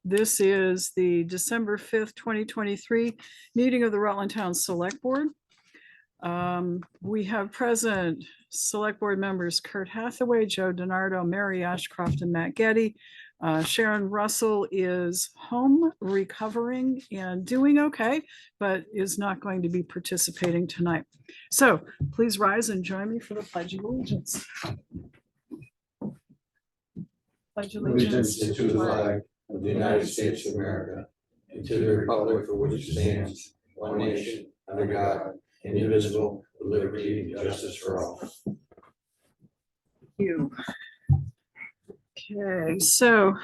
This is the December 5th, 2023 meeting of the Rutland Town Select Board. We have present Select Board members Kurt Hathaway, Joe DiNardo, Mary Ashcroft, and Matt Getty. Sharon Russell is home recovering and doing okay, but is not going to be participating tonight. So please rise and join me for the Pledge of Allegiance. Pledge Allegiance to the flag of the United States of America and to the republic for which it stands, one nation, under God, indivisible, with liberty and justice for all. Thank you. Okay, so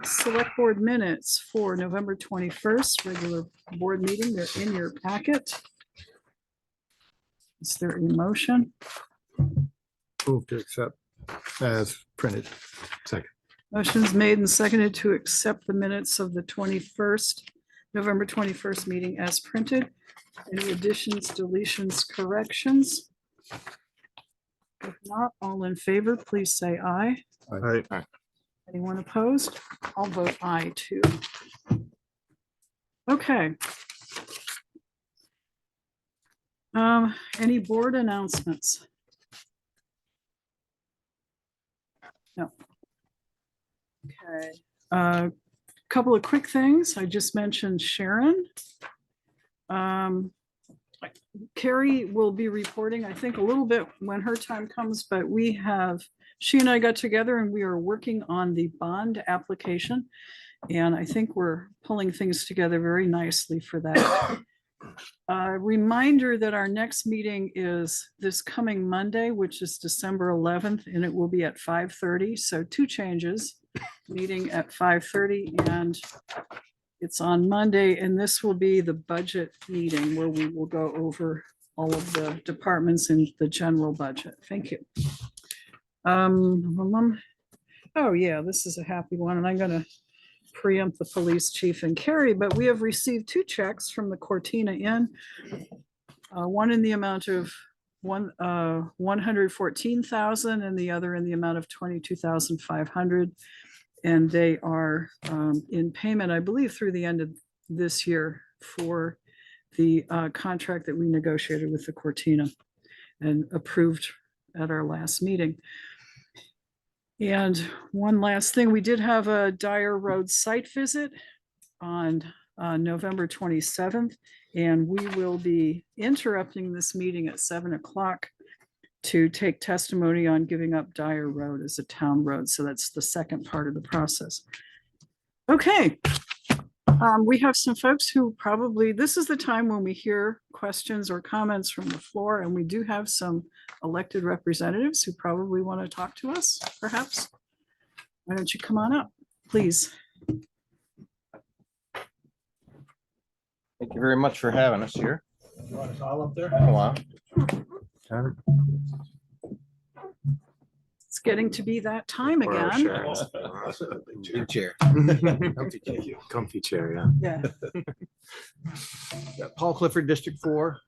select board minutes for November 21st, regular board meeting, they're in your packet. Is there a motion? Move to accept as printed. Second. Motion's made and seconded to accept the minutes of the 21st, November 21st meeting as printed. Any additions, deletions, corrections? If not, all in favor, please say aye. Aye. Anyone opposed? I'll vote aye too. Okay. Any board announcements? No. Okay. Couple of quick things. I just mentioned Sharon. Carrie will be reporting, I think, a little bit when her time comes, but she and I got together and we are working on the bond application. And I think we're pulling things together very nicely for that. Reminder that our next meeting is this coming Monday, which is December 11th, and it will be at 5:30. So two changes, meeting at 5:30 and it's on Monday, and this will be the budget meeting where we will go over all of the departments in the general budget. Thank you. Oh yeah, this is a happy one, and I'm gonna preempt the police chief and Carrie, but we have received two checks from the Cortina Inn. One in the amount of $114,000 and the other in the amount of $22,500. And they are in payment, I believe, through the end of this year for the contract that we negotiated with the Cortina and approved at our last meeting. And one last thing, we did have a Dyer Road site visit on November 27th, and we will be interrupting this meeting at 7 o'clock to take testimony on giving up Dyer Road as a town road. So that's the second part of the process. Okay. We have some folks who probably, this is the time when we hear questions or comments from the floor, and we do have some elected representatives who probably want to talk to us, perhaps. Why don't you come on up, please? Thank you very much for having us here. You want us all up there? Oh, wow. It's getting to be that time again. Big chair. Comfy chair, yeah. Yeah. Paul Clifford, District 4,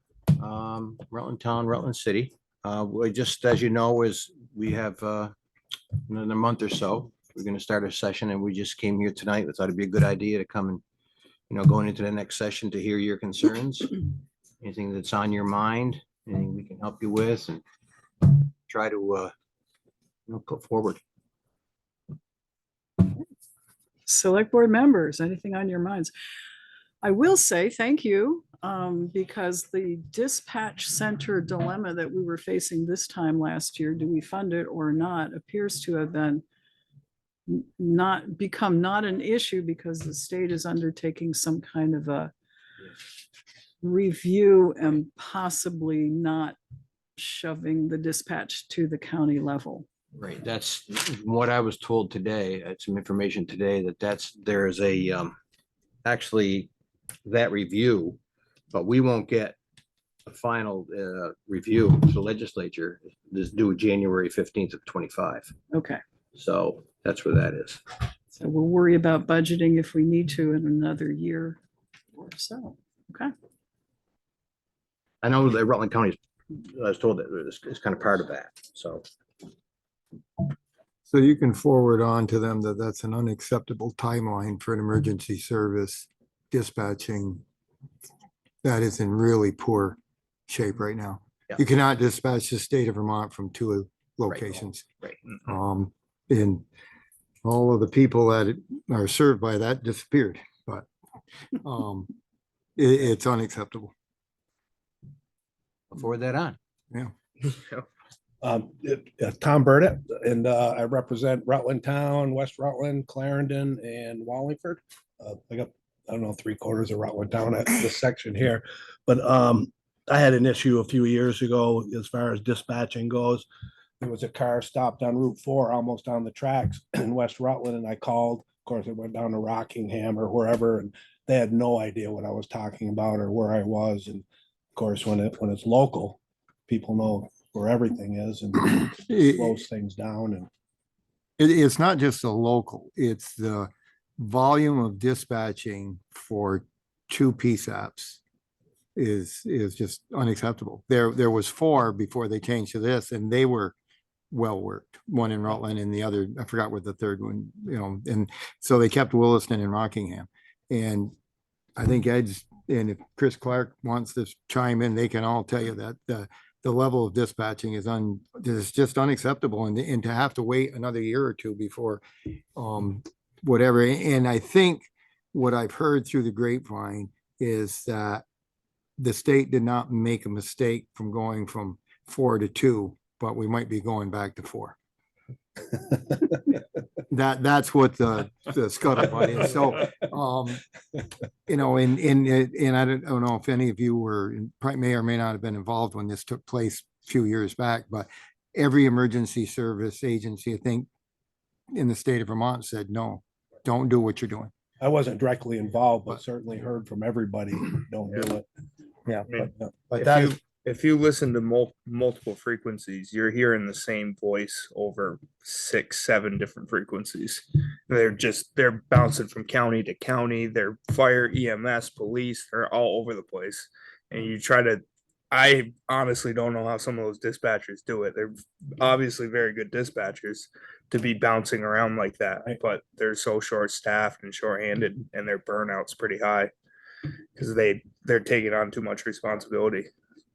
Rutland Town, Rutland City. We just, as you know, we have in a month or so, we're going to start a session, and we just came here tonight. We thought it'd be a good idea to come and, going into the next session to hear your concerns, anything that's on your mind, anything we can help you with, and try to put forward. Select board members, anything on your minds? I will say thank you, because the dispatch center dilemma that we were facing this time last year, do we fund it or not, appears to have been not an issue, because the state is undertaking some kind of a review and possibly not shoving the dispatch to the county level. Right, that's what I was told today. I had some information today there's a actually that review, but we won't get a final review to the legislature. This due January 15th of 25. Okay, So that's where that is. so we'll worry about budgeting if we need to in another year or so. Okay, I know that Rutland County, I was told that it's kind of part of that. So So you can forward on to them that that's an unacceptable timeline for an emergency service dispatching that is in really poor shape right now. Yeah. You cannot dispatch the state of Vermont from two locations. Right. And all of the people that are served by that disappeared, but it's unacceptable. I'll forward that on. Yeah. Tom Burnett, and I represent Rutland Town, West Rutland, Clarendon, and Wallingford. I got, I don't know, 3/4 of Rutland Town at this section here. But I had an issue a few years ago as far as dispatching goes. There was a car stopped on Route 4, almost on the tracks in West Rutland, and I called. Of course, it went down to Rockingham or wherever, and they had no idea what I was talking about or where I was. And of course, when it's local, people know where everything is and slows things down. And It's not just the local, it's the volume of dispatching for two PSAPs is just unacceptable. There was 4 before they changed to this, and they were well worked. One in Rutland and the other, I forgot what the third one, and so they kept Williston and Rockingham. And I think Ed's, and if Chris Clark wants to chime in, they can all tell you that the level of dispatching is just unacceptable, and to have to wait another year or two before whatever. And I think what I've heard through the grapevine is that the state did not make a mistake from going from 4 to 2, but we might be going back to 4. That's what the scuttlebutt is. So, and I don't know if any of you were, probably may or may not have been involved when this took place a few years back, but every emergency service agency, I think, in the state of Vermont said, no, don't do what you're doing. I wasn't directly involved, but certainly heard from everybody, don't do it. Yeah. But If you listen to multiple frequencies, you're hearing the same voice over 6, 7 different frequencies. They're bouncing from county to county. They're fire, EMS, police, they're all over the place. And I honestly don't know how some of those dispatchers do it. They're obviously very good dispatchers to be bouncing around like that, but they're so short-staffed and short-handed, and their burnout's pretty high because they're taking on too much responsibility.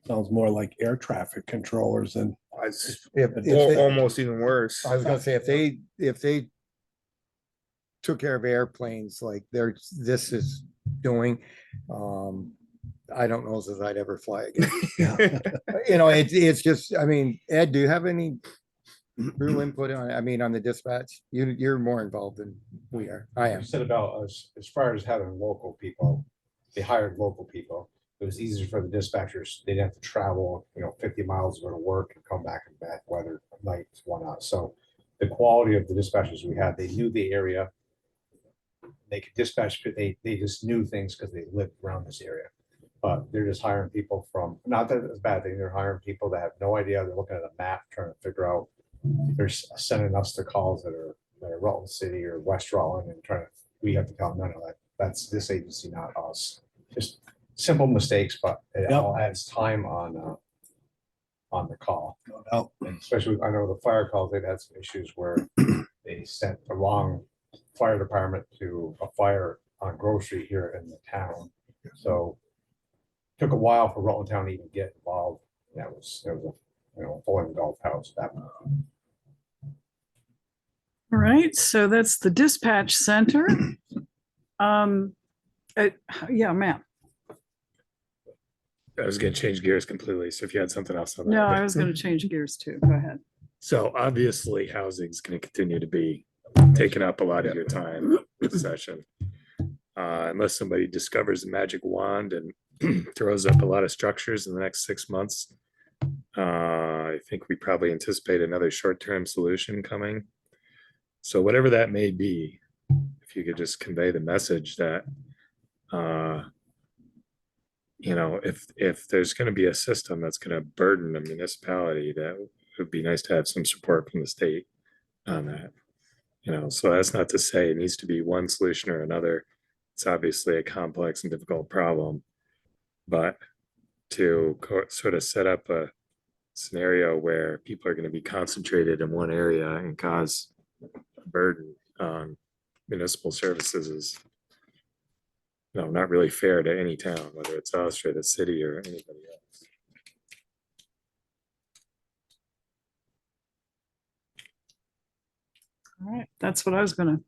sounds more like air traffic controllers and It's If they- almost even worse. I was gonna say, if they took care of airplanes like this is doing, I don't know if I'd ever fly again. It's just, I mean, Ed, do you have any real input on, on the dispatch? You're more involved than we are. I am. You said about as far as having local people, they hired local people. It was easier for the dispatchers. They'd have to travel, 50 miles to go to work and come back and bad weather, nights, whatnot. So the quality of the dispatchers we had, they knew the area. They could dispatch, they just knew things because they lived around this area. But they're just hiring people from, not that it's a bad thing, they're hiring people that have no idea. They're looking at a map, trying to figure out, they're sending us the calls that are Rutland City or West Rutland and we have to tell them, no, that's this agency, not us. Just simple mistakes, but it all adds time on the call. no doubt. And especially, I know the fire calls, they've had some issues where they sent the wrong fire department to a fire on Grove Street here in the town. So took a while for Rutland Town to even get involved. There was a full golf house that. All right, so that's the dispatch center. Yeah, Matt. I was gonna change gears completely, so if you had something else on that. No, I was gonna change gears too. Go ahead. So obviously, housing is gonna continue to be taking up a lot of your time this session. Unless somebody discovers a magic wand and throws up a lot of structures in the next 6 months. I think we probably anticipate another short-term solution coming. So whatever that may be, if you could just convey the message that if there's going to be a system that's going to burden a municipality, that would be nice to have some support from the state on that. So that's not to say it needs to be one solution or another. It's obviously a complex and difficult problem, but to sort of set up a scenario where people are going to be concentrated in one area and cause the burden on municipal services is not really fair to any town, whether it's us or the city or anybody else. All right, that's what I was gonna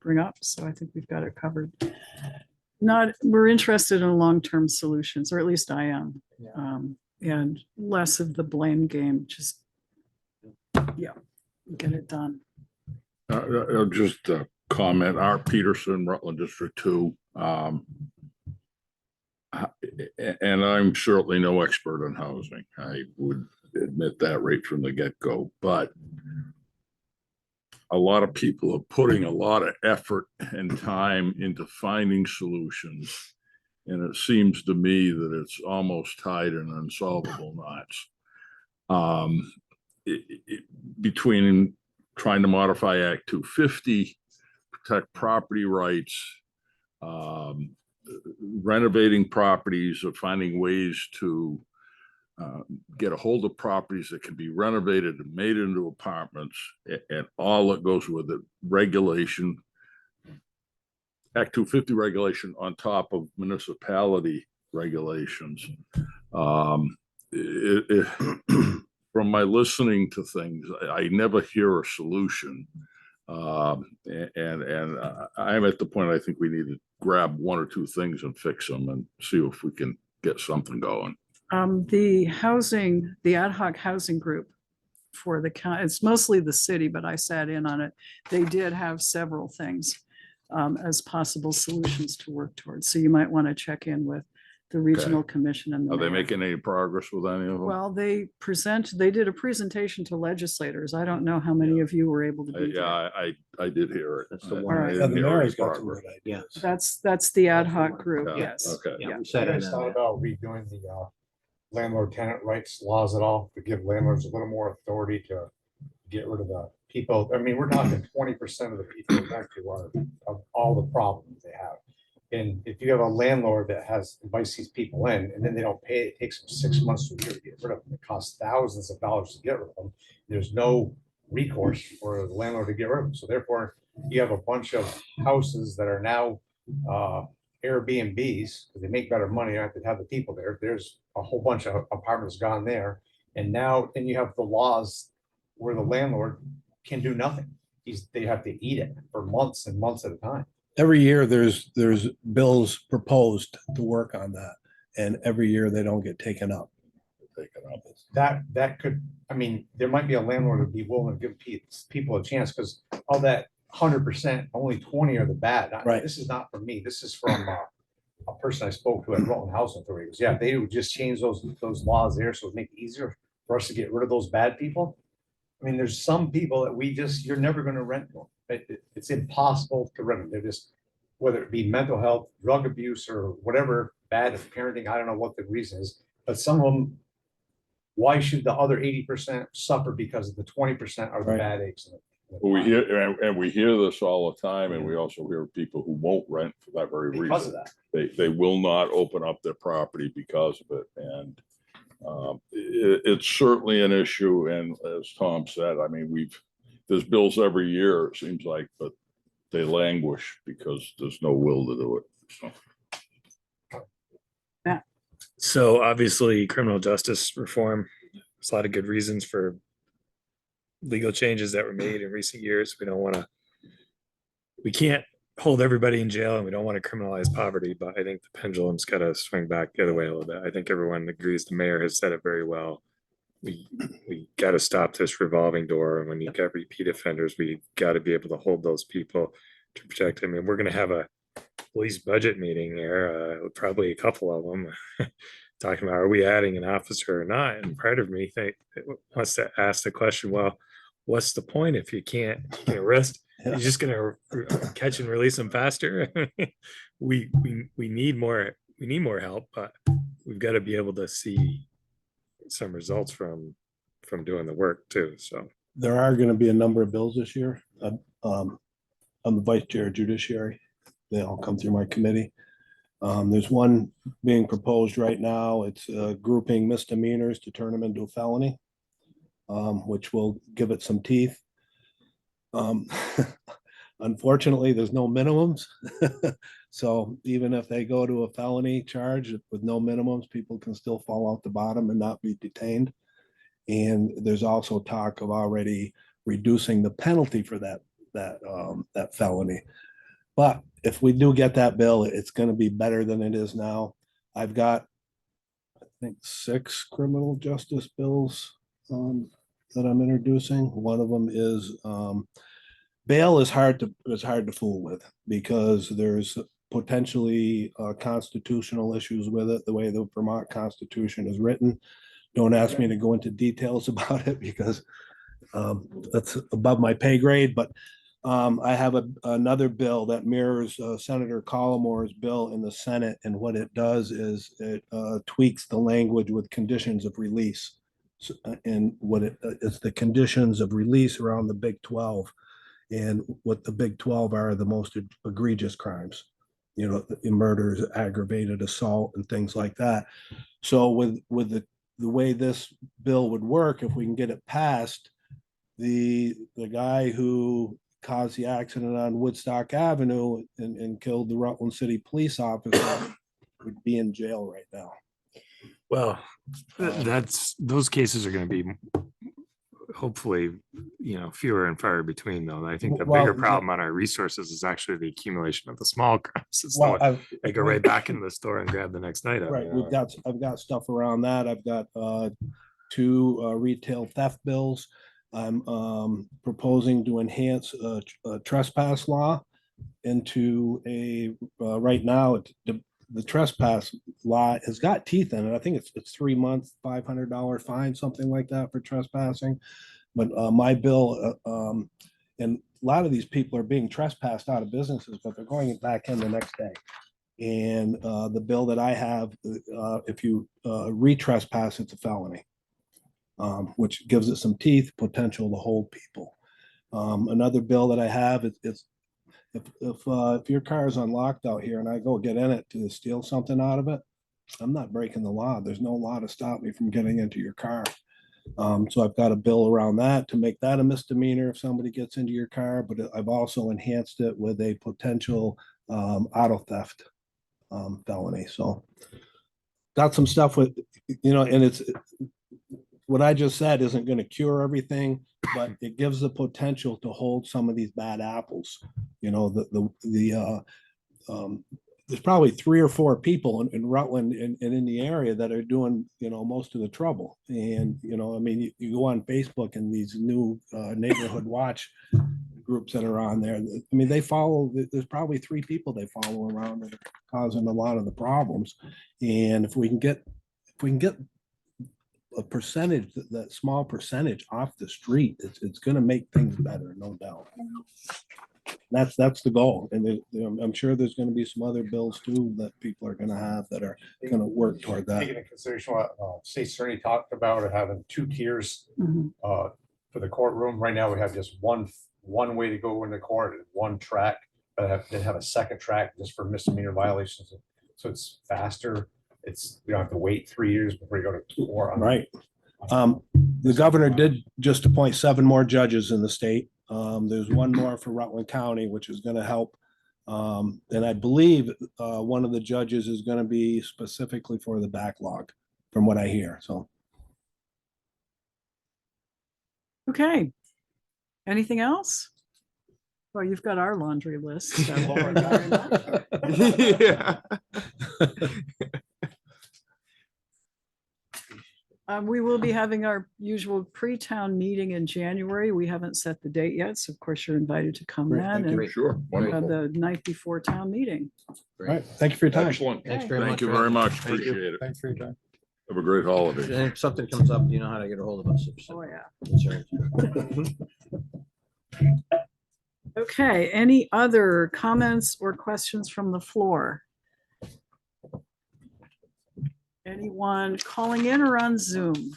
bring up, so I think we've got it covered. We're interested in long-term solutions, or at least I am. And less of the blame game, just, yeah, get it done. Just a comment, Art Peterson, Rutland District 2. And I'm certainly no expert on housing. I would admit that right from the get-go, but a lot of people are putting a lot of effort and time into finding solutions. And it seems to me that it's almost tied in unsolvable knots. Between trying to modify Act 250, protect property rights, renovating properties, or finding ways to get a hold of properties that can be renovated and made into apartments, and all that goes with it, regulation, Act 250 regulation on top of municipality regulations. From my listening to things, I never hear a solution. And I'm at the point I think we need to grab one or two things and fix them and see if we can get something going. The ad hoc housing group for the county, it's mostly the city, but I sat in on it. They did have several things as possible solutions to work towards. So you might want to check in with the regional commission and the Are they mayor. making any progress with any of them? Well, they did a presentation to legislators. I don't know how many of you were able to be there. Yeah, I did hear it. That's the I one. All right. didn't And the hear any mayor's got some progress. good ideas. That's the ad hoc group, Yeah, yes. okay. Yeah, Yeah. we sat You in guys on thought that. about redoing the landlord tenant rights laws at all, to give landlords a little more authority to get rid of the people? I mean, we're talking 20% of the people who rent to are of all the problems they have. And if you have a landlord that invites these people in and then they don't pay, it takes them 6 months to a year to get rid of them. It costs thousands of dollars to get rid of them. There's no recourse for the landlord to get rid of them. So therefore, you have a bunch of houses that are now Airbnbs, because they make better money, you don't have to have the people there. There's a whole bunch of apartments gone there. And now, then you have the laws where the landlord can do nothing. They have to eat it for months and months at a time. Every year, there's bills proposed to work on that, and every year they don't get taken up. That could, I mean, there might be a landlord who'd be willing to give people a chance, because all that 100%, only 20 are the bad. Right. This is not from me. This is from a person I spoke to at Rutland Housing Authority. Goes, yeah, they would just change those laws there, so it'd make it easier for us to get rid of those bad people. I mean, there's some people that you're never going to rent to them. It's impossible to rent them. They're just, whether it be mental health, drug abuse, or whatever, bad parenting, I don't know what the reason is, but some of them, why should the other 80% suffer because the 20% are the Right. bad eggs? We hear this all the time, and we also hear people who won't rent for that very Because of reason. that. They will not open up their property because of it, and it's certainly an issue. And as Tom said, I mean, there's bills every year, it seems like, but they languish because there's no will to do it. So. So obviously criminal justice reform, there's a lot of good reasons for legal changes that were made in recent years. We can't hold everybody in jail, and we don't want to criminalize poverty, but I think the pendulum's got to swing back the other way a little bit. I think everyone agrees. The mayor has said it very well. We got to stop this revolving door. And when you got repeat offenders, we got to be able to hold those people to protect them. And we're going to have a police budget meeting here, probably a couple of them, talking about, are we adding an officer or not? And part of me wants to ask the question, well, what's the point if you can't arrest? You're just going to catch and release them faster. we need more help, but we've got to be able to see some results from doing the work too. So There are going to be a number of bills this year. I'm the vice chair of judiciary. They all come through my committee. There's one being proposed right now. It's grouping misdemeanors to turn them into a felony, which will give it some teeth. Um, unfortunately, there's no minimums. So even if they go to a felony charge with no minimums, people can still fall out the bottom and not be detained. And there's also talk of already reducing the penalty for that felony. But if we do get that bill, it's going to be better than it is now. I've got, I think, 6 criminal justice bills that I'm introducing. One of them is bail is hard to fool with because there's potentially constitutional issues with it, the way the Vermont Constitution is written. Don't ask me to go into details about it because that's above my pay grade, but I have another bill that mirrors Senator Collimore's bill in the Senate, and what it does is it tweaks the language with conditions of release. And what it's the conditions of release around the Big 12, and what the Big 12 are the most egregious crimes, murders, aggravated assault, and things like that. So with the way this bill would work, if we can get it passed, the guy who caused the accident on Woodstock Avenue and killed the Rutland City police officer would be in jail right now. Well, those cases are going to be hopefully, fewer and far between though. I think the Well, bigger problem on our resources is actually the accumulation of the small crimes. It's Well, they go right back into the store and grab the next item. right, I've got stuff around that. I've got 2 retail theft bills. I'm proposing to enhance a trespass law into right now, the trespass law has got teeth in it. I think it's 3 months, $500 fine, something like that for trespassing. But my bill, and a lot of these people are being trespassed out of businesses, but they're going back in the next day. And the bill that I have, if you re-trespass, it's a felony, which gives it some teeth, potential to hold people. Another bill that I have, it's if your car is unlocked out here and I go get in it to steal something out of it, I'm not breaking the law. There's no law to stop me from getting into your car. So I've got a bill around that to make that a misdemeanor if somebody gets into your car, but I've also enhanced it with a potential auto theft felony. So got some stuff with, and it's what I just said isn't going to cure everything, but it gives the potential to hold some of these bad apples. There's probably 3 or 4 people in Rutland and in the area that are doing, most of the trouble. And, I mean, you go on Facebook and these new neighborhood watch groups that are on there. I mean, there's probably 3 people they follow around that are causing a lot of the problems. And if we can get a percentage, that small percentage off the street, it's going to make things better, no doubt. That's the goal. And I'm sure there's going to be some other bills too that people are going to have that are going to work toward that. Taking into consideration what State Attorney talked about, having 2 tiers for the courtroom. Right now, we have just one way to go into court, one track, but they have a second track just for misdemeanor violations. So it's faster. You don't have to wait 3 years before you go to court. Right. The governor did just appoint 7 more judges in the state. There's 1 more for Rutland County, which is going to help. And I believe one of the judges is going to be specifically for the backlog, from what I hear. So. Okay. Anything else? Well, you've got our laundry list. So Yeah. we will be having our usual pre-town meeting in January. We haven't set the date yet, so of course you're invited to come Great, then thank and Sure, have wonderful. the night before town meeting. All right. Thank you for your time. Excellent. Thanks very much. Thank you very much. Thank you. Appreciate it. Thanks for your time. Have a great holiday. And if something comes up, you know how to get a hold of us. Oh, yeah. Concerns. Okay, any other comments or questions from the floor? Anyone calling in or on Zoom?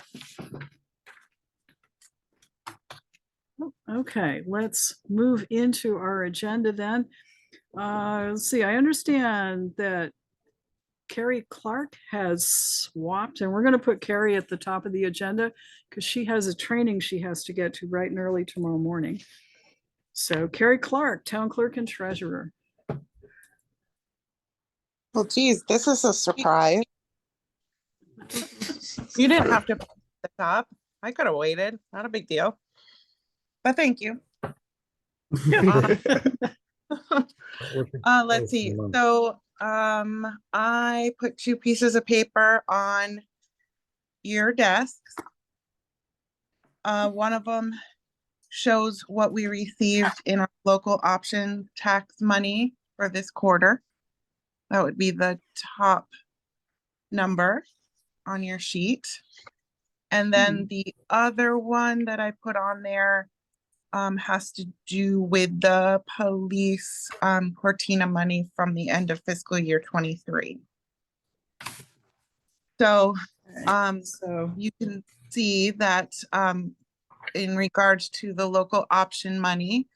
Okay, let's move into our agenda then. Let's see, I understand that Carrie Clark has swapped, and we're going to put Carrie at the top of the agenda because she has a training she has to get to bright and early tomorrow morning. So Carrie Clark, Town Clerk and Treasurer. Well, geez, this is a surprise. You didn't have to put the top. I could have waited. Not a big deal. But thank you. Let's see. So, I put 2 pieces of paper on your desks. One of them shows what we received in our local option tax money for this quarter. That would be the top number on your sheet. And then the other one that I put on there has to do with the police Cortina money from the end of fiscal year 23. So So you can see that in regards to the local option money,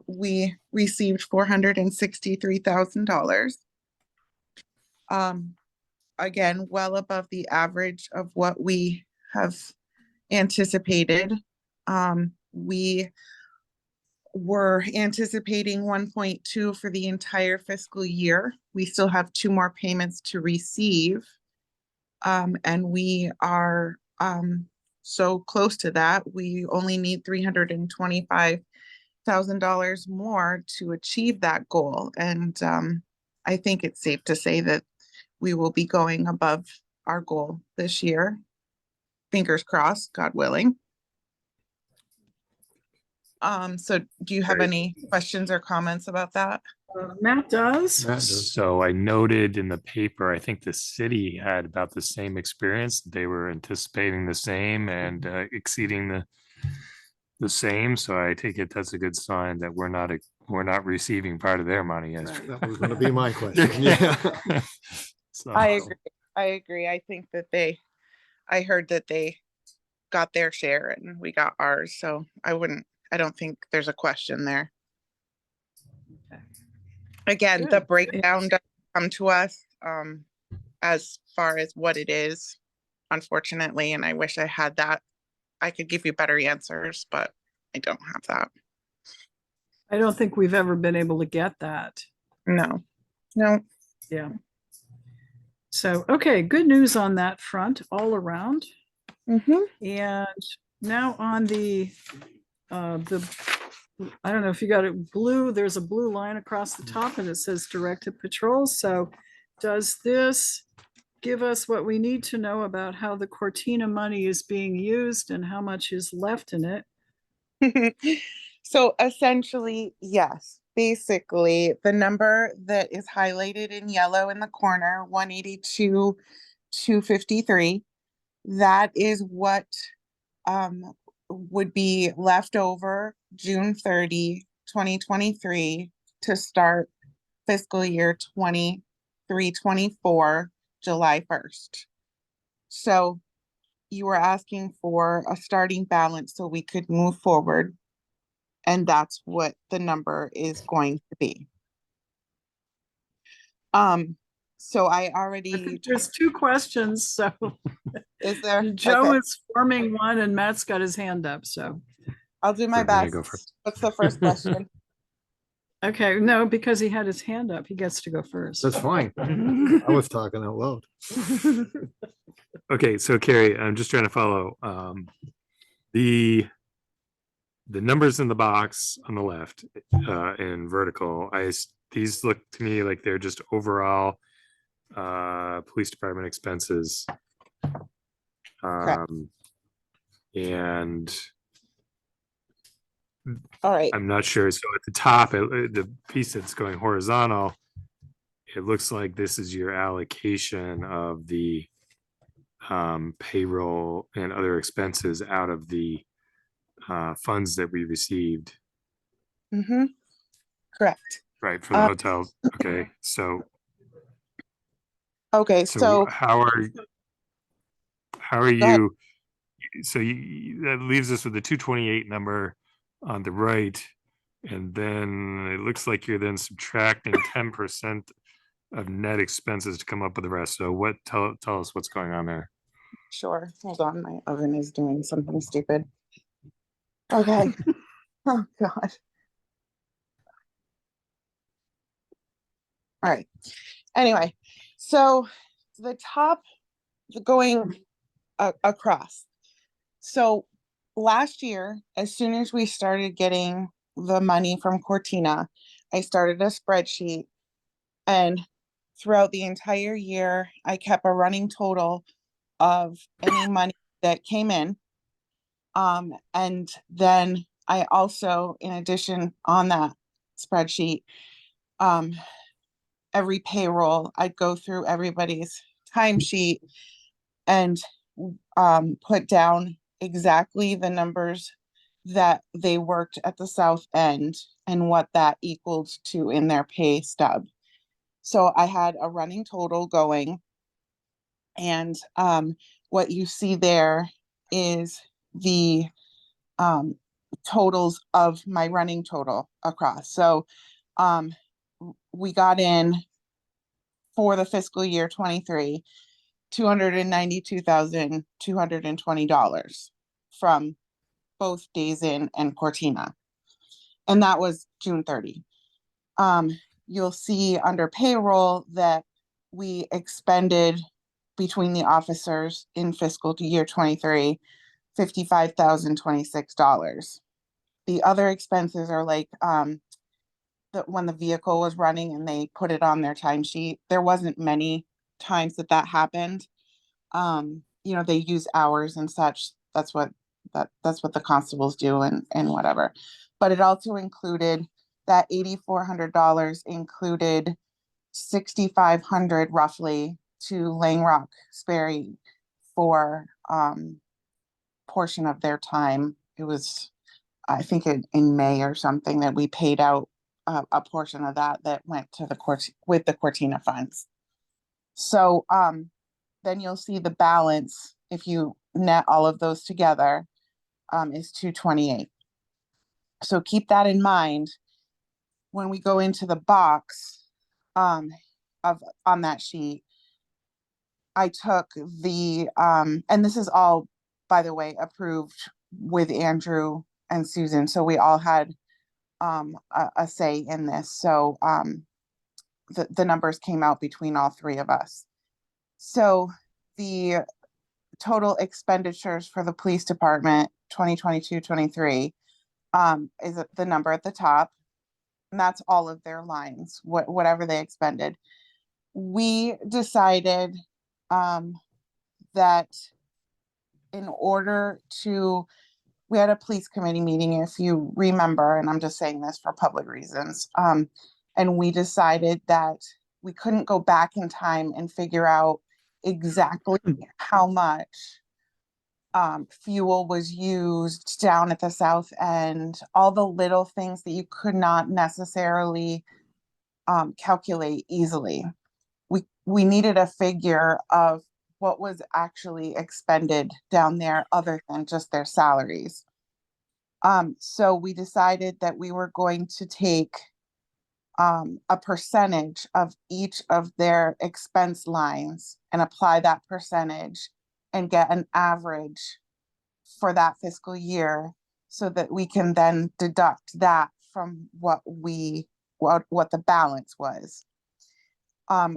we received $463,000. Again, well above the average of what we have anticipated. We were anticipating 1.2 for the entire fiscal year. We still have 2 more payments to receive. And we are so close to that. We only need $325,000 more to achieve that goal. And I think it's safe to say that we will be going above our goal this year. Fingers crossed, God willing. So do you have Great. any questions or comments about that? Matt does. So I noted in the paper, I think the city had about the same experience. They were anticipating the same and exceeding the same. So I take it that's a good sign that we're not receiving part of their money. As That was gonna be my question. Yeah. So, I agree. I agree. I think that I heard that they got their share and we got ours. So I don't think there's a question there. Okay. Again, Good. the breakdown doesn't come to us as far as what it is, unfortunately, and I wish I had that. I could give you better answers, but I don't have that. I don't think we've ever been able to get that. No. Yeah. So, okay, good news on that front all around. Mm-hmm. And now on the, I don't know if you got it blue, there's a blue line across the top and it says directed patrols. So does this give us what we need to know about how the Cortina money is being used and how much is left in it? So essentially, yes. Basically, the number that is highlighted in yellow in the corner, 182,253, that is what would be left over June 30, 2023 to start fiscal year 23-24, July 1st. So you were asking for a starting balance so we could move forward. And that's what the number is going to be. So I I already, think there's 2 questions, so is there? Joe Okay, is forming one and Matt's got his hand up, so. I'll do my Brittany, best. go first. What's the first question? Okay, no, because he had his hand up, he gets to go first. That's fine. I was talking out loud. okay, so Carrie, I'm just trying to follow. The numbers in the box on the left in vertical, these look to me like they're just overall police department expenses. And All right. I'm not sure. So at the top, the piece that's going horizontal, it looks like this is your allocation of the payroll and other expenses out of the funds that we received, Mm-hmm. Correct. right, for the hotels. Okay, so Okay, so how are Go ahead. you? So that leaves us with the 228 number on the right, and then it looks like you're then subtracting 10% of net expenses to come up with the rest. So what? Tell us what's going on there. sure. Hold on, my oven is doing something stupid. Okay. Oh, God. All right. Anyway, so the top going across. So last year, as soon as we started getting the money from Cortina, I started a spreadsheet, and throughout the entire year, I kept a running total of any money that came in. And then I also, in addition on that spreadsheet, every payroll, I'd go through everybody's timesheet and put down exactly the numbers that they worked at the south end and what that equaled to in their pay stub. So I had a running total going, and what you see there is the totals of my running total across. So we got in for the fiscal year 23, $292,220 from both Days Inn and Cortina. And that was June 30. You'll see under payroll that we expended between the officers in fiscal year 23, $55,026. The other expenses are like that when the vehicle was running and they put it on their timesheet, there wasn't many times that happened. You know, they use hours and such. That's what the constables do and whatever. But it also included that $8,400 included $6,500 roughly to Langrock Sperry for portion of their time. It was, I think in May or something, that we paid out a portion of that went to the court with the Cortina funds. So then you'll see the balance, if you net all of those together, is 228. So keep that in mind when we go into the box on that sheet. I took the and this is all, by the way, approved with Andrew and Susan, so we all had a say in this. So the numbers came out between all three of us. So the total expenditures for the police department 2022-23 is the number at the top, and that's all of their lines, whatever they expended. We decided that in order to, we had a police committee meeting, if you remember, and I'm just saying this for public reasons, and we decided that we couldn't go back in time and figure out exactly how much fuel was used down at the south end, all the little things that you could not necessarily calculate easily. We needed a figure of what was actually expended down there other than just their salaries. So we decided that we were going to take a percentage of each of their expense lines and apply that percentage and get an average for that fiscal year, so that we can then deduct that from what the balance was.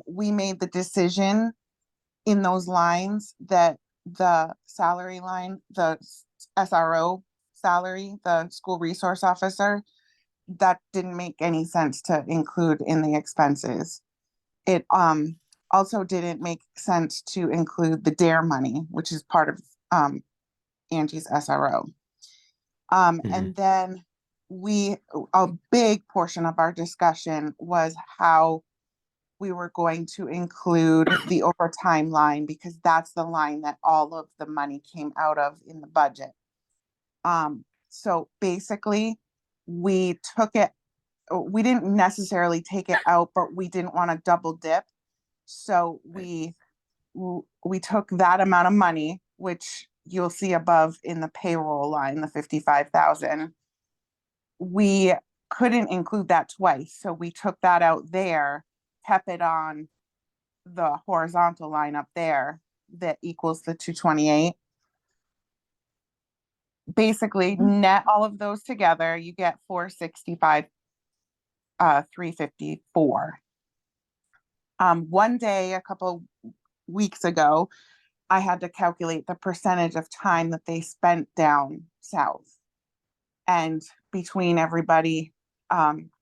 We made the decision in those lines that the salary line, the SRO salary, the school resource officer, that didn't make any sense to include in the expenses. It also didn't make sense to include the DARE money, which is part of Angie's SRO. And then a big portion of our discussion was how we were going to include the overtime line, because that's the line that all of the money came out of in the budget. So basically we took it, we didn't necessarily take it out, but we didn't want to double dip. So we took that amount of money, which you'll see above in the payroll line, the 55,000. We couldn't include that twice. So we took that out there, kept it on the horizontal line up there that equals the 228. basically net all of those together, you get 465, 354. One day, a couple weeks ago, I had to calculate the percentage of time that they spent down south. And between everybody,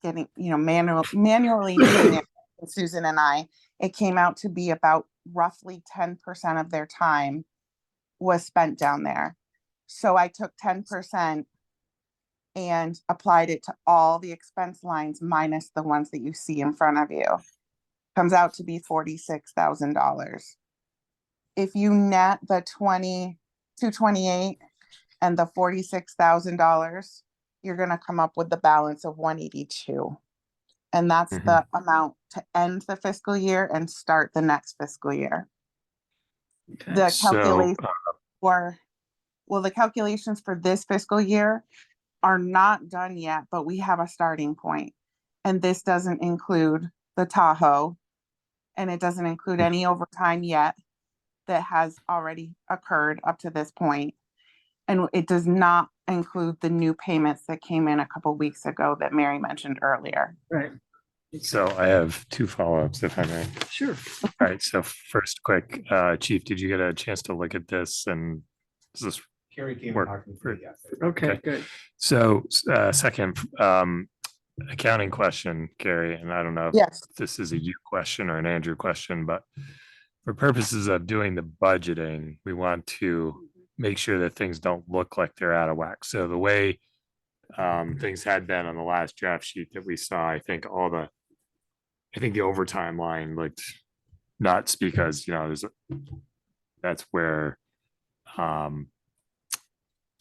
getting, manually doing it, Susan and I, it came out to be about roughly 10% of their time was spent down there. So I took 10% and applied it to all the expense lines minus the ones that you see in front of you. Comes out to be $46,000. If you net the 228 and the $46,000, you're gonna come up with the balance of 182. And that's the amount to end the fiscal year and start the next fiscal year. Okay. The So, calculation the calculations for this fiscal year are not done yet, but we have a starting point. And this doesn't include the Tahoe, and it doesn't include any overtime yet that has already occurred up to this point. And it does not include the new payments that came in a couple weeks ago that Mary mentioned earlier. Right, so I have two follow-ups if I may. sure. All right, so first quick, Chief, did you get a chance to look at this and is this Carrie came Work and talked to me, for- yes. Okay, Okay. good. so second accounting question, Gary, and I don't know if Yes. this is a you question or an Andrew question, but for purposes of doing the budgeting, we want to make sure that things don't look like they're out of whack. So the way things had been on the last draft sheet that we saw, I think the overtime line looked nuts because, that's where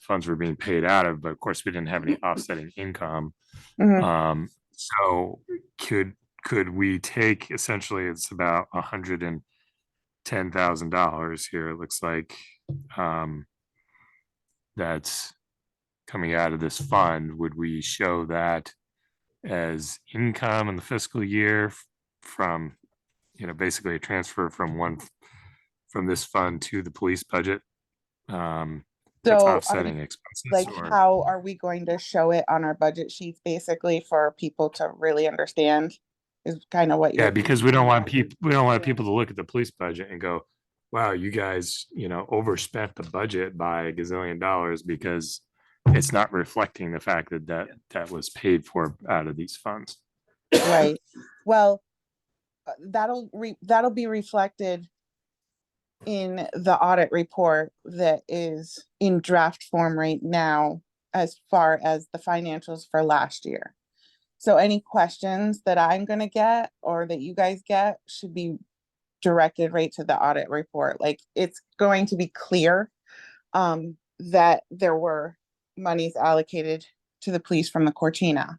funds were being paid out of, but of course we didn't have any offsetting income. Mhm. So could we take essentially it's about $110,000 here, it looks like, that's coming out of this fund. Would we show that as income in the fiscal year from, basically a transfer from this fund to the police budget? That's So are offsetting you- expenses like, or? how are we going to show it on our budget sheets, basically, for people to really understand? Is kind of what Yeah, you're, because we don't want people to look at the police budget and go, wow, you guys, overspent the budget by a gazillion dollars because it's not reflecting the fact that was paid for out of these funds. right? Well, that'll be reflected in the audit report that is in draft form right now, as far as the financials for last year. So any questions that I'm gonna get or that you guys get should be directed right to the audit report. Like, it's going to be clear that there were monies allocated to the police from the Cortina.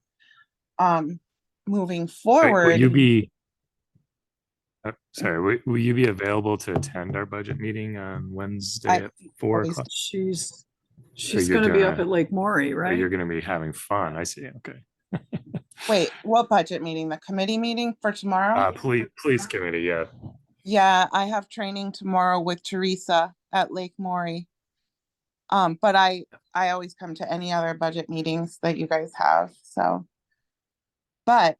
Moving Will forward, you be? Sorry, will you be available to attend our budget meeting on Wednesday at 4 always- o'clock? She's you're gonna be up gonna- at Lake Maury, Or right? you're gonna be having fun, I see, okay. wait, what budget meeting? The committee meeting for tomorrow? Police committee, yeah. Yeah, I have training tomorrow with Teresa at Lake Maury. But I always come to any other budget meetings that you guys have, so. But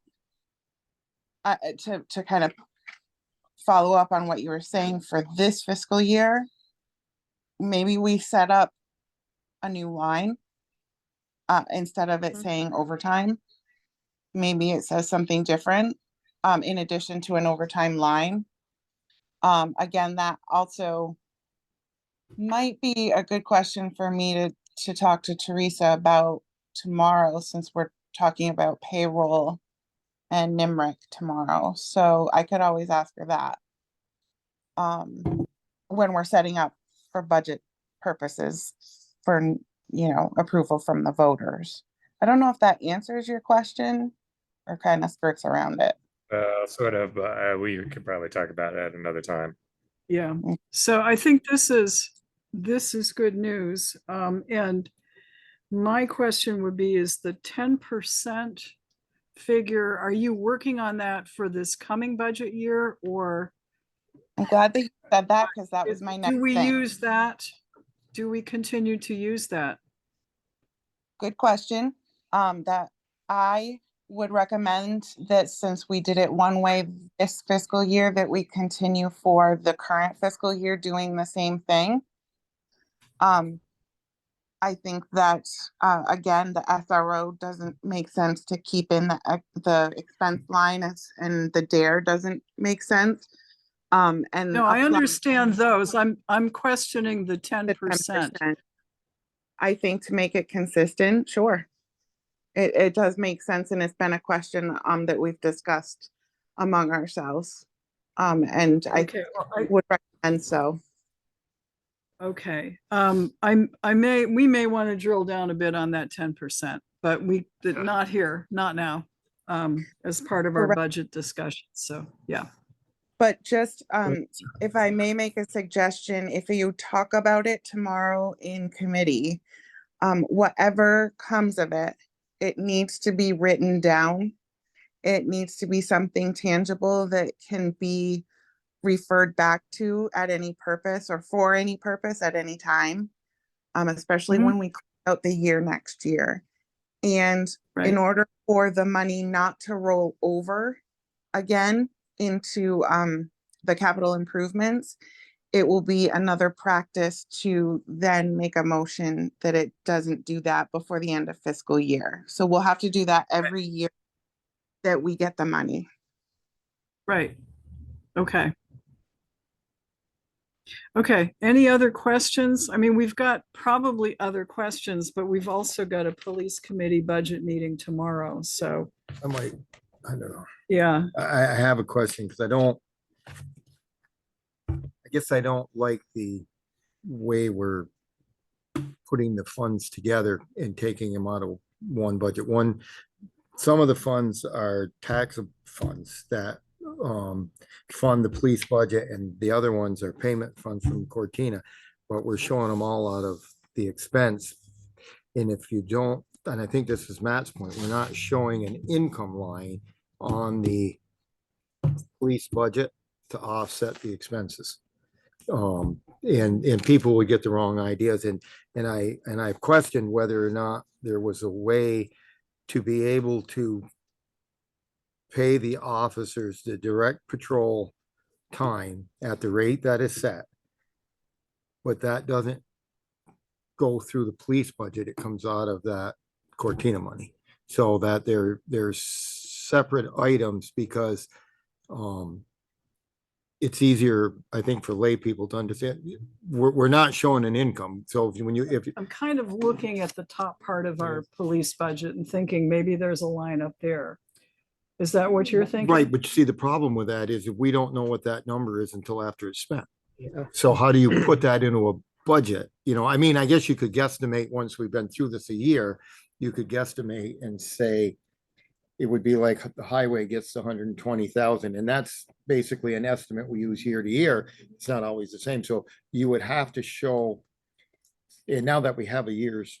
to kind of follow up on what you were saying for this fiscal year, maybe we set up a new line instead of it saying overtime. Maybe it says something different in addition to an overtime line. Again, that also might be a good question for me to talk to Teresa about tomorrow, since we're talking about payroll and NIMRIC tomorrow. So I could always ask her that when we're setting up for budget purposes for, approval from the voters. I don't know if that answers your question or kind of skirts around it. Sort of, but we could probably talk about it at another time. Yeah, so I think this is good news. And my question would be, is the 10% figure, are you working on that for this coming budget year, or? I'm glad that you said that, because that was my next Do we thing. use that? Do we continue to use that? good question. That I would recommend that since we did it one way this fiscal year, that we continue for the current fiscal year doing the same thing. I think that, again, the SRO doesn't make sense to keep in the expense line and the DARE doesn't make sense. And. No, I apply understand those. I'm questioning the the 10%. 10%. I think to make it consistent, sure. It does make sense, and it's been a question, that we've discussed among ourselves. And I Okay, well, would recommend so. okay. We may want to drill down a bit on that 10%, but not here, not now, as part of our Correct. budget discussion. So, yeah. But just, if I may make a suggestion, if you talk about it tomorrow in committee, whatever comes of it, it needs to be written down. It needs to be something tangible that can be referred back to at any purpose or for any purpose at any time, especially Mhm. when we close out the year next year. And Right. in order for the money not to roll over again into the capital improvements, it will be another practice to then make a motion that it doesn't do that before the end of fiscal year. So we'll have to do that every year that we get the money. Right. Okay. Okay, any other questions? I mean, we've got probably other questions, but we've also got a police committee budget meeting tomorrow, so, I don't know. yeah. I have a question because I guess I don't like the way we're putting the funds together and taking them out of one budget. Some of the funds are tax funds that fund the police budget, and the other ones are payment funds from Cortina, but we're showing them all out of the expense. And if you don't, and I think this is Matt's point, we're not showing an income line on the police budget to offset the expenses. And people would get the wrong ideas, and I've questioned whether or not there was a way to be able to pay the officers the direct patrol time at the rate that is set. But that doesn't go through the police budget. It comes out of that Cortina money. So that there's separate items because it's easier, I think, for lay people to understand. We're not showing an income. So if I'm kind of looking at the top part of our police budget and thinking maybe there's a line up there. Is that what you're thinking? right, but you see, the problem with that is if we don't know what that number is until after it's spent. So how do you put that into a budget? I mean, I guess you could guesstimate once we've been through this a year, you could guesstimate and say it would be like the highway gets 120,000, and that's basically an estimate we use year to year. It's not always the same. So you would have to show, and now that we have a year's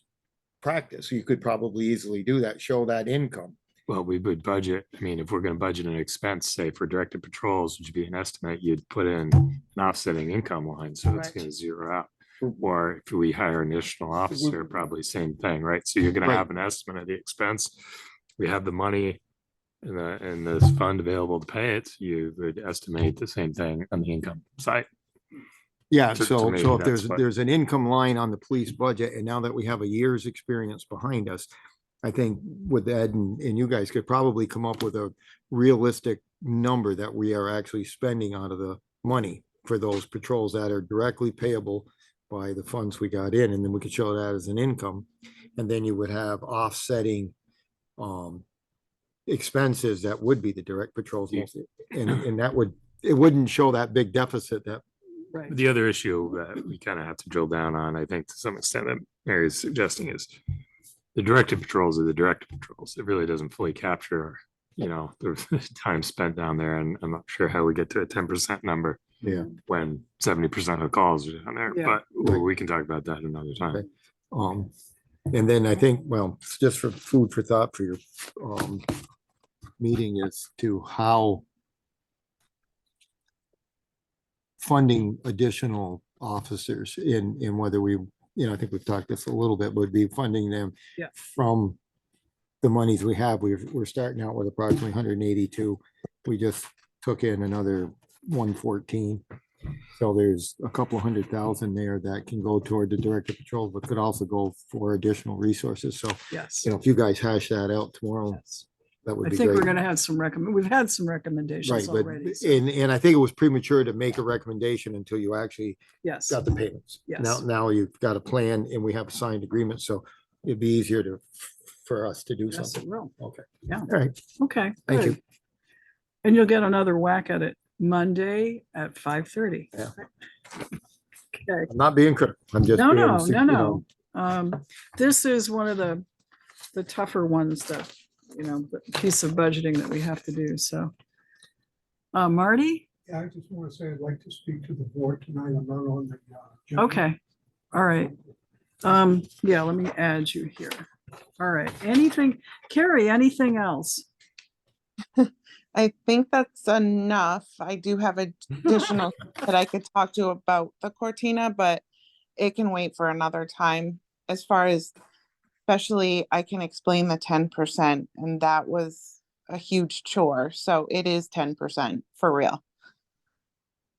practice, you could probably easily do that, show that income. Well, we would budget, I mean, if we're gonna budget an expense, say for directed patrols, which would be an estimate, you'd put in an offsetting income line, so it's Right. gonna zero out. Or if we hire an additional officer, probably same thing, right? So you're gonna have an estimate of the expense. We have the money in this fund available to pay it, you would estimate the same thing on the income side. Yeah, To so me, if that's what- there's an income line on the police budget, and now that we have a year's experience behind us, I think with Ed and you guys could probably come up with a realistic number that we are actually spending out of the money for those patrols that are directly payable by the funds we got in, and then we could show that as an income. And then you would have offsetting expenses that would be the direct patrols. mostly. And it wouldn't show that big deficit that. Right. The other issue that we kind of have to drill down on, I think to some extent that Mary is suggesting, is the directed patrols are the directed patrols. It really doesn't fully capture, the time spent down there, and I'm not sure how we get to a 10% number. Yeah. When 70% of the calls are down there, Yeah. but we can talk about that another time. Right. And then I think, well, it's just for food for thought for your meeting is to how funding additional officers in whether we I think we've talked this a little bit, would be funding them Yeah. from the monies we have. We're starting out with approximately 182. We just took in another 114. So there's a couple of 100,000 there that can go toward the director patrol, but could also go for additional resources. So, Yes. if you guys hash that out tomorrow, Yes. that would I be think we're great. gonna have some we've had some recommendations Right, but, already. so, and I think it was premature to make a recommendation until you actually Yes, got the payments. Now, Yes. now you've got a plan and we have a signed agreement, so it'd be easier for us to do yes, it something. will. Okay. Yeah. All right, Okay. Thank you. good. And you'll get another whack at it Monday at 5:30. Yeah. Okay. I'm not being critical. I'm just. No, being, no, you no, know, no. This is one of the tougher ones that, the piece of budgeting that we have to do, so. Marty? Yeah, I just want to say I'd like to speak to the board tonight. I'm not on the. agenda. Okay, all right. Yeah, let me add you here. All right, Carrie, anything else? I think that's enough. I do have additional that I could talk to about the Cortina, but it can wait for another time. As far as, especially, I can explain the 10%, and that was a huge chore. So it is 10% for real.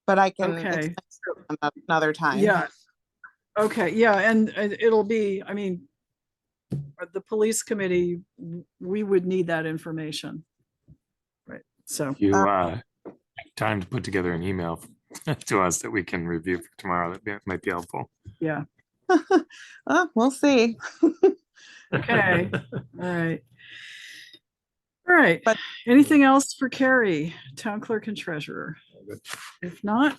But I can Okay. explain it another time. Yeah. Okay, yeah, and it'll be, the police committee, we would need that information. Right, so, You, time to put together an email to us that we can review for tomorrow. Might be helpful. yeah, We'll see. okay, all right. All right, But- anything else for Carrie, town clerk and treasurer? If not,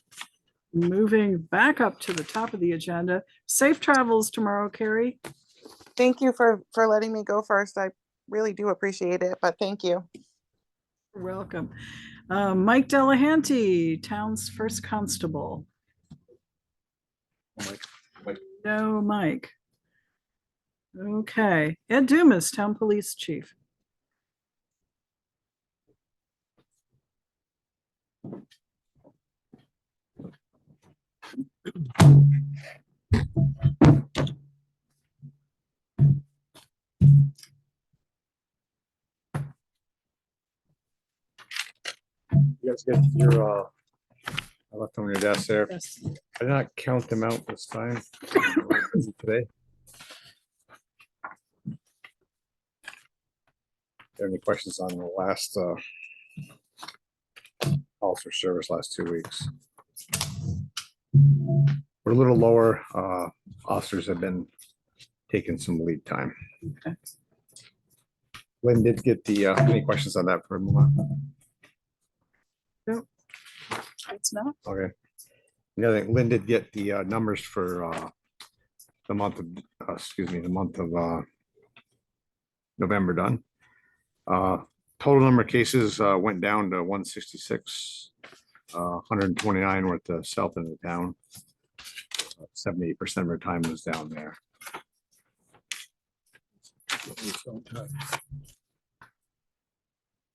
moving back up to the top of the agenda, safe travels tomorrow, Carrie. Thank you for letting me go first. I really do appreciate it, but thank you. You're welcome. Mike Delahanty, town's first constable. No, Mike. Okay, Ed Dumas, town police chief. You guys get your, I left them on your desk there. Yes. I did not count them out this time. Today. Any questions on the last, calls for service last 2 weeks? We're a little lower, officers have been taking some lead time. Okay. Lynn did get the, any questions on that for a moment? It's not. Okay. The other thing, Lynn did get the numbers for the month of, the month of November done. Total number of cases went down to 166, 129 were at the south end of the town. 78% of our time was down there.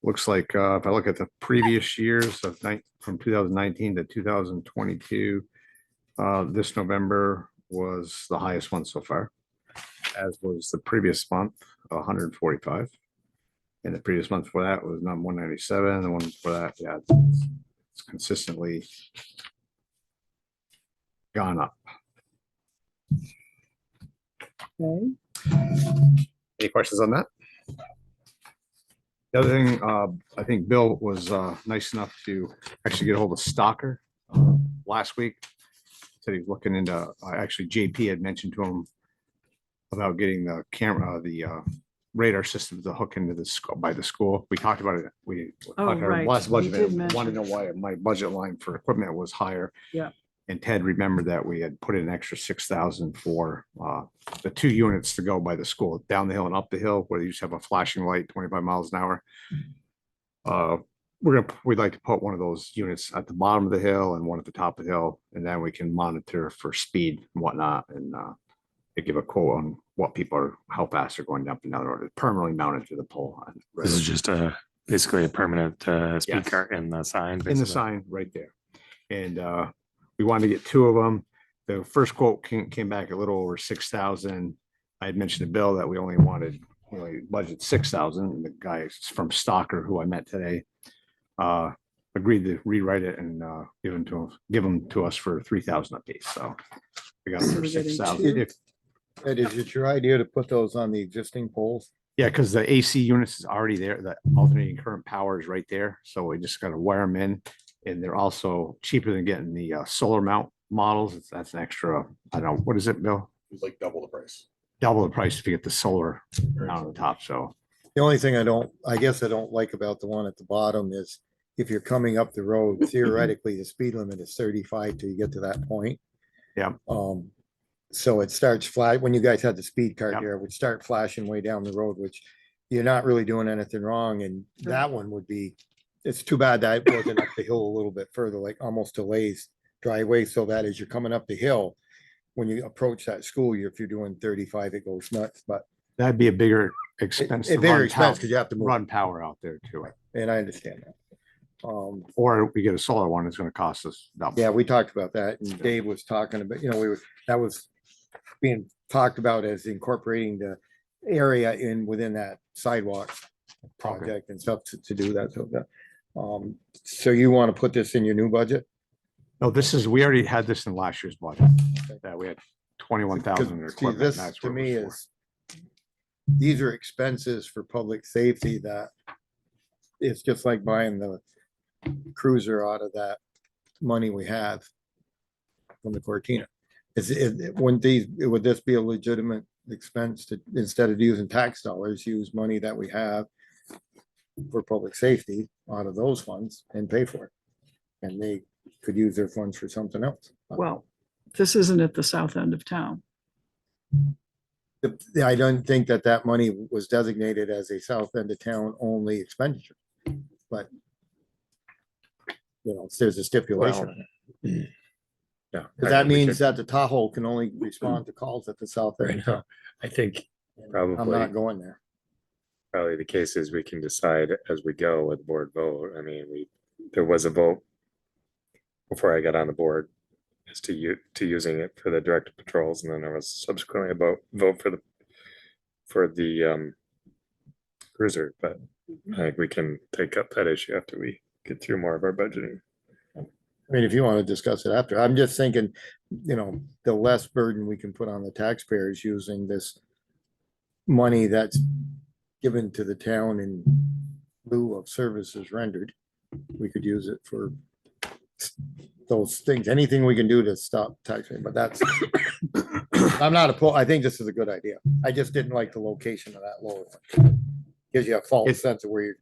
Looks like if I look at the previous years from 2019 to 2022, this November was the highest one so far, as was the previous month, 145. And the previous month for that was number 197. The one for that, yeah, it's consistently gone up. Okay. Any questions on that? The other thing, I think Bill was nice enough to actually get a hold of Stalker last week. Said he's looking into, actually JP had mentioned to him about getting the camera, the radar system to hook into the school, by the school. We talked about it. We Oh, talked our right. last You budget. did I wanted to know mention. why my budget line for equipment was higher. Yeah. And Ted remembered that we had put in an extra 6,000 for the 2 units to go by the school, down the hill and up the hill, where you used to have a flashing light 25 miles an hour. We'd like to put one of those units at the bottom of the hill and one at the top of the hill, and then we can monitor for speed and whatnot, and they give a quote on what people are, how fast they're going up and down the road, permanently mounted to the pole. This is just basically a permanent speed Yes. car in the sign. In the basically. sign right there. And we wanted to get 2 of them. the first quote came back a little over 6,000. I had mentioned to Bill that we only wanted, we only budgeted 6,000. The guy from Stalker, who I met today, agreed to rewrite it and give them to us for 3,000 a piece. So we got them So for we're getting 6,000. two? Ed, is it your idea to put those on the existing poles? Yeah, because the AC units is already there. The alternating current power is right there. So we just got to wire them in. And they're also cheaper than getting the solar mount models. That's an extra, I don't know, what is it, Bill? It's like double the price. Double the price to get the solar on the top. So The only thing I guess I don't like about the one at the bottom is if you're coming up the road, theoretically, the speed limit is 35 till you get to that point. Yeah. So it starts when you guys had the speed cart Yep. there, it would start flashing way down the road, which you're not really doing anything wrong. And that one would be, it's too bad that it wasn't up the hill a little bit further, like almost to Lay's driveway, so that as you're coming up the hill, when you approach that school, if you're doing 35, it goes nuts, but that'd be a bigger expense. a to bigger run expense power- because you have to move, Run power out there too. and I understand that. Or we get a solar one, it's gonna cost us double. Yeah, we talked about that, and Dave was talking about, that was being talked about as incorporating the area within that sidewalk project and stuff to do that, so you want to put this in your new budget? No, we already had this in last year's budget, that we had 21,000 in Because, see, equipment. this That's to what it me was for. is, these are expenses for public safety that it's just like buying the cruiser out of that money we have from the Cortina. Would this be a legitimate expense to, instead of using tax dollars, use money that we have for public safety out of those funds and pay for it? And they could use their funds for something else. Well, this isn't at the south end of town. I don't think that money was designated as a south end of town only expenditure, but there's a stipulation. Yeah. Because that means that the Tahoe can only respond to calls at the south end. Right. I think I'm probably, not going there. probably the case is we can decide as we go with board vote. I mean, there was a vote before I got on the board as to using it for the direct patrols, and then there was subsequently a vote for the cruiser, but I think we can take up that issue after we get through more of our budgeting. I mean, if you want to discuss it after, I'm just thinking, the less burden we can put on the taxpayers using this money that's given to the town in lieu of services rendered. We could use it for those things, anything we can do to stop taxing, but that's, I'm not I think this is a good idea. I just didn't like the location of that lower one. Gives you a false sense of where you're.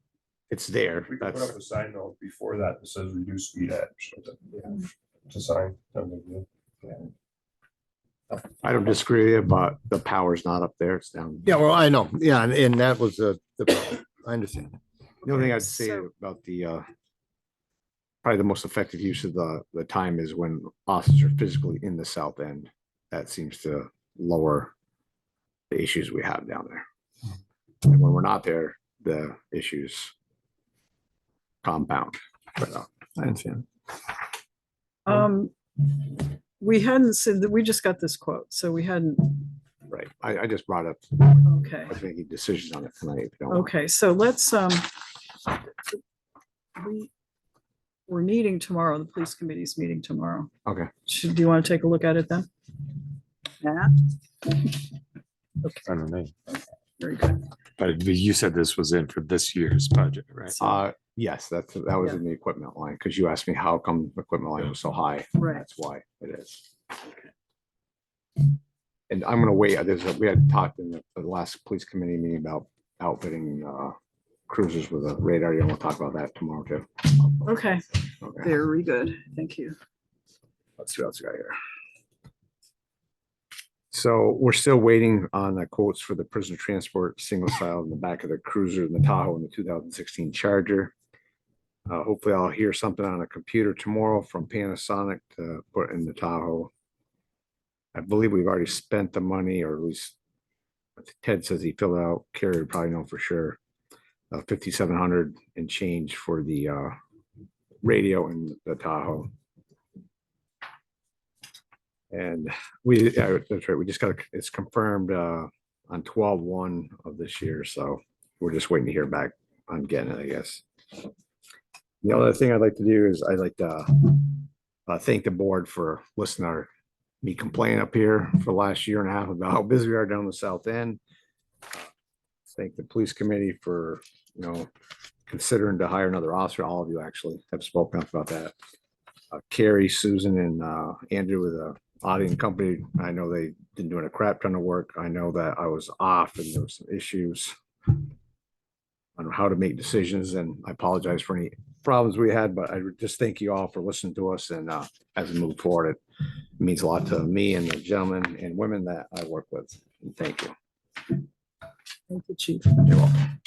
It's there. We could put That's, up a sign note before that that says reduce speed at. It's a sign. I don't disagree with you, but the power's not up there. It's down. Yeah, well, I know. Yeah, and that was the problem. I understand. The only thing I'd say So- about probably the most effective use of the time is when officers are physically in the south end. That seems to lower the issues we have down there. And when we're not there, the issues compound. But I understand. We hadn't said that, we just got this quote, so we hadn't, Right. I just brought up, okay. I was making decisions on it tonight. If you don't want. Okay, so let's, we're meeting tomorrow, the police committee's meeting tomorrow. Okay. Do you want to take a look at it then? Yeah. I don't know, Very good. but you said this was in for this year's budget, right? Yes, that was in the equipment line, because you asked me how come the equipment line was so high. Right. That's why it is. And I'm gonna wait, we had talked in the last police committee meeting about outfitting cruisers with a radar, and we'll talk about that tomorrow too. Okay, Okay, very good. Thank you. let's see what else we got here. So we're still waiting on the quotes for the prisoner transport single file in the back of the cruiser and the Tahoe and the 2016 Charger. Hopefully I'll hear something on a computer tomorrow from Panasonic to put in the Tahoe. I believe we've already spent the money, or at least Ted says he filled it out. Carrie would probably know for sure. 5,700 and change for the radio and the Tahoe. And that's right, we just got, it's confirmed on 12/1 of this year, so we're just waiting to hear back on getting it, I guess. The other thing I'd like to do is I'd like to thank the board for listening to me complain up here for the last year and a half about how busy we are down the south end. Thank the police committee for, considering to hire another officer. All of you actually have spoken up about that. Carrie, Susan, and Andrew with the auditing company. I know they've been doing a crap ton of work. I know that I was off and there was some issues on how to make decisions, and I apologize for any problems we had, but I would just thank you all for listening to us, and as we move forward, it means a lot to me and the gentlemen and women that I work with. And thank you. Thank you, Chief. You're welcome.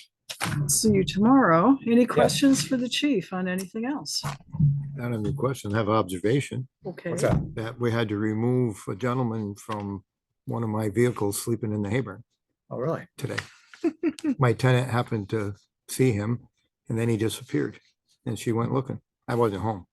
See you tomorrow. Any questions for the chief on anything else? Not any question, I have observation Okay. What's that? that we had to remove a gentleman from one of my vehicles sleeping in the Hayburn Oh, really? today. My tenant happened to see him and then he disappeared and she went looking. I wasn't home.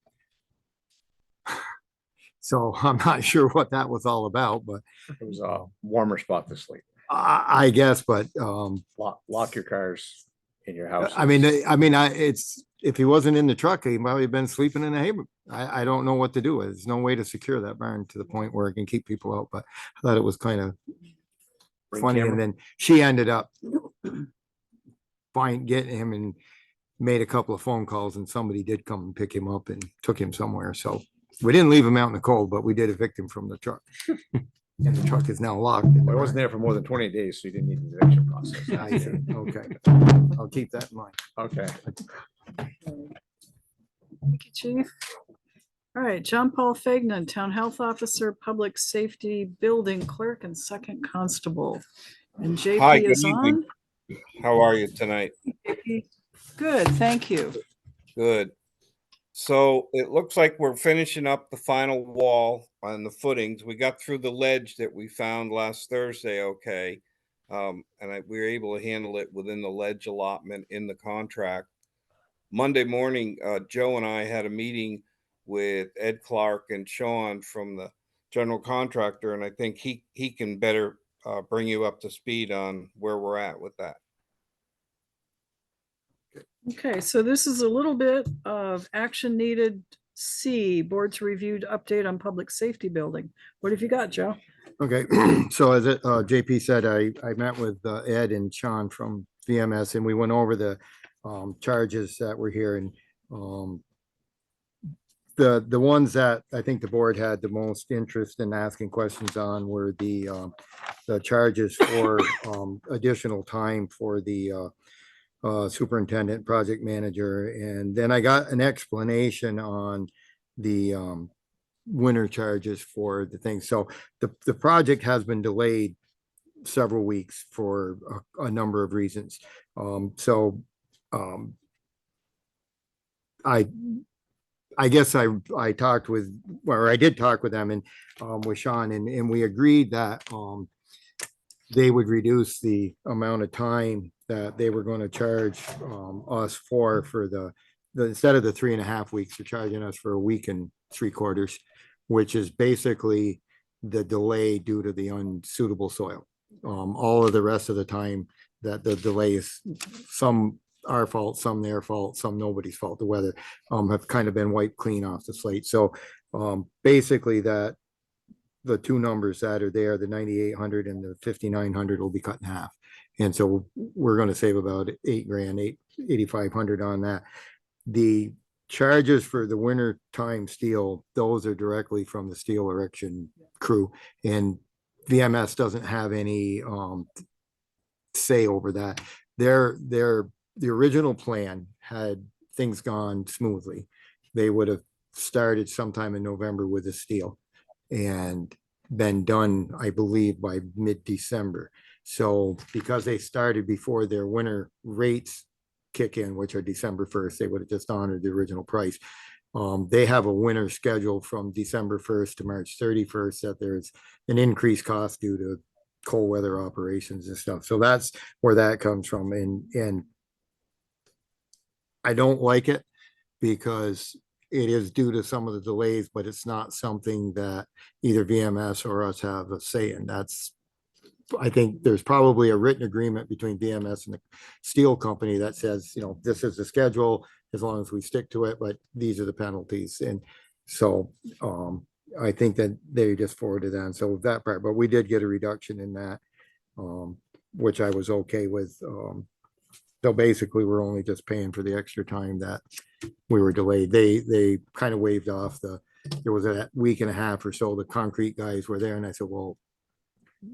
So I'm not sure what that was all about, but It was a warmer spot to sleep. I guess, but Lock your cars in your house. it's, if he wasn't in the truck, he might have been sleeping in the Hayburn. I don't know what to do. There's no way to secure that barn to the point where it can keep people out, but I thought it was kind of Ring funny. camera? And then she ended up getting him and made a couple of phone calls and somebody did come and pick him up and took him somewhere. So we didn't leave him out in the cold, but we did evict him from the truck. And the truck is now locked. in the I wasn't barn. there for more than 20 days, so you didn't need the eviction process. I see. Okay. I'll keep that in mind. Okay. Thank you, Chief. All right, John Paul Fagnan, Town Health Officer, Public Safety Building Clerk, and Second Constable. And Hi, JP good is evening. on. How are you tonight? JP? Good, thank you. Good. So it looks like we're finishing up the final wall on the footings. We got through the ledge that we found last Thursday, okay. We were able to handle it within the ledge allotment in the contract. Monday morning, Joe and I had a meeting with Ed Clark and Sean from the general contractor, and I think he can better bring you up to speed on where we're at with that. Okay, so this is a little bit of action needed C, board's reviewed update on public safety building. What have you got, Joe? Okay, so as JP said, I met with Ed and Sean from VMS and we went over the charges that were here and the ones that I think the board had the most interest in asking questions on were the charges for additional time for the superintendent, project manager, and then I got an explanation on the winter charges for the thing. So the project has been delayed several weeks for a number of reasons. I guess I talked with, or I did talk with them and with Sean and we agreed that they would reduce the amount of time that they were going to charge us for the instead of the 3.5 weeks, they're charging us for 1 week and 3/4, which is basically the delay due to the unsuitable soil. All of the rest of the time that the delay is some our fault, some their fault, some nobody's fault. The weather have kind of been wiped clean off the slate. So basically that the two numbers that are there, the 9,800 and the 5,900 will be cut in half. And so we're going to save about $8,000, 8,500 on that. The charges for the winter time steel, those are directly from the steel erection crew, and VMS doesn't have any say over that. The original plan had things gone smoothly. They would have started sometime in November with the steel and been done, I believe, by mid-December. So because they started before their winter rates kick in, which are December 1st, they would have just honored the original price. They have a winter schedule from December 1st to March 31st that there's an increased cost due to cold weather operations and stuff. So that's where that comes from. And I don't like it because it is due to some of the delays, but it's not something that either VMS or us have a say in. That's, I think there's probably a written agreement between VMS and the steel company that says, you know, this is the schedule, as long as we stick to it, but these are the penalties. And so, I think that they just forwarded that. So that part, but we did get a reduction in that, which I was okay with. So basically, we're only just paying for the extra time that we were delayed. They kind of waived off there was a week and a half or so, the concrete guys were there, and I said, well,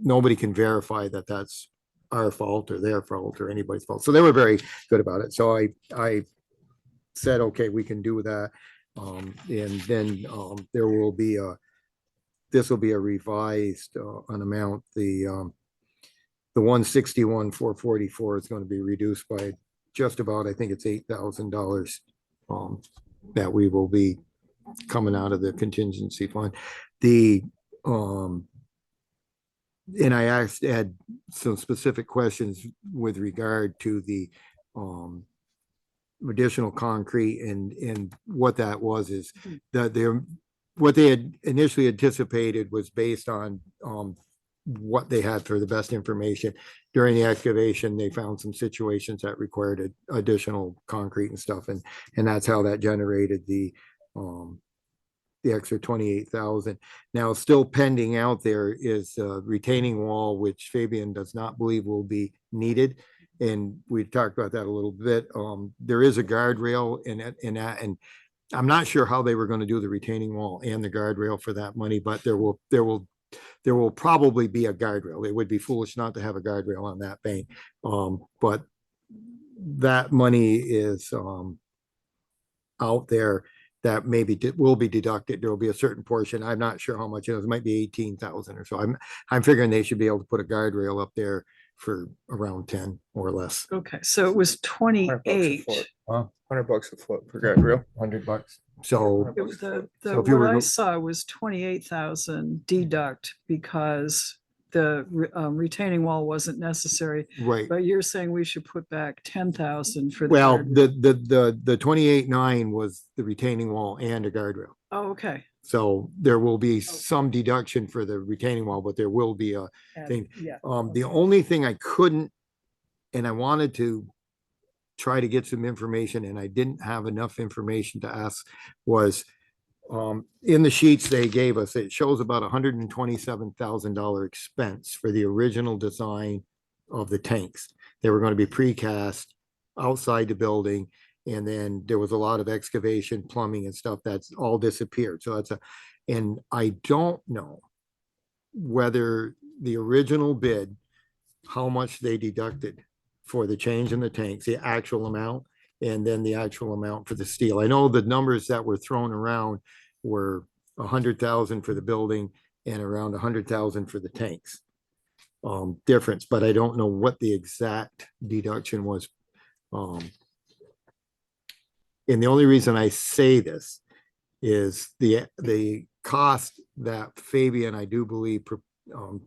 nobody can verify that that's our fault or their fault or anybody's fault. So they were very good about it. So I said, okay, we can do that. And then there will be this will be a revised an amount. The 161, 444 is going to be reduced by just about, I think it's $8,000 that we will be coming out of the contingency fund. And I had some specific questions with regard to the additional concrete, and what that was is that what they had initially anticipated was based on what they had for the best information. During the excavation, they found some situations that required additional concrete and stuff, and that's how that generated the extra 28,000. Now, still pending out there is a retaining wall, which Fabian does not believe will be needed. And we talked about that a little bit. There is a guardrail in that, and I'm not sure how they were going to do the retaining wall and the guardrail for that money, but there will probably be a guardrail. It would be foolish not to have a guardrail on that bank. But that money is out there that maybe will be deducted. There will be a certain portion. I'm not sure how much it is. It might be 18,000 or so. I'm figuring they should be able to put a guardrail up there for around 10 or less. Okay, so it was 28. $100 a foot per guardrail. $100. So It was the So if you were what I go- saw was 28,000 deduct because the retaining wall wasn't necessary. right. But you're saying we should put back 10,000 for the. Well, guardrail. the 28.9 was the retaining wall and a guardrail. Oh, okay. So there will be some deduction for the retaining wall, but there will be a And- thing. Yeah. The only thing I couldn't, and I wanted to try to get some information, and I didn't have enough information to ask, was in the sheets they gave us, it shows about $127,000 expense for the original design of the tanks. They were going to be precast outside the building, and then there was a lot of excavation, plumbing and stuff that's all disappeared. So and I don't know whether the original bid, how much they deducted for the change in the tanks, the actual amount, and then the actual amount for the steel. I know the numbers that were thrown around were 100,000 for the building and around 100,000 for the tanks. Difference, but I don't know what the exact deduction was. And the only reason I say this is the cost that Fabian, I do believe,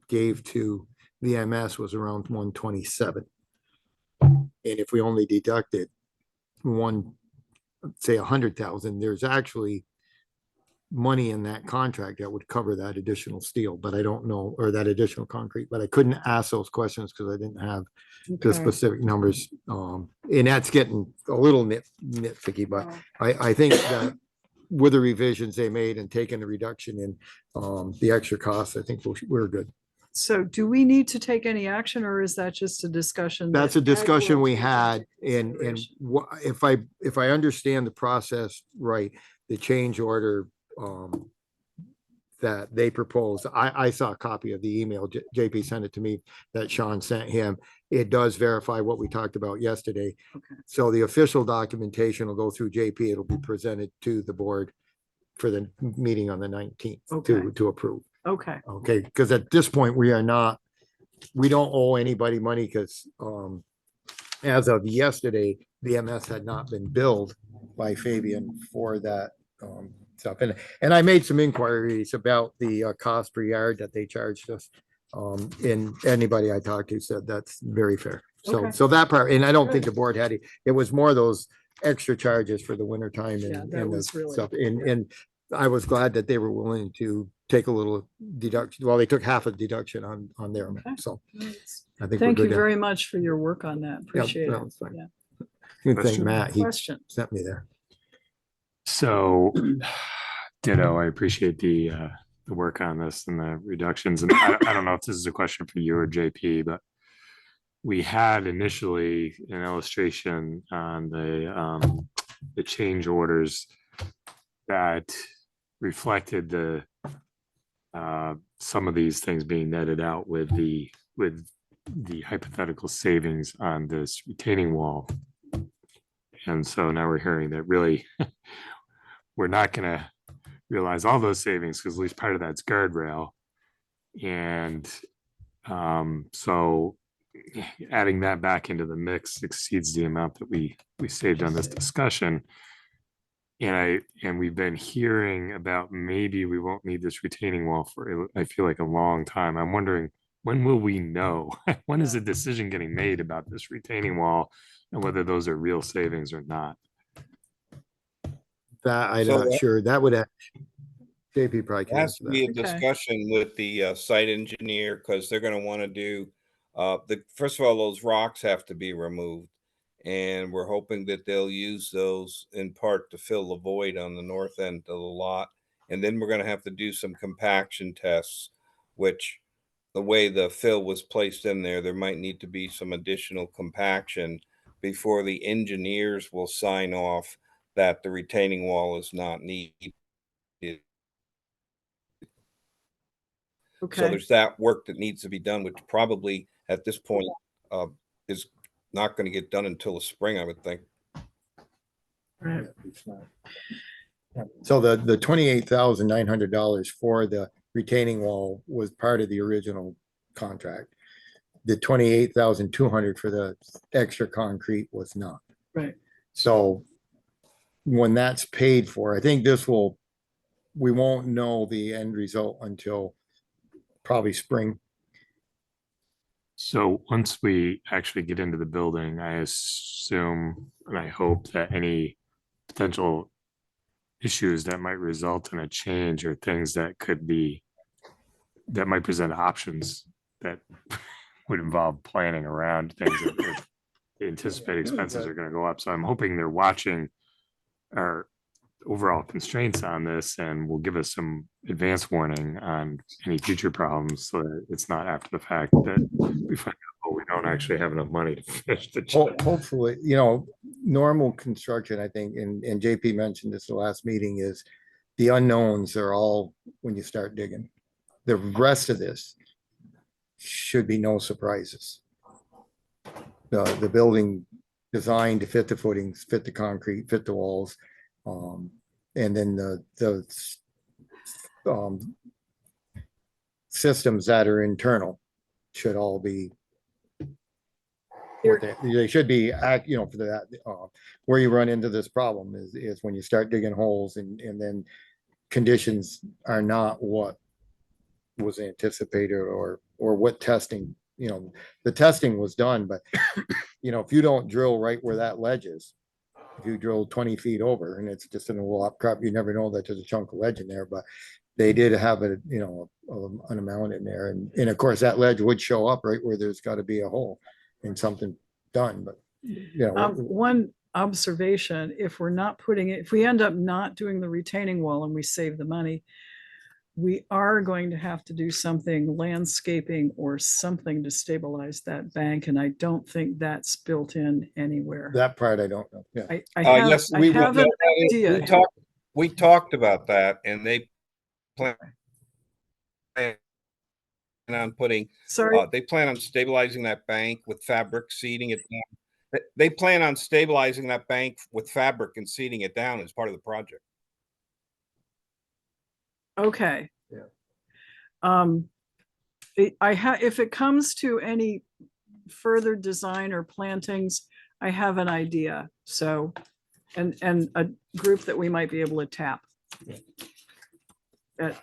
gave to VMS was around 127. And if we only deducted say 100,000, there's actually money in that contract that would cover that additional steel, but I don't know, or that additional concrete, but I couldn't ask those questions because I didn't have the Okay. specific numbers. And that's getting a little nitpicky, but I think that with the revisions they made and taking the reduction in the extra costs, I think we're good. So do we need to take any action, or is that just a discussion? That's that a discussion Ag will we take had, into and consideration? if I understand the process right, the change order that they proposed, I saw a copy of the email, JP sent it to me, that Sean sent him. It does verify what we talked about yesterday. Okay. So the official documentation will go through JP. It'll be presented to the board for the meeting on the 19th Okay. to approve. Okay, Okay, because at this point, we don't owe anybody money because as of yesterday, VMS had not been billed by Fabian for that stuff. And I made some inquiries about the cost per yard that they charged us. And anybody I talked to said that's very fair. Okay. So that part, and I don't think the board had it. It was more those extra charges for the winter time Yeah, and, that and the was really- stuff. And I was glad that they were willing to take a little deduction. Well, they took half a deduction on their amount. So I think we're Thank you good there. very much for your work on that. Appreciate no, it. it's fine. Yeah. You can thank Question? Matt. He Question. sent me there. So ditto, I appreciate the work on this and the reductions. And I don't know if this is a question for you or JP, but we had initially an illustration on the change orders that reflected the some of these things being netted out with the hypothetical savings on this retaining wall. And so now we're hearing that really we're not going to realize all those savings because at least part of that's guardrail. And so adding that back into the mix exceeds the amount that we saved on this discussion. And we've been hearing about maybe we won't need this retaining wall for, I feel like, a long time. I'm wondering, when will we know? When is a decision getting made about this retaining wall and whether those are real savings or not? That I'm So not that- sure. That would JP probably It can has answer to be a that. discussion with the site engineer, because they're gonna wanna do, first of all, those rocks have to be removed. And we're hoping that they'll use those in part to fill the void on the north end of the lot. And then we're gonna have to do some compaction tests, which the way the fill was placed in there, there might need to be some additional compaction before the engineers will sign off that the retaining wall is not needed. So Okay. there's that work that needs to be done, which probably at this point is not going to get done until the spring, I would think. Right. So the $28,900 for the retaining wall was part of the original contract. The $28,200 for the extra concrete was not. Right. So when that's paid for, I think we won't know the end result until probably spring. So once we actually get into the building, I assume and I hope that any potential issues that might result in a change or things that might present options that would involve planning around things if the anticipated expenses are going to go up. So I'm hoping they're watching our overall constraints on this and will give us some advance warning on any future problems so that it's not after the fact that we find out, we don't actually have enough money to finish the job. Hopefully, normal construction, I think, and JP mentioned this the last meeting, is the unknowns are all when you start digging. The rest of this should be no surprises. The building designed to fit the footings, fit the concrete, fit the walls. And then the systems that are internal should all be they should be for that. Where you run into this problem is when you start digging holes and then conditions are not what was anticipated or what testing, the testing was done, but if you don't drill right where that ledge is, if you drill 20 feet over and it's just in a little outcrop, you never know that there's a chunk of ledge in there, but they did have an amount in there. And of course that ledge would show up right where there's got to be a hole and something done, but One observation, if we end up not doing the retaining wall and we save the money, we are going to have to do something, landscaping or something, to stabilize that bank. And I don't think that's built in anywhere. that part I don't know. Yeah. I have, Yes, I have an idea. we talked about that, and they plan on putting, Sorry, they plan on stabilizing that bank with fabric, seeding it down. They plan on stabilizing that bank with fabric and seeding it down as part of the project. okay. Yeah. If it comes to any further design or plantings, I have an idea. So, and a group that we might be able to tap at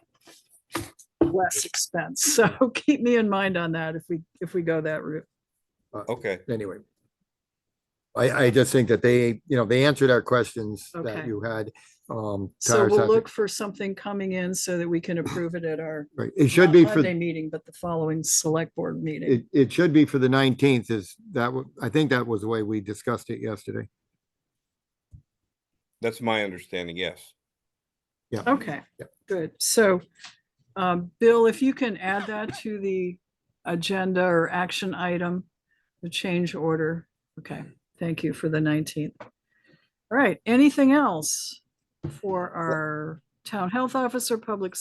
less expense. So keep me in mind on that if we go that route. Okay. Anyway. I just think that they, they answered our questions that Okay. you had. to So our we'll session. look for something coming in so that we can approve it at our Right, it should not be for, Monday meeting, but the following select board meeting. it should be for the 19th is that, I think that was the way we discussed it yesterday. That's my understanding, yes. Yeah. Okay, Yeah. good. So, Bill, if you can add that to the agenda or action item, the change order. Okay, thank you for the 19th. All right, anything else for our town health officer, public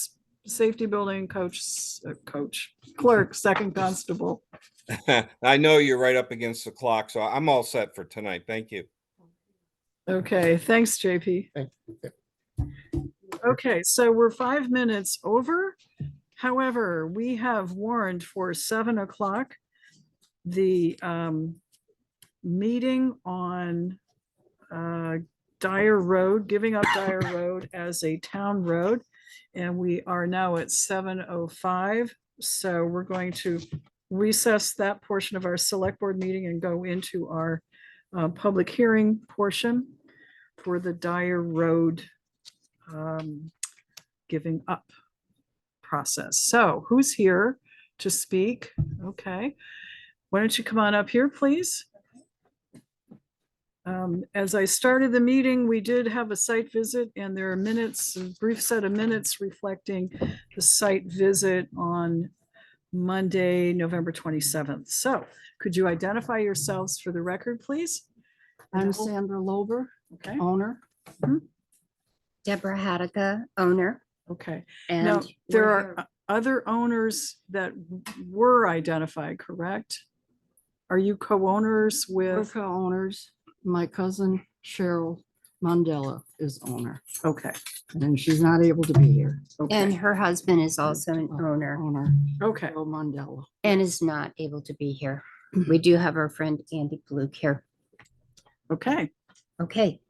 safety building coach, clerk, second constable? I know you're right up against the clock, so I'm all set for tonight. Thank you. Okay, thanks, JP. Okay, so we're 5 minutes over. However, we have warned for 7 o'clock the meeting on Dyer Road, giving up Dyer Road as a town road. And we are now at 7:05. So we're going to recess that portion of our select board meeting and go into our public hearing portion for the Dyer Road giving up process. So who's here to speak? Okay. Why don't you come on up here, please? As I started the meeting, we did have a site visit and there are minutes, a brief set of minutes reflecting the site visit on Monday, November 27th. So could you identify yourselves for the record, please? I'm Sandra Lober, Okay. owner. Deborah Hattica, owner. Okay. And Now, there we're are here- other owners that were identified, correct? Are you co-owners We're with? co-owners. My cousin Cheryl Mandela is owner, Okay. and she's not able to be here. And her husband is also an owner Owner, Okay. Cheryl Mandela. and is not able to be here. We do have our friend Andy Blue here. Okay. Okay.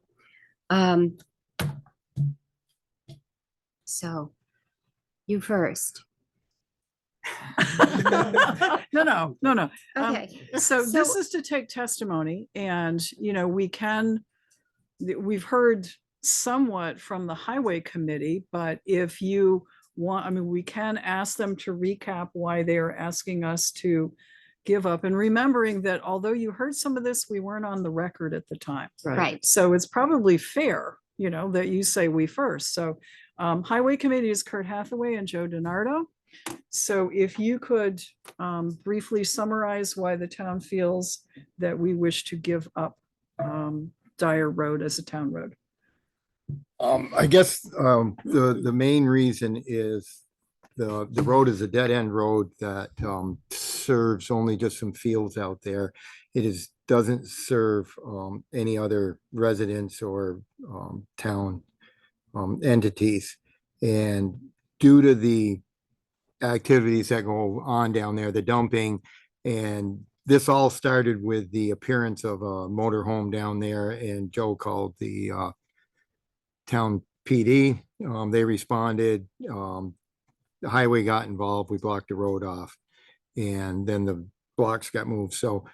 So you first. No. Okay. So this is to take testimony and, we've heard somewhat from the highway committee, but if you want, we can ask them to recap why they are asking us to give up, and remembering that although you heard some of this, we weren't on the record at the time. Right. So it's probably fair, that you say we first. So highway committee is Kurt Hathaway and Joe DiNardo. So if you could briefly summarize why the town feels that we wish to give up Dyer Road as a town road. I guess the main reason is the road is a dead end road that serves only just some fields out there. It doesn't serve any other residents or town entities. And due to the activities that go on down there, the dumping, and this all started with the appearance of a motorhome down there, and Joe called the town PD. They responded. The highway got involved. We blocked the road off, and then the blocks got moved. So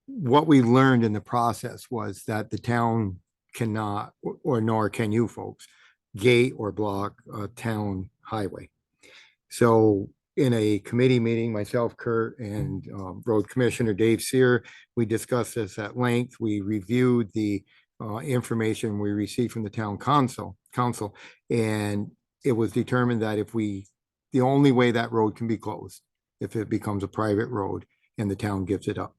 what we learned in the process was that the town cannot, or nor can you folks, gate or block a town highway. So in a committee meeting, myself, Kurt, and Road Commissioner Dave Sear, we discussed this at length. We reviewed the information we received from the town council, and it was determined that the only way that road can be closed, if it becomes a private road and the town gives it up,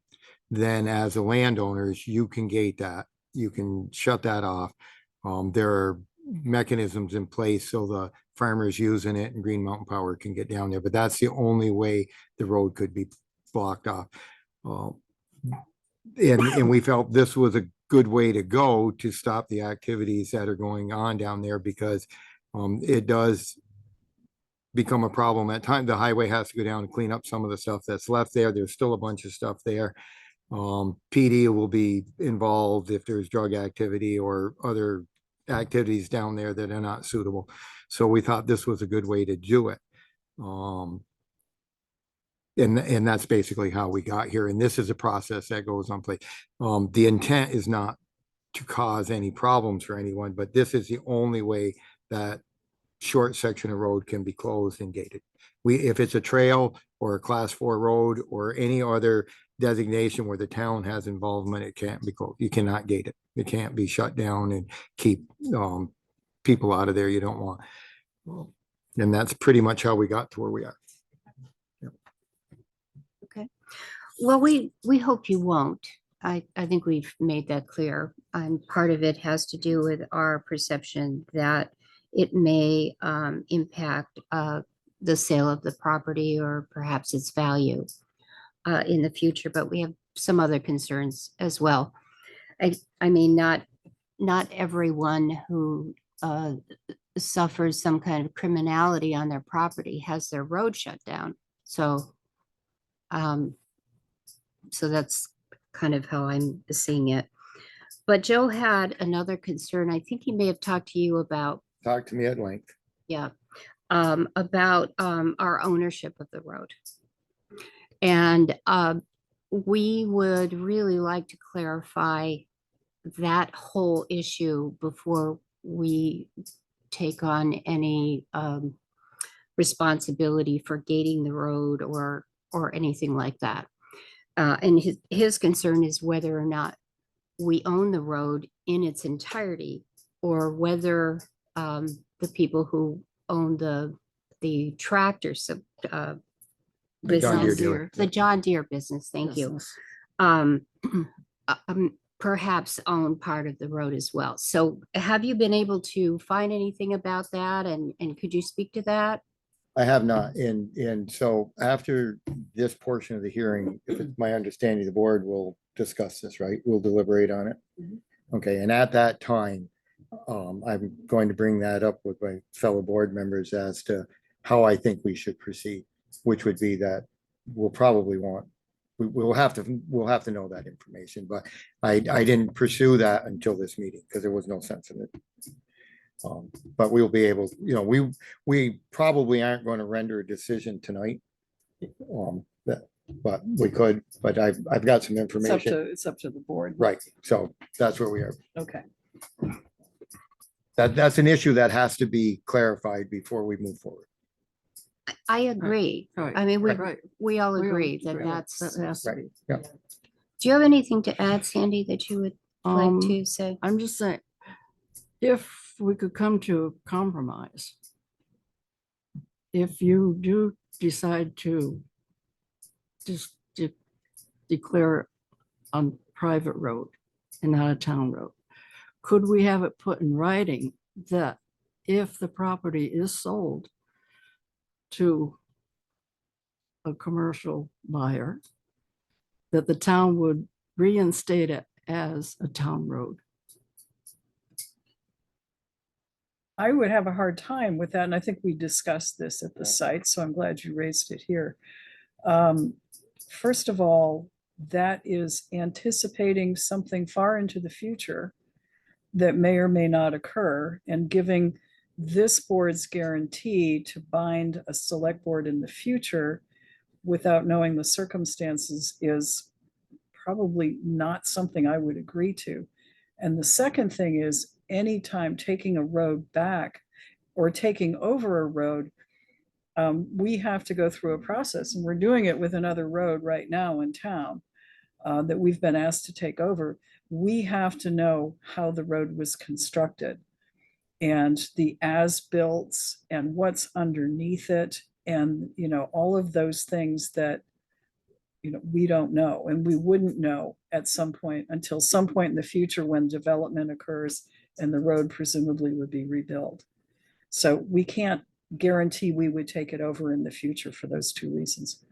then as the landowners, you can gate that, you can shut that off. There are mechanisms in place so the farmers using it and Green Mountain Power can get down there, but that's the only way the road could be blocked off. And we felt this was a good way to go to stop the activities that are going on down there, because it does become a problem at times. The highway has to go down and clean up some of the stuff that's left there. There's still a bunch of stuff there. PD will be involved if there's drug activity or other activities down there that are not suitable. So we thought this was a good way to do it. And that's basically how we got here. And this is a process that goes on play. The intent is not to cause any problems for anyone, but this is the only way that short section of road can be closed and gated. If it's a trail or a class 4 road or any other designation where the town has involvement, it can't be closed. You cannot gate it. It can't be shut down and keep people out of there you don't want. And that's pretty much how we got to where we are. Okay. Well, we hope you won't. I think we've made that clear. And part of it has to do with our perception that it may impact the sale of the property or perhaps its value in the future, but we have some other concerns as well. I mean, not everyone who suffers some kind of criminality on their property has their road shut down. So that's kind of how I'm seeing it. But Joe had another concern. I think he may have talked to you about. Talk to me at length. Yeah, about our ownership of the road. And we would really like to clarify that whole issue before we take on any responsibility for gating the road or anything like that. And his concern is whether or not we own the road in its entirety, or whether the people who own the tractors, business, the John Deere business, thank you, perhaps own part of the road as well. So have you been able to find anything about that? And could you speak to that? I have not. And so after this portion of the hearing, if it's my understanding, the board will discuss this, right? We'll deliberate on it. Okay. And at that time, I'm going to bring that up with my fellow board members as to how I think we should proceed, which would be that we'll probably we'll have to know that information, but I didn't pursue that until this meeting because there was no sense in it. But we'll be able, we probably aren't going to render a decision tonight. But we could, but I've got some information. It's up to the board. Right. So that's where we are. Okay. That's an issue that has to be clarified before we move forward. I agree. Right. I mean, Right. we all We all agree that agree. that's. That has to Right. be. Yeah. Do you have anything to add, Sandy, that you would like Um, to say? I'm just saying, if we could come to a compromise, if you do decide to just declare on private road and not a town road, could we have it put in writing that if the property is sold to a commercial buyer, that the town would reinstate it as a town road? I would have a hard time with that, and I think we discussed this at the site, so I'm glad you raised it here. First of all, that is anticipating something far into the future that may or may not occur, and giving this board's guarantee to bind a select board in the future without knowing the circumstances is probably not something I would agree to. And the second thing is, anytime taking a road back or taking over a road, we have to go through a process, and we're doing it with another road right now in town that we've been asked to take over. We have to know how the road was constructed and the as-builts and what's underneath it, and all of those things that we don't know, and we wouldn't know at some point until some point in the future when development occurs and the road presumably would be rebuilt. So we can't guarantee we would take it over in the future for those two reasons.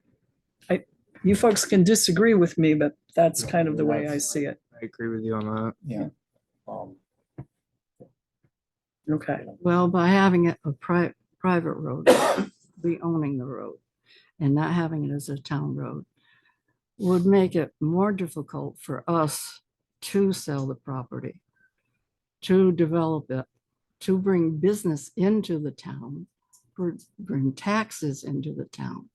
You folks can disagree with me, but that's kind of the way I see it. I agree with you on that. Yeah. Okay. Well, by having it a private road, be owning the road and not having it as a town road would make it more difficult for us to sell the property, to develop it, to bring business into the town, bring taxes into the town.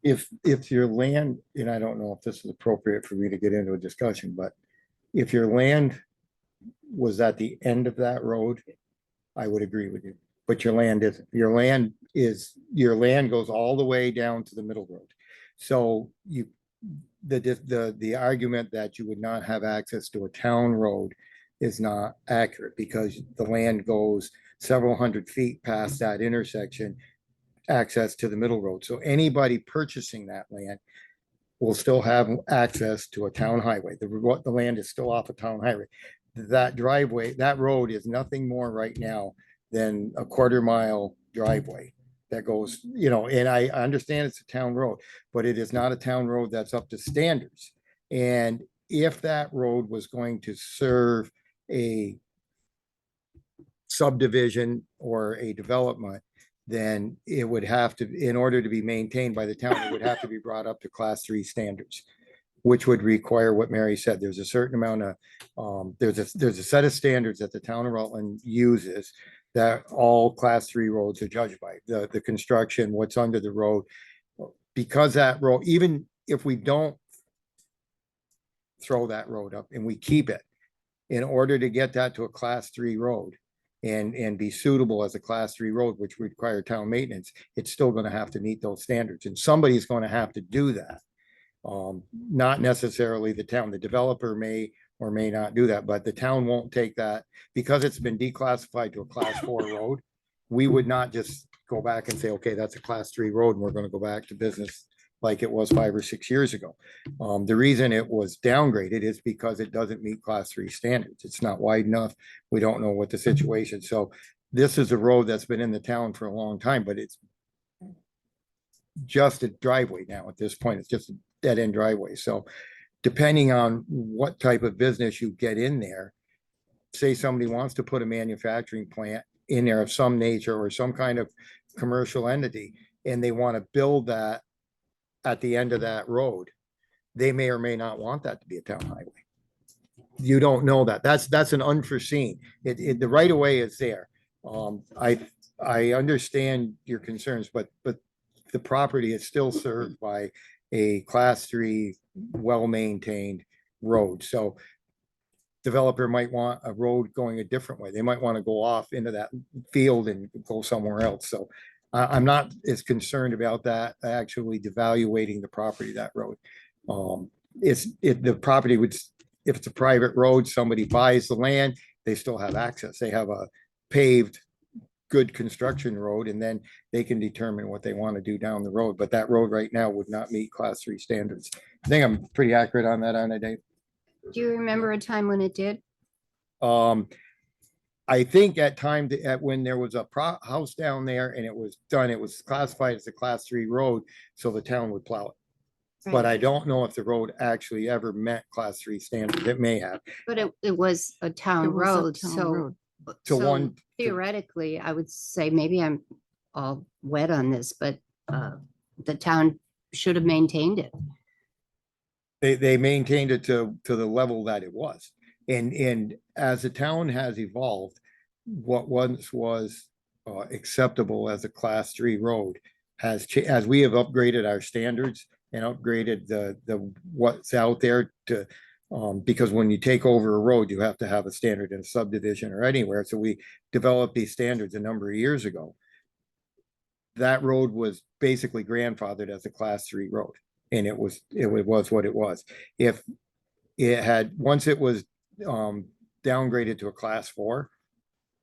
If your land, and I don't know if this is appropriate for me to get into a discussion, but if your land was at the end of that road, I would agree with you. But your land isn't. Your land goes all the way down to the middle road. So the argument that you would not have access to a town road is not accurate, because the land goes several hundred feet past that intersection, access to the middle road. So anybody purchasing that land will still have access to a town highway. The land is still off a town highway. That driveway, that road is nothing more right now than a 1/4 mile driveway that goes, and I understand it's a town road, but it is not a town road that's up to standards. And if that road was going to serve a subdivision or a development, then it would have to, in order to be maintained by the town, it would have to be brought up to Class 3 standards, which would require what Mary said. There's a certain amount of, there's a set of standards that the town of Rutland uses that all Class 3 roads are judged by. The construction, what's under the road, because that road, even if we don't throw that road up and we keep it, in order to get that to a Class 3 road and be suitable as a Class 3 road, which would require town maintenance, it's still going to have to meet those standards, and somebody's going to have to do that. Not necessarily the town. The developer may or may not do that, but the town won't take that because it's been declassified to a Class 4 road. We would not just go back and say, okay, that's a Class 3 road and we're going to go back to business like it was 5 or 6 years ago. The reason it was downgraded is because it doesn't meet Class 3 standards. It's not wide enough. We don't know what the situation. So this is a road that's been in the town for a long time, but it's just a driveway now at this point. It's just a dead end driveway. So depending on what type of business you get in there, say somebody wants to put a manufacturing plant in there of some nature or some kind of commercial entity, and they want to build that at the end of that road, they may or may not want that to be a town highway. You don't know that. That's an unforeseen. The right of way is there. I understand your concerns, but the property is still served by a Class 3 well-maintained road. So developer might want a road going a different way. They might want to go off into that field and go somewhere else. So I'm not as concerned about that actually devaluating the property, that road. The property would, if it's a private road, somebody buys the land, they still have access. They have a paved, good construction road, and then they can determine what they want to do down the road. But that road right now would not meet Class 3 standards. I think I'm pretty accurate on that, aren't I, Dave? Do you remember a time when it did? I think at when there was a house down there and it was done, it was classified as a Class 3 road, so the town would plow it. But I don't know if the road actually ever met Class 3 standards. It may have. But it was a town road, so theoretically, I would say, maybe I'm all wet on this, but the town should have maintained it. They maintained it to the level that it was. And as the town has evolved, what once was acceptable as a Class 3 road has as we have upgraded our standards and upgraded the what's out there to because when you take over a road, you have to have a standard in a subdivision or anywhere. So we developed these standards a number of years ago. That road was basically grandfathered as a Class 3 road, and it was what it was. If it had, once it was downgraded to a Class 4,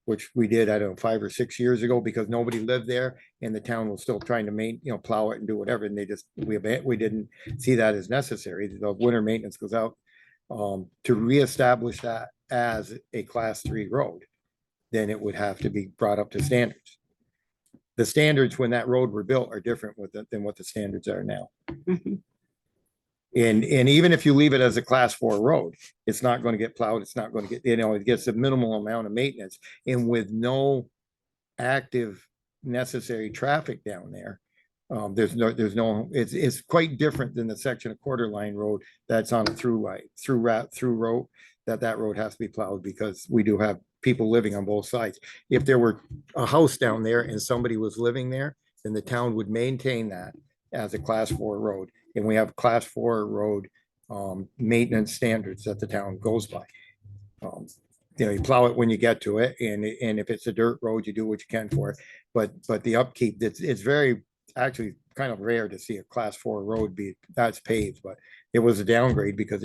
which we did, I don't know, 5 or 6 years ago, because nobody lived there and the town was still trying to plow it and do whatever, and we didn't see that as necessary. The winter maintenance goes out to reestablish that as a Class 3 road, then it would have to be brought up to standards. The standards when that road were built are different than what the standards are now. And even if you leave it as a Class 4 road, it's not going to get plowed. It's not going to get, it gets a minimal amount of maintenance. And with no active necessary traffic down there, it's quite different than the section of Quarter Line Road that's on a through road, that road has to be plowed because we do have people living on both sides. If there were a house down there and somebody was living there, then the town would maintain that as a class 4 road. And we have class 4 road maintenance standards that the town goes by. You know, you plow it when you get to it, and if it's a dirt road, you do what you can for it. But the upkeep, it's very, actually kind of rare to see a class 4 road that's paved, but it was a downgrade because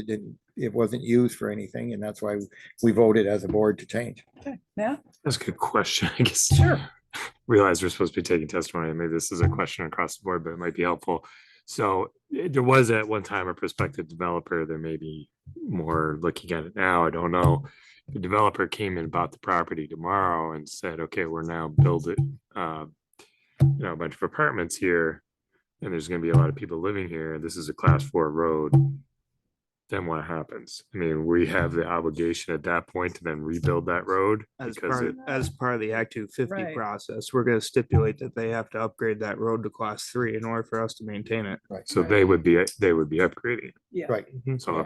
it wasn't used for anything, and that's why we voted as a board to change. Okay, yeah, That's a good question, I guess. sure. Realize we're supposed to be taking testimony, and maybe this is a question across the board, but it might be helpful. So there was at one time a prospective developer, there may be more looking at it now, I don't know. The developer came and bought the property tomorrow and said, okay, we're now building, a bunch of apartments here. And there's gonna be a lot of people living here. This is a class 4 road. Then what happens? I mean, we have the obligation at that point to then rebuild that road. As because part of the Act 250 Right. process, we're gonna stipulate that they have to upgrade that road to class 3 in order for us to maintain it. So they would be upgrading. Yeah. Right. So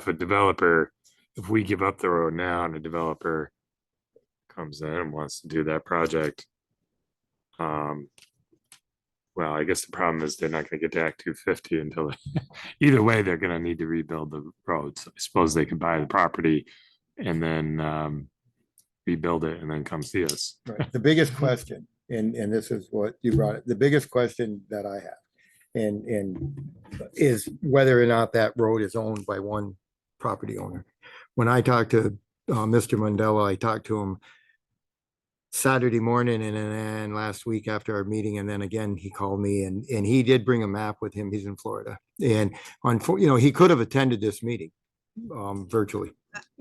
if we give up the road now and a developer comes in and wants to do that project, well, I guess the problem is they're not gonna get to Act 250 until, either way, they're gonna need to rebuild the roads. I suppose they could buy the property and then rebuild it and then come see us. Right. The biggest question, and this is what you brought it, the biggest question that I have, and is whether or not that road is owned by one property owner. When I talked to Mr. Mandela, I talked to him Saturday morning and then last week after our meeting, and then again, he called me and he did bring a map with him. He's in Florida. And he could have attended this meeting virtually.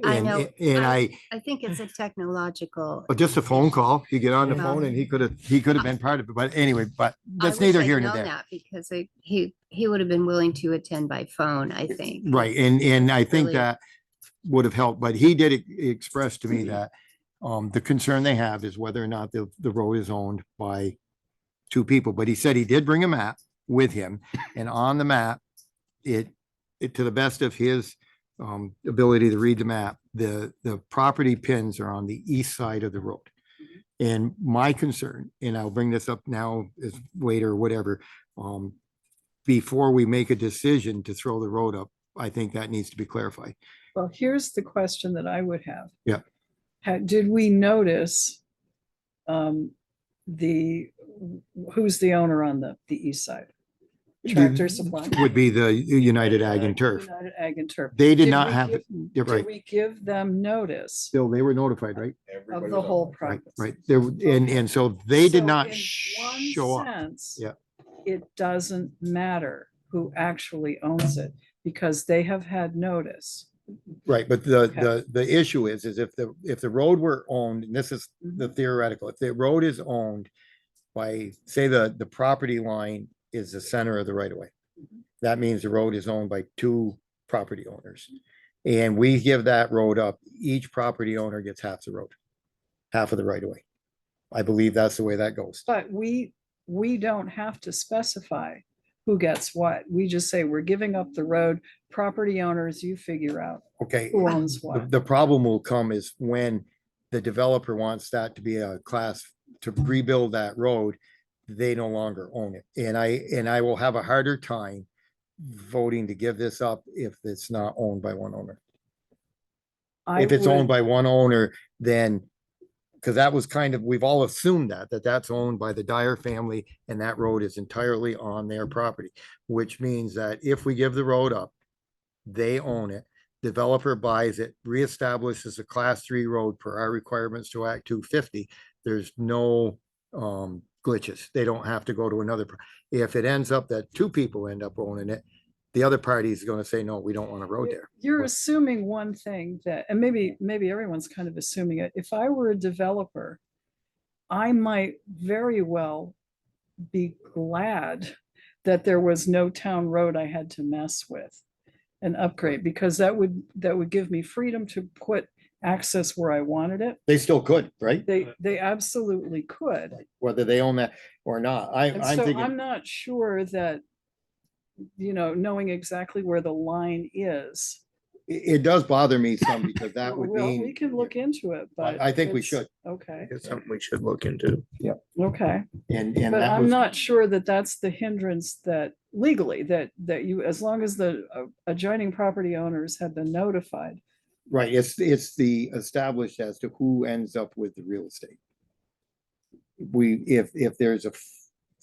I And- know. And I think it's a technological. just a phone call, you get on the Yeah. phone and he could have been part of it. But anyway, but I that's wish neither I'd here nor known there. that Because he would have been willing to attend by phone, I think. Right, and I think Really- that would have helped, but he did express to me that the concern they have is whether or not the road is owned by two people, but he said he did bring a map with him, and on the map, it to the best of his ability to read the map, the property pins are on the east side of the road. And my concern, and I'll bring this up now, is later, whatever, before we make a decision to throw the road up, I think that needs to be clarified. Well, here's the question that I would have. Yeah. Did we notice who's the owner on the east side? Tractor Supply. Would be the United Ag and Turf. United Ag and Turf. They did Did not we have give- it. You're Did right. we give them notice Still, they were notified, right? of the whole Right, process? right. There, and so they did So not in one show up. sense, Yeah. It doesn't matter who actually owns it because they have had notice. Right, but the issue is if the road were owned, and this is the theoretical, if the road is owned by, say, the property line is the center of the right of way. That means the road is owned by two property owners. And we give that road up, each property owner gets half the road, half of the right of way. I believe that's the way that goes. But we don't have to specify who gets what. We just say we're giving up the road, property owners, you figure out Okay. who owns The, what. the problem will come is when the developer wants that to be a class, to rebuild that road, they no longer own it. And I will have a harder time voting to give this up if it's not owned by one owner. I If it's owned would- by one owner, then, because that was kind of, we've all assumed that that's owned by the Dyer family and that road is entirely on their property, which means that if we give the road up, they own it, developer buys it, reestablishes a class 3 road per our requirements to Act 250, there's no glitches. They don't have to go to another. If it ends up that two people end up owning it, the other party is going to say, no, we don't want a road there. You're assuming one thing that, and maybe everyone's kind of assuming it. If I were a developer, I might very well be glad that there was no town road I had to mess with and upgrade, because that would give me freedom to put access where I wanted it. They still could, right? They absolutely could. Whether they own that or not. And I'm so thinking. I'm not sure that, knowing exactly where the line is It does bother me some because that would Well, we mean, can look into it, but. I think we it's- should. Okay, It's something we should look into. okay. and But that I'm was, not sure that that's the hindrance that legally, that you, as long as the adjoining property owners have been notified. right, it's the established as to who ends up with the real estate. If there's a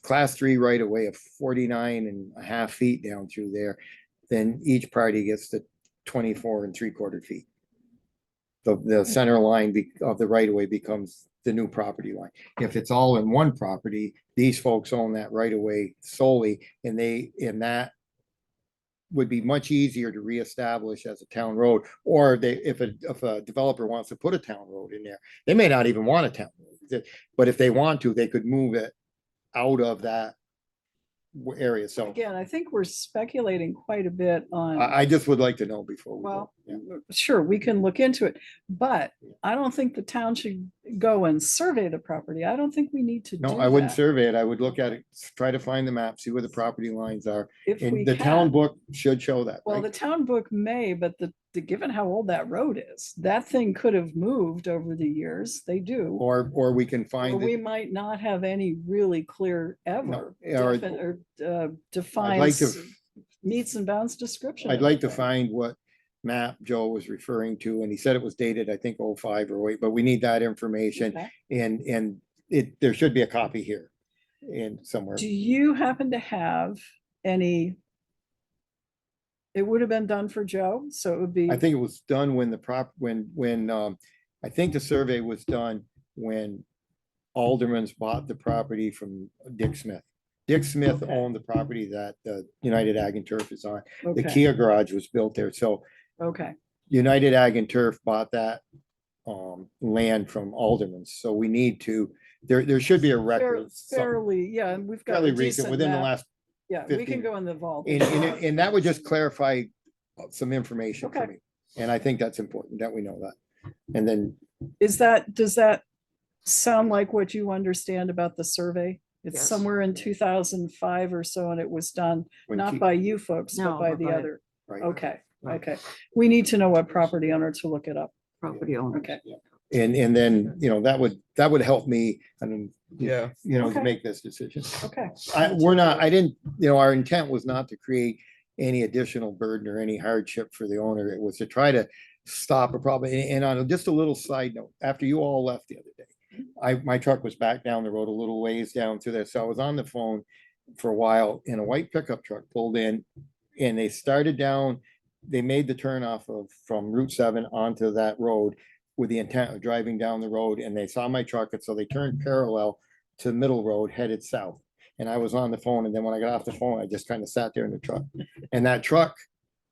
class 3 right of way of 49.5 feet down through there, then each party gets the 24 3/4 feet. The center line of the right of way becomes the new property line. If it's all in one property, these folks own that right of way solely, and that would be much easier to reestablish as a town road, or if a developer wants to put a town road in there, they may not even want a town road. But if they want to, they could move it out of that area. So Again, I think we're speculating quite a bit on. I just would like to know before we go. Well, Yeah. sure, we can look into it, but I don't think the town should go and survey the property. I don't think we need to do No, I wouldn't that. survey it. I would look at it, try to find the map, see where the property lines are. If we And the town can. book should show that, Well, the right? town book may, but given how old that road is, that thing could have moved over the years. They do. Or we can Or find we it. might not have any really clear ever or- defines to- meets and bounds description. I'd of like the to thing. find what map Joe was referring to, and he said it was dated, I think, 05 or 08, but we need that information. Okay. And there should be a copy here in somewhere. Do you happen to have any? It would have been done for Joe, so it would be. I think it was done when I think the survey was done when Alderman's bought the property from Dick Smith. Dick Smith Okay. owned the property that the United Ag and Turf is on. The Okay. Kia garage was built there, so Okay, United Ag and Turf bought that land from Alderman's, so we need to, there should be a record. fairly, yeah, and we've got. a Fairly recent, decent within the map. last, Yeah, we 15. can go in the vault. and that would just clarify some information for Okay. me. And I think that's important that we know that. And then, Does that sound like what you understand about the survey? It's Yes. somewhere in 2005 or so, and it was done when not Keith- by you folks, but No, by but the by- other. right. Okay, Right. okay. We need to know what property owner to look it up. Property owner. Okay, And then, that would help me, I mean, Yeah. to Okay. make this decision. okay. Our intent was not to create any additional burden or any hardship for the owner. It was to try to stop a problem. And on just a little side note, after you all left the other day, my truck was back down the road a little ways down to there. So I was on the phone for a while and a white pickup truck pulled in and they started down, they made the turn from Route 7 onto that road with the intent of driving down the road, and they saw my truck, and so they turned parallel to Middle Road, headed south. And I was on the phone, and then when I got off the phone, I just kind of sat there in the truck. And that truck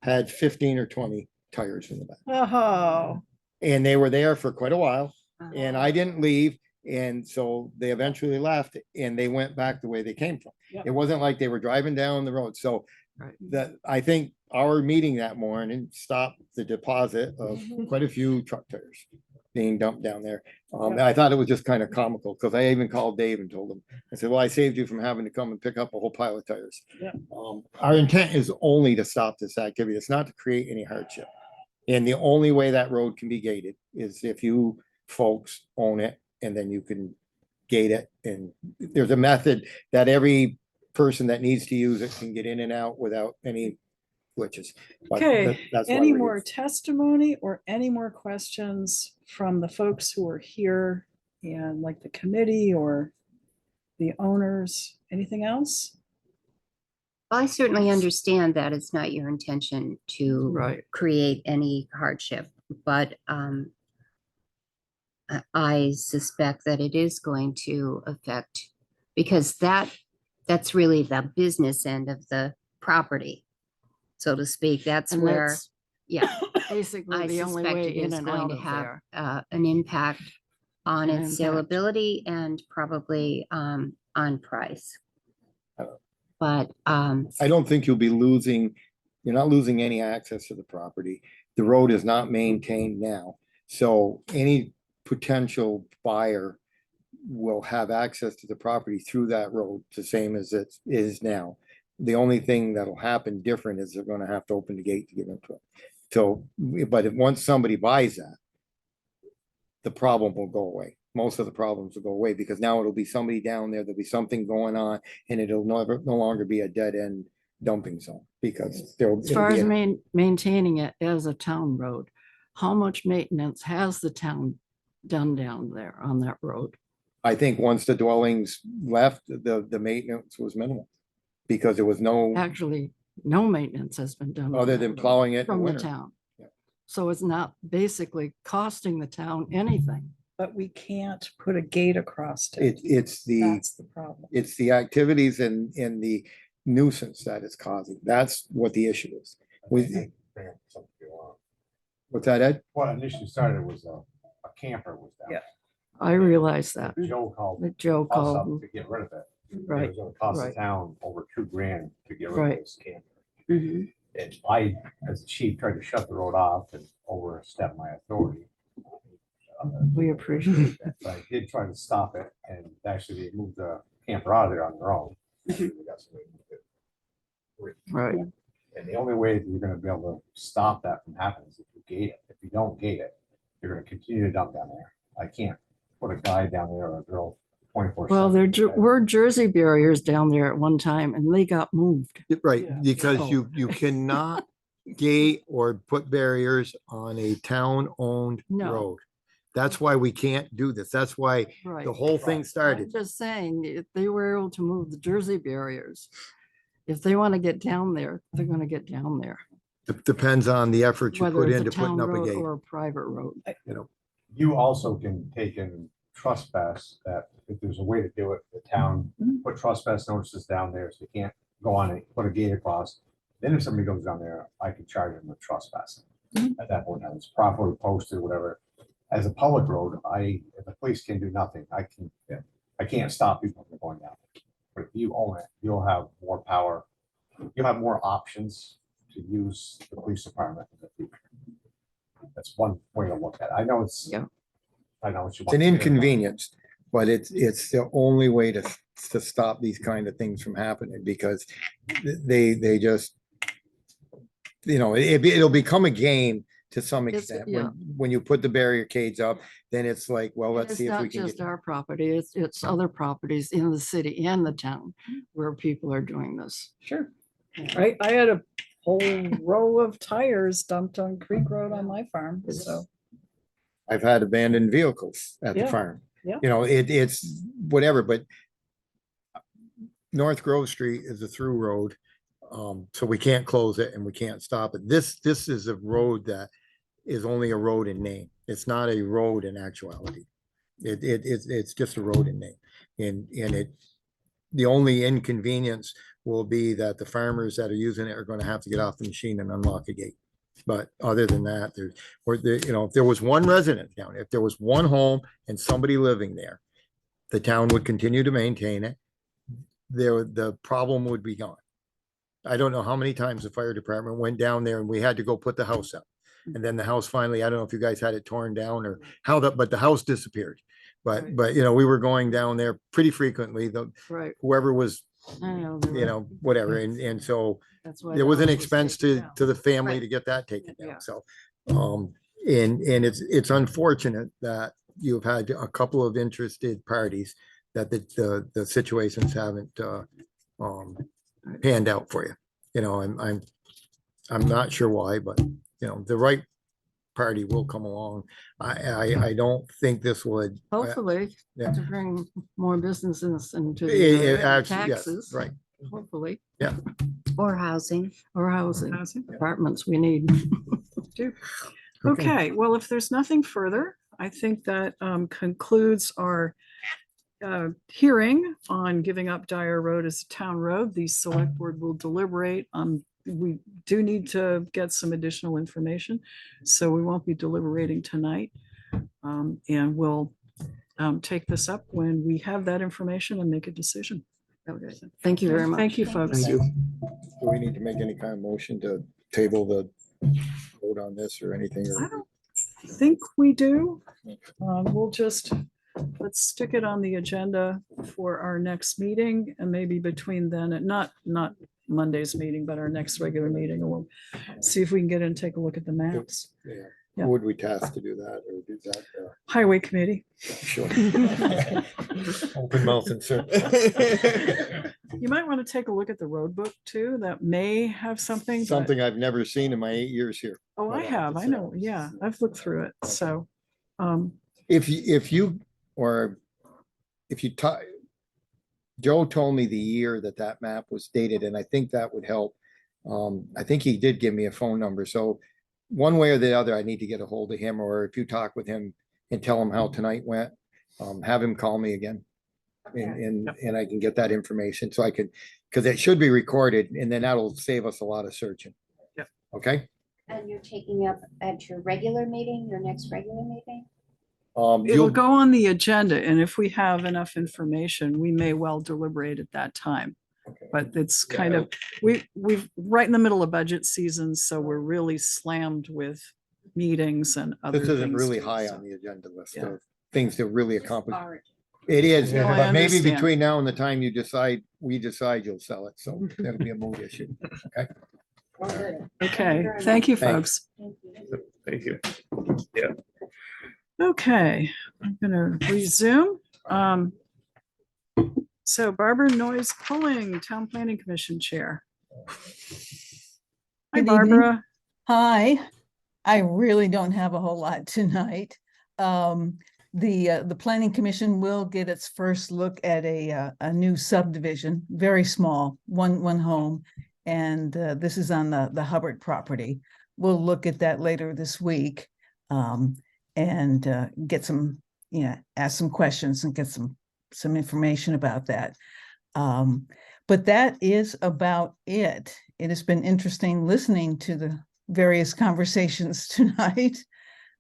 had 15 or 20 tires in the back. Oh, And they were there for quite a while, and I Uh-huh. didn't leave. And so they eventually left and they went back the way they came from. Yep. It wasn't like they were driving down the road. So Right. I think our meeting that morning stopped the deposit of Mhm. quite a few truck tires being dumped down there. Yep. I thought it was just kind of comical because I even called Dave and told him, I said, well, I saved you from having to come and pick up a whole pile of tires. Yep. Our intent is only to stop this activity. It's not to create any hardship. And the only way that road can be gated is if you folks own it and then you can gate it. And there's a method that every person that needs to use it can get in and out without any glitches. But okay. that's why Any we're more here. testimony or any more questions from the folks who are here and like the committee or the owners? Anything else? I certainly understand that it's not your intention to Right. create any hardship, but I suspect that it is going to affect, because that's really the business end of the property, so to speak. That's And where, that's yeah, basically I the only suspect way it in is and going out to of have there. an impact on An its impact. saleability and probably on price. Uh, But I don't think you're not losing any access to the property. The road is not maintained now. So any potential buyer will have access to the property through that road, the same as it is now. The only thing that'll happen different is they're gonna have to open the gate to get into it. So, but if once somebody buys that, the problem will go away. Most of the problems will go away because now it'll be somebody down there, there'll be something going on, and it'll never, no longer be a dead end dumping zone because there'll. As it'll far be as an- maintaining it as a town road, how much maintenance has the town done down there on that road? I think once the dwellings left, the maintenance was minimal. Because there was no, Actually, no maintenance has been done. on other that than road plowing it in the from the winter. town. Yeah. So it's not basically costing the town anything. But we can't put a gate across it. It's the, That's the problem. it's the activities and the nuisance that it's causing. That's what the issue is. We, what's that, Ed? What initially started was a camper was down. Yeah. I realize that. Joe called That Joe us called. up and- to get rid of it. It Right, was gonna cost the right. town over $2,000 to get rid Right. of this camper. Mhm. And I, as the chief, tried to shut the road off and overstep my authority. We appreciate that. But I did try to stop it and actually they moved the camper out of there on their own. We got somebody to move it. Right. And the only way that you're gonna be able to stop that from happening is if you gate it. If you don't gate it, you're gonna continue to dump down there. I can't put a guy down there or a girl 24/7. Well, there were Jersey barriers down there at one time and they got moved. Right, Yeah. because So- you cannot gate or put barriers on a town-owned No. road. That's why we can't do this. That's why Right. the whole thing I'm started. just saying, if they were able to move the Jersey barriers, if they want to get down there, they're going to get down there. Depends on the effort you Whether put it's a into putting town up a road gate. or a private road. You also can take in trespass that if there's a way to do it, the town put trespass notices down there so they can't go on it, put a gate across. Then if somebody goes down there, I can charge them with trespassing. At that point, it's properly posted, whatever. As a public road, if the police can do nothing, I can't stop people from going down. But if you own it, you'll have more power. You'll have more options to use the police department in the future. That's one way to look at it. I know it's. Yeah. I know what you It's want. an to do. inconvenience, but it's the only way to stop these kind of things from happening because they just, it'll become a game to some It's- extent. yeah. When you put the barricades up, then it's like, well, let's It's see if we not can just get. our property, it's other properties in the city and the town where people are doing this. Sure. I had a whole row of tires dumped on Creek Road on my farm, so. I've had abandoned vehicles at the Yeah, farm. yeah. It's whatever, but North Grove Street is a through road. So we can't close it and we can't stop it. This is a road that is only a road in name. It's not a road in actuality. It's just a road in name. And the only inconvenience will be that the farmers that are using it are gonna have to get off the machine and unlock a gate. But other than that, if there was one resident down, if there was one home and somebody living there, the town would continue to maintain it. The problem would be gone. I don't know how many times the fire department went down there and we had to go put the house up. And then the house finally, I don't know if you guys had it torn down or how but the house disappeared. But we were going down there pretty frequently, Right. whoever was, I know. they're right. whatever. And so That's why there the was an house expense taken to down. the family Right. to get that taken Yeah. down. So, and it's unfortunate that you've had a couple of interested parties that the situations haven't panned out for you. I'm not sure why, but the right party will come along. I don't think this would. Hopefully, yeah. to bring more businesses into It the actually, yes, taxes. right. Hopefully, Or housing. or housing, Housing. apartments we need. Okay, well, if there's nothing further, I think that concludes our hearing on giving up Dyer Road as a town road. The select board will deliberate. We do need to get some additional information, so we won't be deliberating tonight. And we'll take this up when we have that information and make a decision. Okay, thank you very much. Thank you, folks. Do we need to make any kind of motion to table the vote on this or anything? I don't think we do. We'll just, let's stick it on the agenda for our next meeting and maybe between then and not Monday's meeting, but our next regular meeting, and we'll see if we can get in and take a look at the maps. Yeah. Yeah. Who would we task to do that or do that? Highway Committee. Sure. Open mouth and sir. You might want to take a look at the road book too. That may have something. but- Something I've never seen in my 8 years here. Oh, I but, have. I it's, know. Yeah, I've looked through it. So, If you talk, Joe told me the year that map was dated, and I think that would help. I think he did give me a phone number, so one way or the other, I need to get a hold of him, or if you talk with him and tell him how tonight went, have him call me again. And I can get that information, so I could, because it should be recorded, and then that'll save us a lot of searching. Yep. Okay? And you're taking up at your regular meeting, your next regular meeting? it'll You'll, go on the agenda, and if we have enough information, we may well deliberate at that time. But it's kind of, we've right in the middle of budget season, so we're really slammed with meetings and other this things. isn't really too, high so. on the agenda list Yeah. of things to really accomplish. Alright. It is, No, I but maybe understand. between now and the time you decide, we decide you'll sell it, so that'll be a mood issue, okay? Okay, thank you, Thanks. folks. Thank you. Okay, I'm gonna resume. So Barbara Noyes Pulling, Town Planning Commission Chair. Hi, Good evening. Barbara. Hi, I really don't have a whole lot tonight. The planning commission will get its first look at a new subdivision, very small, one home. And this is on the Hubbard property. We'll look at that later this week. And get some, ask some questions and get some information about that. But that is about it. It has been interesting listening to the various conversations tonight.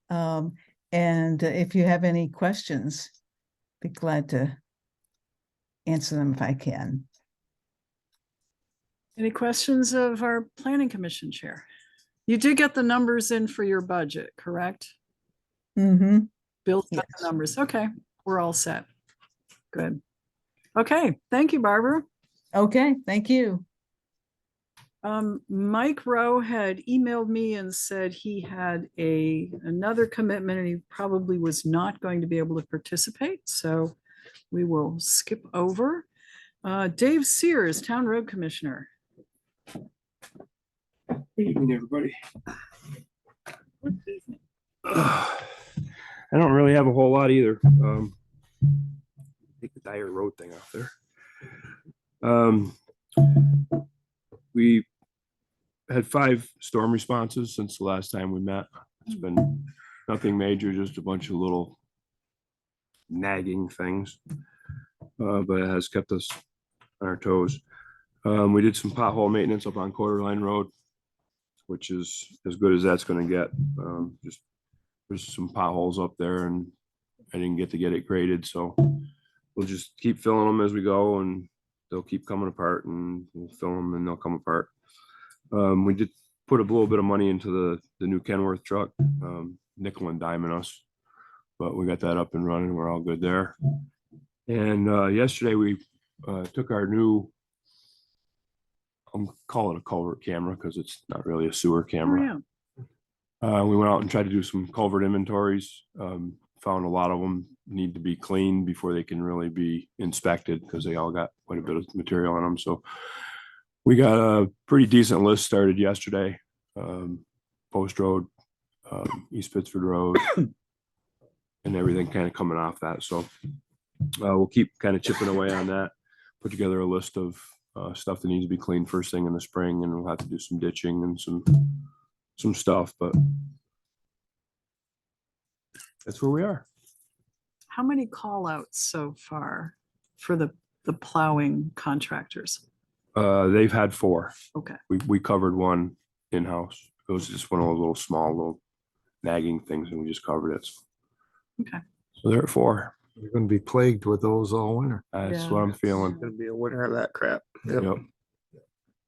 And if you have any questions, be glad to answer them if I can. Any questions of our Planning Commission Chair? You did get the numbers in for your budget, correct? Mm-hmm. Bill's got the numbers. Okay, we're all set. Good. Okay, thank you, Barbara. Okay, thank you. Mike Rowe had emailed me and said he had another commitment and he probably was not going to be able to participate. So we will skip over. Dave Sears, Town Road Commissioner. Good evening, everybody. I don't really have a whole lot either. Take the Dyer Road thing off there. We had 5 storm responses since the last time we met. It's been nothing major, just a bunch of little nagging things. But it has kept us on our toes. We did some pothole maintenance up on Quarter Line Road, which is as good as that's gonna get. Just there's some potholes up there and I didn't get to get it graded, so we'll just keep filling them as we go and they'll keep coming apart and we'll fill them and they'll come apart. We did put a little bit of money into the new Kenworth truck, nickel and diming us, but we got that up and running. We're all good there. And yesterday we took our new, I'm calling it a culvert camera because it's not really a sewer camera. We went out and tried to do some culvert inventories. Found a lot of them need to be cleaned before they can really be inspected because they all got quite a bit of material on them. So we got a pretty decent list started yesterday. Post Road, East Pittsford Road, and everything kind of coming off that. So we'll keep kind of chipping away on that. Put together a list of stuff that needs to be cleaned first thing in the spring, and we'll have to do some ditching and some stuff, but that's where we are. How many call outs so far for the plowing contractors? They've had 4. Okay. We covered one in-house. It was just one of those little small little nagging things and we just covered it. Okay. So they're at 4. You're gonna be plagued with those all winter. That's what I'm feeling. Gonna be a winter of that crap. Yep.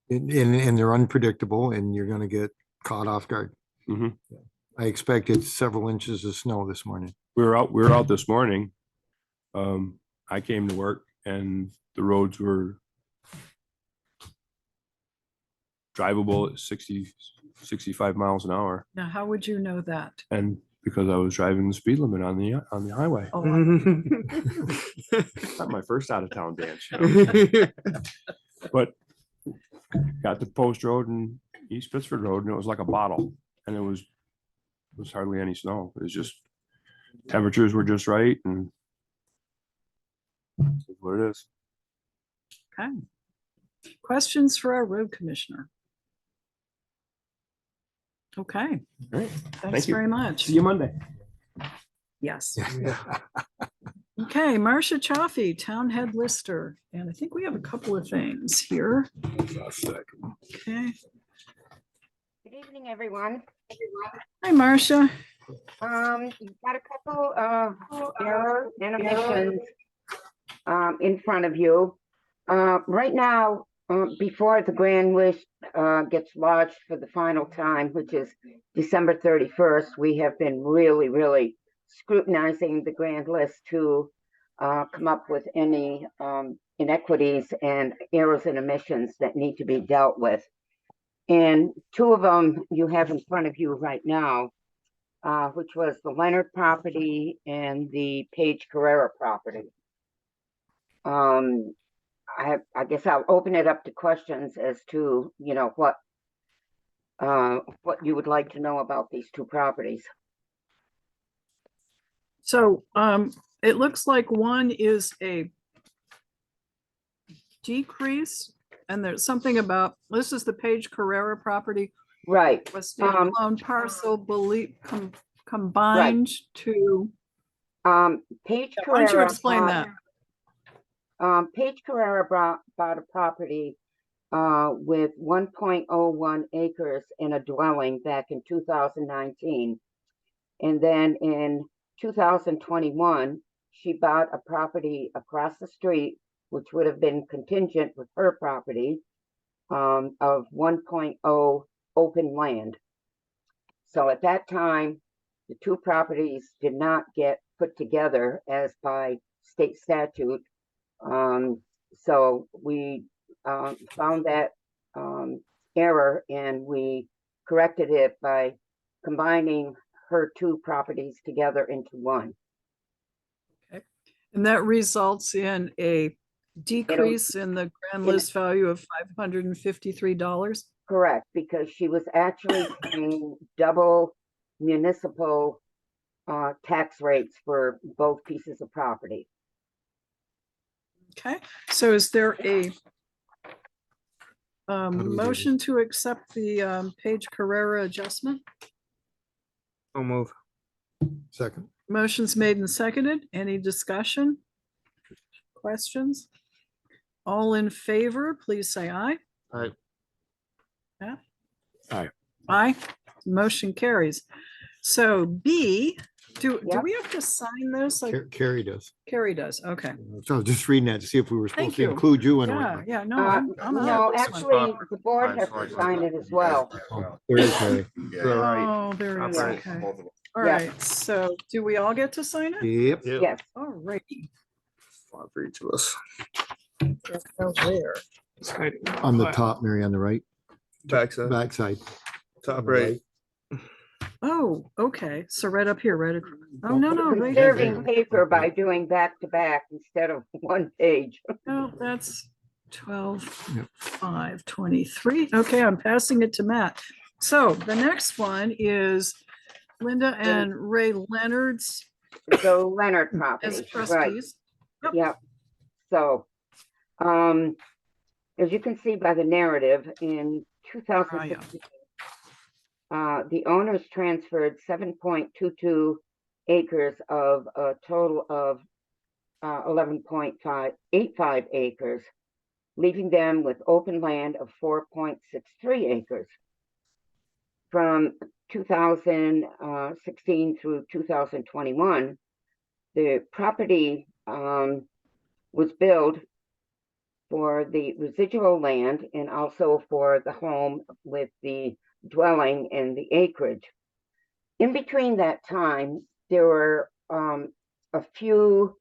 And they're unpredictable and you're gonna get caught off guard. Mhm. I expected several inches of snow this morning. We were out this morning. I came to work and the roads were drivable at 60, 65 miles an hour. Now, how would you know that? And because I was driving the speed limit on the highway. Oh, Not my first out of town dance, you know. But got to Post Road and East Pittsford Road, and it was like a bottle, and it was hardly any snow. It was just temperatures were just right, and it's what it is. Okay. Questions for our road commissioner? Okay, All right. thanks Thank you. very much. See you Monday. Yes. Okay, Marcia Chaffee, Town Head Lister, and I think we have a couple of things here. Okay. Good evening, everyone. Hi, Marcia. You've got a couple of error and omissions in front of you. Right now, before the grand list gets lodged for the final time, which is December 31st, we have been really scrutinizing the grand list to come up with any inequities and errors and omissions that need to be dealt with. And two of them you have in front of you right now, which was the Leonard property and the Page Carrera property. I guess I'll open it up to questions as to, you know, what you would like to know about these two properties. So it looks like one is a decrease, and there's something about, this is the Page Carrera property. Right. Was standalone parcel combined to. Page Why don't you Carrera explain that? Page Carrera bought a property with 1.01 acres in a dwelling back in 2019. And then in 2021, she bought a property across the street, which would have been contingent with her property, of 1.0 open land. So at that time, the two properties did not get put together as by state statute. So we found that error, and we corrected it by combining her two properties together into one. Okay. And that results in a decrease in the grand list value of $553. Correct, because she was actually paying double municipal tax rates for both pieces of property. Okay, so is there a motion to accept the Page Carrera adjustment? I'll move. Second. Motion's made and seconded. Any discussion? Questions? All in favor, please say aye. Aye. Yeah. Aye. Aye. Motion carries. So B, do Yep. we have to sign this? Like Carrie does. Carrie does, okay. So I was just reading that to see if we were Thank supposed to you. include you in Yeah, it. yeah, no, No, on this one. actually, the board has to sign it as well. There is Carrie. Oh, there is, Right. okay. All Yeah. right, so do we all get to sign it? Yep. Yes. All righty. One for each of us. There. On the top, Mary, on the right, Backside, backside. top right. Oh, okay, so right up here, right? Oh, no, right here. Conserving paper by doing back to back instead of one page. No, that's 12, Yep. 5, 23. Okay, I'm passing it to Matt. So the next one is Linda and Ray Leonard's The Leonard as property, right? trustees. Yep. Yep. So, as you can see by the narrative, in 2016, the owners transferred 7.22 acres of a total of 11.85 acres, leaving them with open land of 4.63 acres. From 2016 through 2021, the property was billed for the residual land and also for the home with the dwelling and the acreage. In between that time, there were a few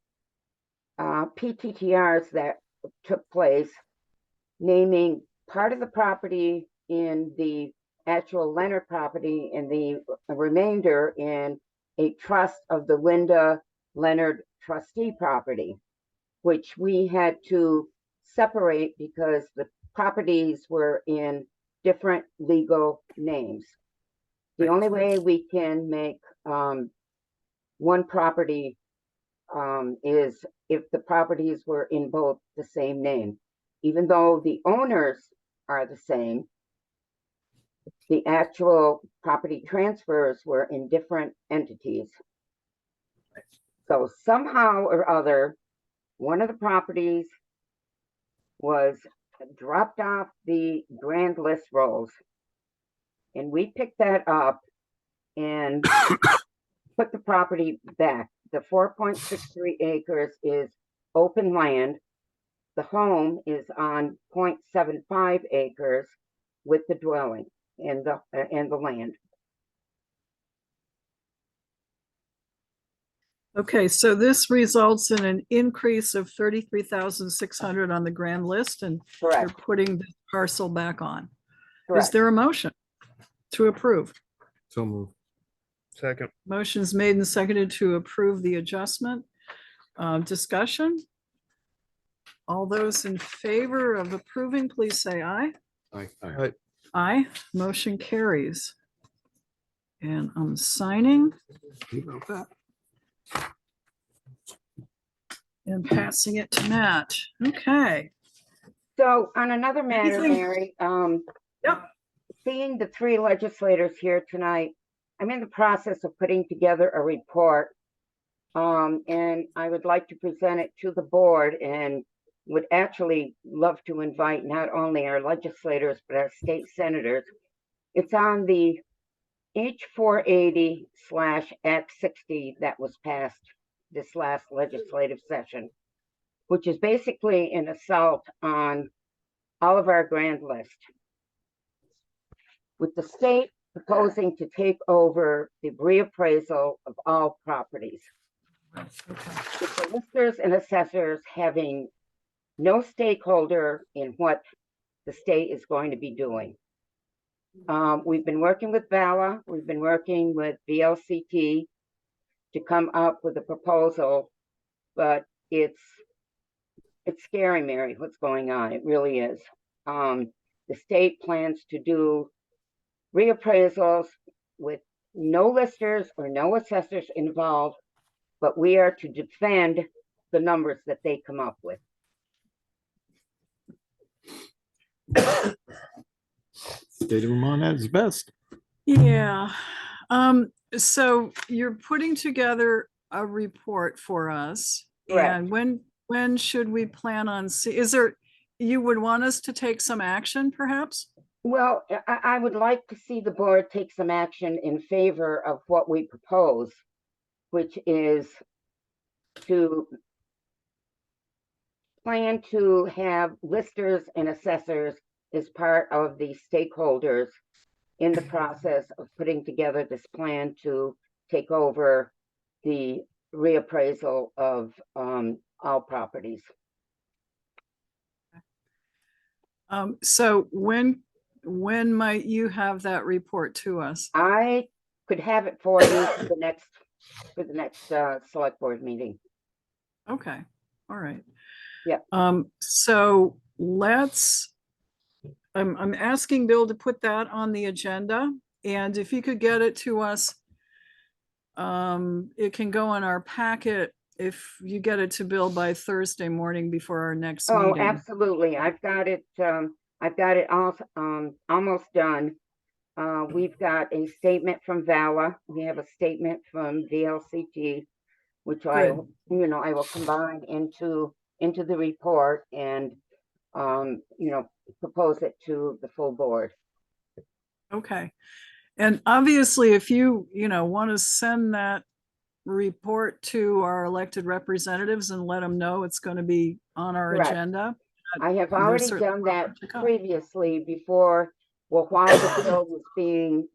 PTTRs that took place, naming part of the property in the actual Leonard property and the remainder in a trust of the Linda Leonard trustee property, which we had to separate because the properties were in different legal names. The only way we can make one property is if the properties were in both the same name. Even though the owners are the same, the actual property transfers were in different entities. So somehow or other, one of the properties was dropped off the grand list rolls. And we picked that up and put the property back. The 4.63 acres is open land. The home is on 0.75 acres with the dwelling and the land. Okay, so this results in an increase of 33,600 on the grand list, and you're putting the parcel back on. Is there a motion to approve? So move. Second. Motion's made and seconded to approve the adjustment. Discussion? All those in favor of approving, please say aye. Aye. Aye, motion carries. And I'm signing and passing it to Matt. Okay. So on another matter, Anything- Mary, seeing the three legislators here tonight, I'm in the process of putting together a report. And I would like to present it to the board and would actually love to invite not only our legislators, but our state senators. It's on the H480/Act 60 that was passed this last legislative session, which is basically an assault on all of our grand list. With the state proposing to take over the reappraisal of all properties. With the listers and assessors having no stakeholder in what the state is going to be doing. We've been working with VALA, we've been working with VLCT to come up with a proposal, but it's scary, Mary, what's going on. It really is. The state plans to do reappraisals with no listers or no assessors involved, but we are to defend the numbers that they come up with. State of Vermont at its best. Yeah. So you're putting together a report for us. Correct. And when should we plan on you would want us to take some action perhaps? Well, I would like to see the board take some action in favor of what we propose, which is to plan to have listers and assessors as part of the stakeholders in the process of putting together this plan to take over the reappraisal of all properties. So when might you have that report to us? I could have it for you for the next select board meeting. Okay, all right. Yeah. So I'm asking Bill to put that on the agenda, and if you could get it to us, it can go in our packet if you get it to Bill by Thursday morning before our next meeting. Oh, absolutely. I've got it all almost done. We've got a statement from VALA. We have a statement from VLCT, which I will combine into the report and propose it to the full board. Okay. And obviously, if you want to send that report to our elected representatives and let them know it's going to be on our Correct. agenda. I have there's already certainly done that to come. previously before, while the bill was being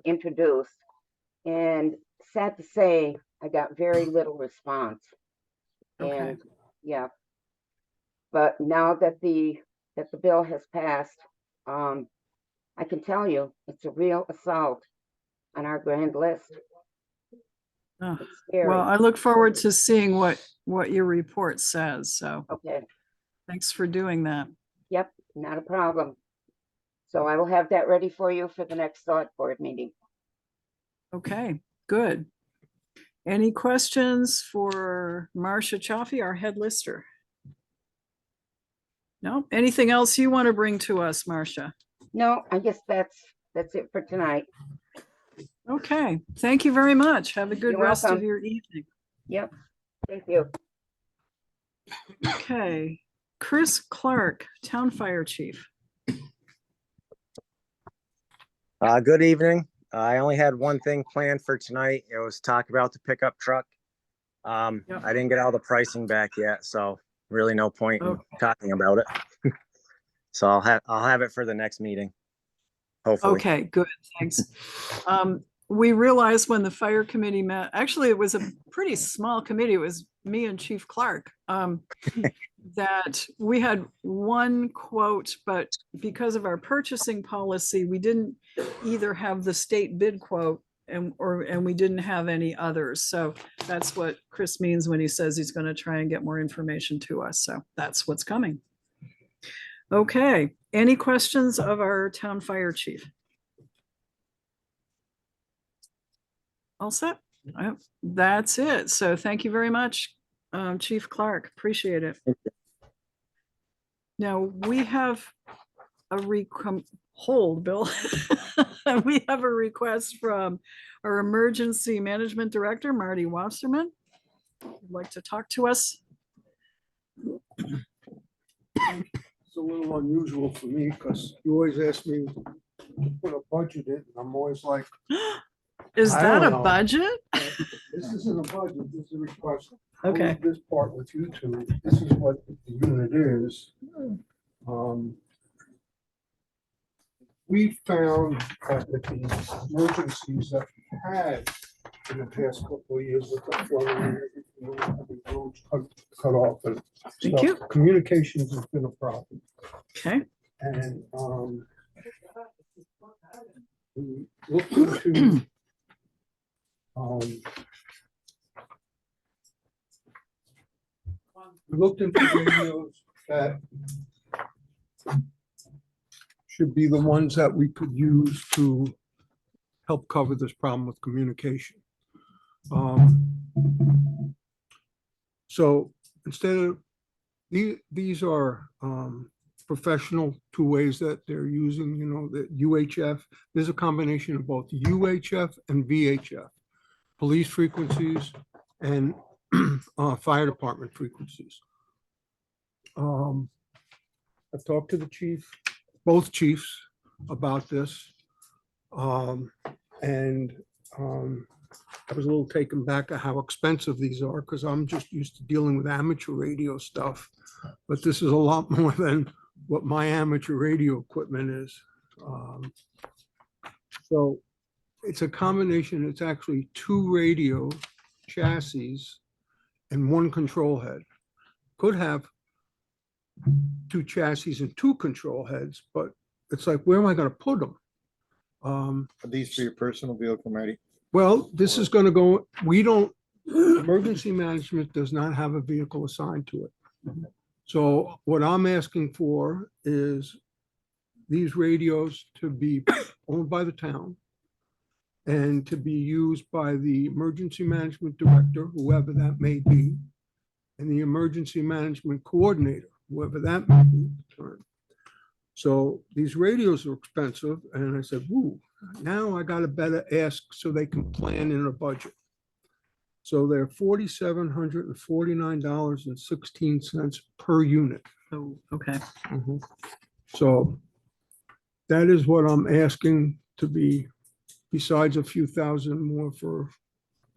introduced. And sad to say, I got very little response. Okay. And yeah, but now that the bill has passed, I can tell you, it's a real assault on our grand list. Oh, It's scary. well, I look forward to seeing what your report says. So Okay, thanks for doing that. yep, not a problem. So I will have that ready for you for the next select board meeting. Okay, good. Any questions for Marcia Chaffee, our head lister? No, anything else you want to bring to us, Marcia? No, I guess that's it for tonight. Okay, thank you very much. Have a good You're rest of welcome. your evening. Yep, thank you. Okay, Chris Clark, Town Fire Chief. Good evening. I only had one thing planned for tonight. It was talk about the pickup truck. I didn't get all the pricing back yet, so really no point in talking about it. So I'll have it for the next meeting. Hopefully. Okay, good, thanks. We realized when the fire committee met, actually, it was a pretty small committee. It was me and Chief Clark. That we had one quote, but because of our purchasing policy, we didn't either have the state bid quote and we didn't have any others. So that's what Chris means when he says he's going to try and get more information to us. So that's what's coming. Okay, any questions of our town fire chief? All set? That's it. So thank you very much, Chief Clark. Appreciate it. Now we have a hold, Bill. We have a request from our emergency management director, Marty Wasserman. Would like to talk to us. It's a little unusual for me because you always ask me to put a budget in, and I'm always like. Is I that don't a know. budget? This isn't a budget, this is a request. Okay. I'll leave this part with you two. This is what the unit is. We found that the emergencies that we had in the past couple of years with the flooding and everything, having roads cut off and Thank stuff, you. communications has been a problem. Okay. And we looked into we looked into radios that should be the ones that we could use to help cover this problem with communication. So instead of, these are professional two ways that they're using, you know, the UHF. There's a combination of both UHF and VHF, police frequencies and fire department frequencies. I've talked to the chief, both chiefs, about this. I was a little taken back at how expensive these are because I'm just used to dealing with amateur radio stuff. But this is a lot more than what my amateur radio equipment is. So it's a combination. It's actually two radio chassis and one control head. Could have two chassis and two control heads, but it's like, where am I going to put them? Are these for your personal vehicle, Marty? Well, this is going to go, emergency management does not have a vehicle assigned to it. So what I'm asking for is these radios to be owned by the town and to be used by the emergency management director, whoever that may be, and the emergency management coordinator, whoever that may be. So these radios are expensive, and I said, woo, now I got to better ask so they can plan in a budget. So they're $4,749.16 per unit. Oh, okay. So that is what I'm asking to be, besides a few thousand more for,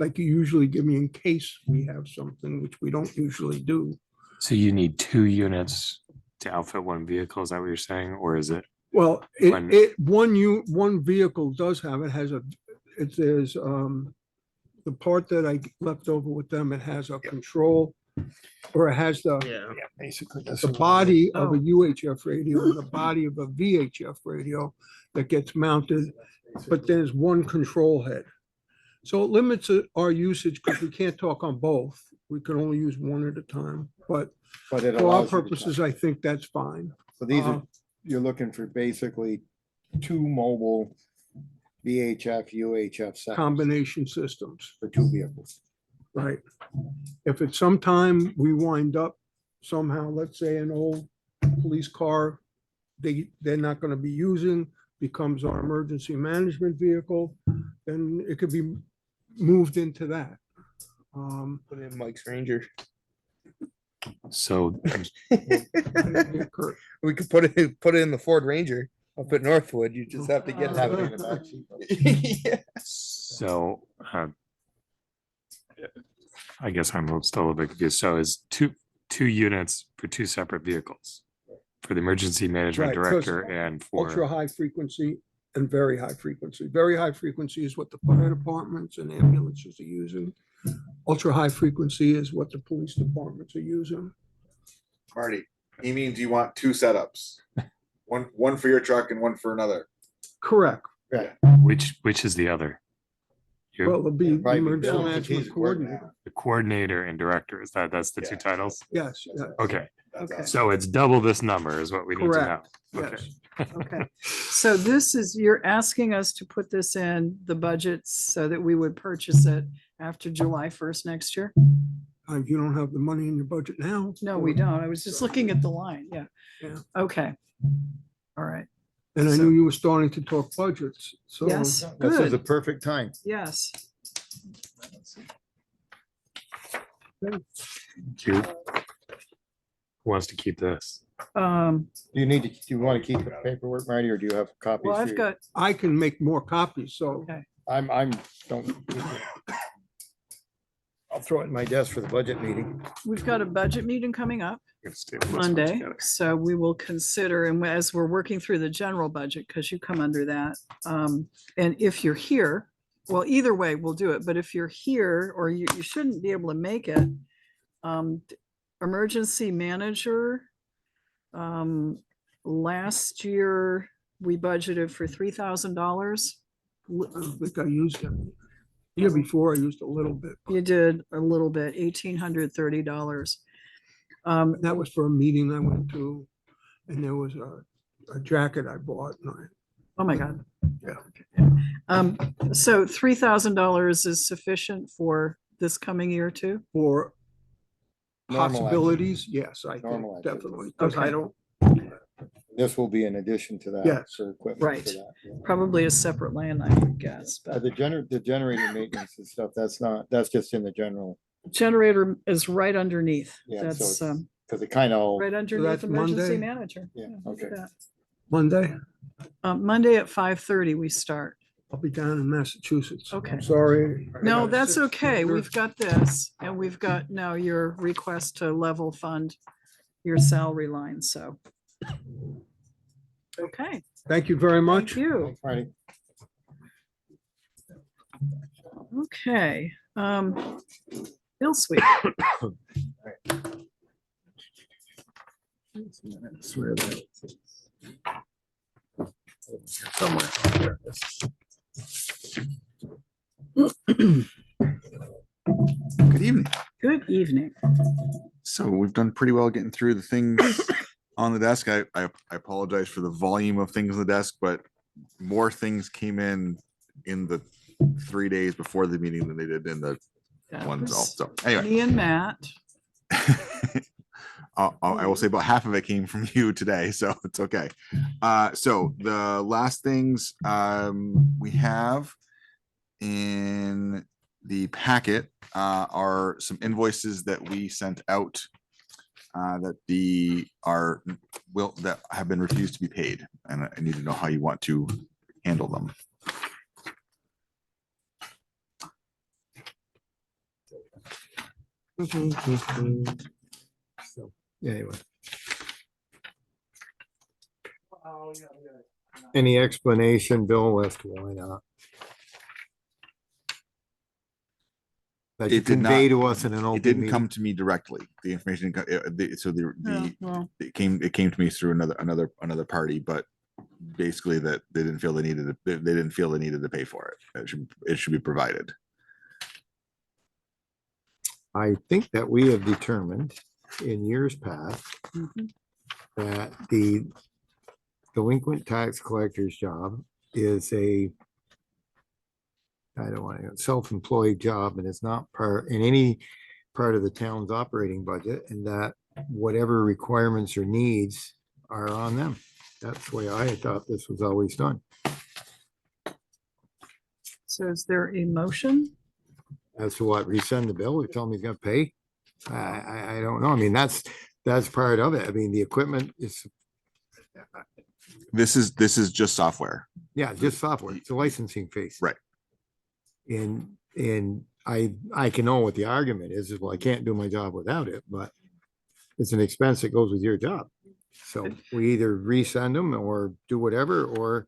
like you usually give me in case we have something, which we don't usually do. So you need 2 units to outfit one vehicle, is that what you're saying, or is it? Well, one vehicle does have, there's the part that I left over with them, it has a control or it has the, Yeah. Basically. that's the what it is. body of a Oh. UHF radio and the body of a VHF radio that gets mounted, but there's one control head. So it limits our usage because we can't talk on both. We can only use one at a time, but But it for our allows you to purposes, I think that's fine. So these Uh, are, you're looking for basically two mobile VHF, UHF setups Combination systems, for two vehicles. right? If at some time we wind up somehow, let's say an old police car, they're not gonna be using, becomes our emergency management vehicle, then it could be moved into that. Put in Mike's Ranger. So We could put it in the Ford Ranger up at Northwood. You just have to get Have it in the back seat. Yeah. So, I guess I'm still a little bit confused. So is two units for two separate vehicles? For the emergency management Right, 'cause director and Ultra for, high frequency and very high frequency. Very high frequency is what the fire departments and ambulances are using. Ultra high frequency is what the police departments are using. Marty, he means you want two setups. One for your truck and one for another. Correct. Right. which is the other? Well, it'll be the Right, emergency Bill, management he's coordinator. coordinator. The coordinator and director, that's the two titles? Yes, yes, Okay, Okay. so it's double this number is what we need to know. correct. Okay. Yes. Okay, so this is, you're asking us to put this in the budget so that we would purchase it after July 1st next year? You don't have the money in your budget now. No, we don't. I was just looking at the line. Yeah. Yeah. Okay. All right. And I So- knew you were starting to talk budgets, so. Yes, This is the good. perfect time. Yes. Do you- Who wants to keep this? Do you need to, do you want to keep the paperwork, Marty, or do you have copies? Well, for I've got, I can make more copies, so. okay. don't. I'll throw it in my desk for the budget meeting. We've got a budget meeting coming up Let's do this one Monday, together. so we will consider, and as we're working through the general budget, because you come under that. And if you're here, well, either way, we'll do it, but if you're here, or you shouldn't be able to make it, emergency manager, last year, we budgeted for $3,000. I think I used it. Year before, I used a little bit. You did a little bit, $1,830. That was for a meeting I went to, and there was a jacket I bought. And Oh, my God. Yeah. So $3,000 is sufficient for this coming year too? For Normal possibilities, yes, I Normal think activity. definitely, because I Okay. don't, This will be in addition to that. Yes. For equipment. Right. for that, yeah. Probably a separate line, I would guess, but The generator maintenance and stuff, that's just in the general, generator is right underneath. yeah, so That's it's, because it kind of, right underneath that's emergency Monday? manager. Yeah, look at okay. that. Monday, Monday at 5:30 we start. I'll be down in Massachusetts. Okay. I'm sorry. I No, got that's 6 okay. further. We've got this, and we've got now your request to level fund your salary line, so. Okay, Thank you very much. thank you. Marty. Okay, Bill Sweet. Swear that. Somewhere. There it is. Good evening. Good evening. So we've done pretty well getting through the things on the desk. I apologize for the volume of things on the desk, but more things came in the 3 days before the meeting than they did in the That ones. was So anyway, Me and Matt. I will say about half of it came from you today, so it's okay. So the last things we have in the packet are some invoices that we sent out that that have been refused to be paid, and I need to know how you want to handle them. So, anyway. Any explanation, Bill, as to why not? that you It did not- convey to us in an It open didn't come meeting? to me directly. The information, so Oh, the, well, it came to me through another party, but basically that they didn't feel they needed to, they didn't feel they needed to pay for it. It should be provided. I think that we have determined in years past mhm. that the delinquent tax collector's job is a, I don't want to, self-employed job, and it's not part, in any part of the town's operating budget, and that whatever requirements or needs are on them. That's the way I thought this was always done. So is there a motion? As to what, resend the bill, or tell him he's gonna pay? I don't know. I mean, that's part of it. I mean, the equipment is, This is just software. yeah, just software. It's a licensing fee. Right. And I can know what the argument is, well, I can't do my job without it, but it's an expense that goes with your job. So we either resend them or do whatever, or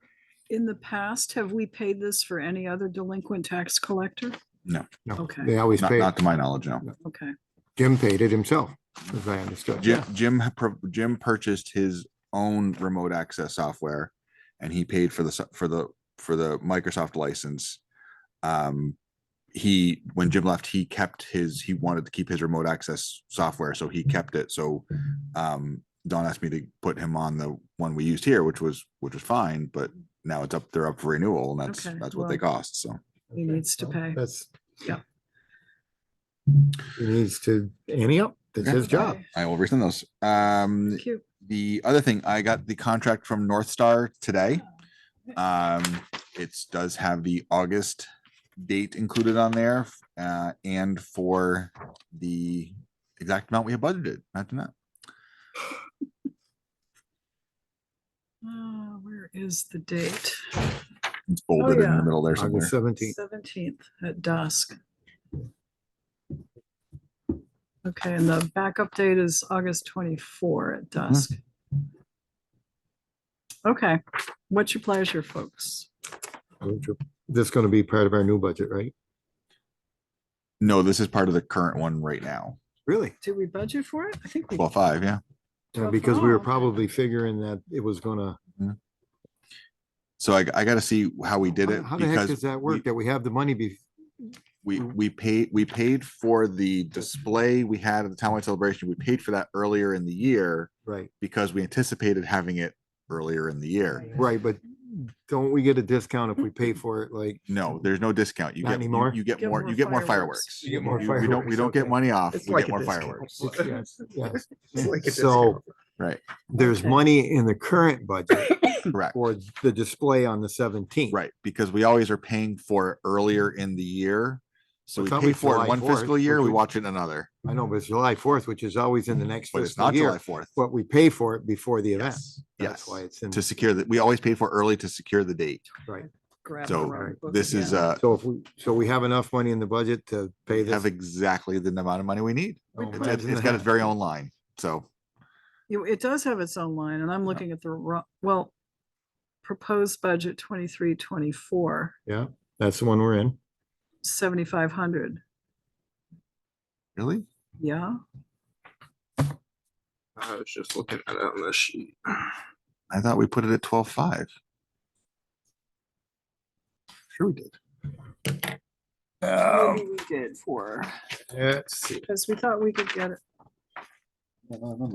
In the past, have we paid this for any other delinquent tax collector? No. no, Okay. they always pay. Not to my knowledge, no. Okay. Jim paid it himself, as I understood. Jim purchased his own remote access software, and he paid for the Microsoft license. When Jim left, he wanted to keep his remote access software, so he kept it. So Don asked me to put him on the one we used here, which was fine, but now they're up for renewal, and Okay, that's what they well, cost. So He needs to pay. That's, Yeah. he needs to, ante up. That's his job. I will resend those. Thank you. The other thing, I got the contract from North Star today. It does have the August date included on there, and for the exact amount we have budgeted. Imagine that. Where is the date? It's bolded in yeah. the middle there somewhere. August 17th. 17th at dusk. Okay, and the backup date is August 24 at dusk. Okay, what's your pleasure, folks? This is gonna be part of our new budget, right? No, this is part of the current one right now. Really? Did we budget for it? I think we. 12.5, yeah. Because we were Oh. probably figuring that it was gonna, So I got to see how we did it. how the heck because does that work? That we have the money we paid for the display we had at the townwide celebration. We paid for that earlier in the year, right, because we anticipated having it earlier in the year. right, but don't we get a discount if we pay for it, like? No, there's no discount. You Not get anymore? you get more fireworks. You get more We don't fireworks, get okay. money off. It's We like get a more discount. fireworks. Yes, yes. It's like a So, right. there's Okay. money in the current budget Correct. for the display on the 17th. Right, because we always are paying for it earlier in the year. So I we thought pay we for it July one 4th, fiscal year, which we we- watch it another. I know, but it's July 4th, which is always in the next But it's fiscal not year. July 4th. But we pay for it before the event. Yes, That's why it's in. to secure that. We always pay for early to secure the date. Right. Grab So the wrong book this is again. So we have enough money in the budget to pay have this. exactly the amount of money we need. Oh, It's imagine got its that. very own line. So It does have its own line, and I'm looking at well, proposed budget 23-24, Yeah, that's the one we're in. 7,500. really, Yeah, I was just looking at it on this sheet. I thought we put it at 12.5. Sure we did. maybe we did for, Let's see. because we thought we could get it.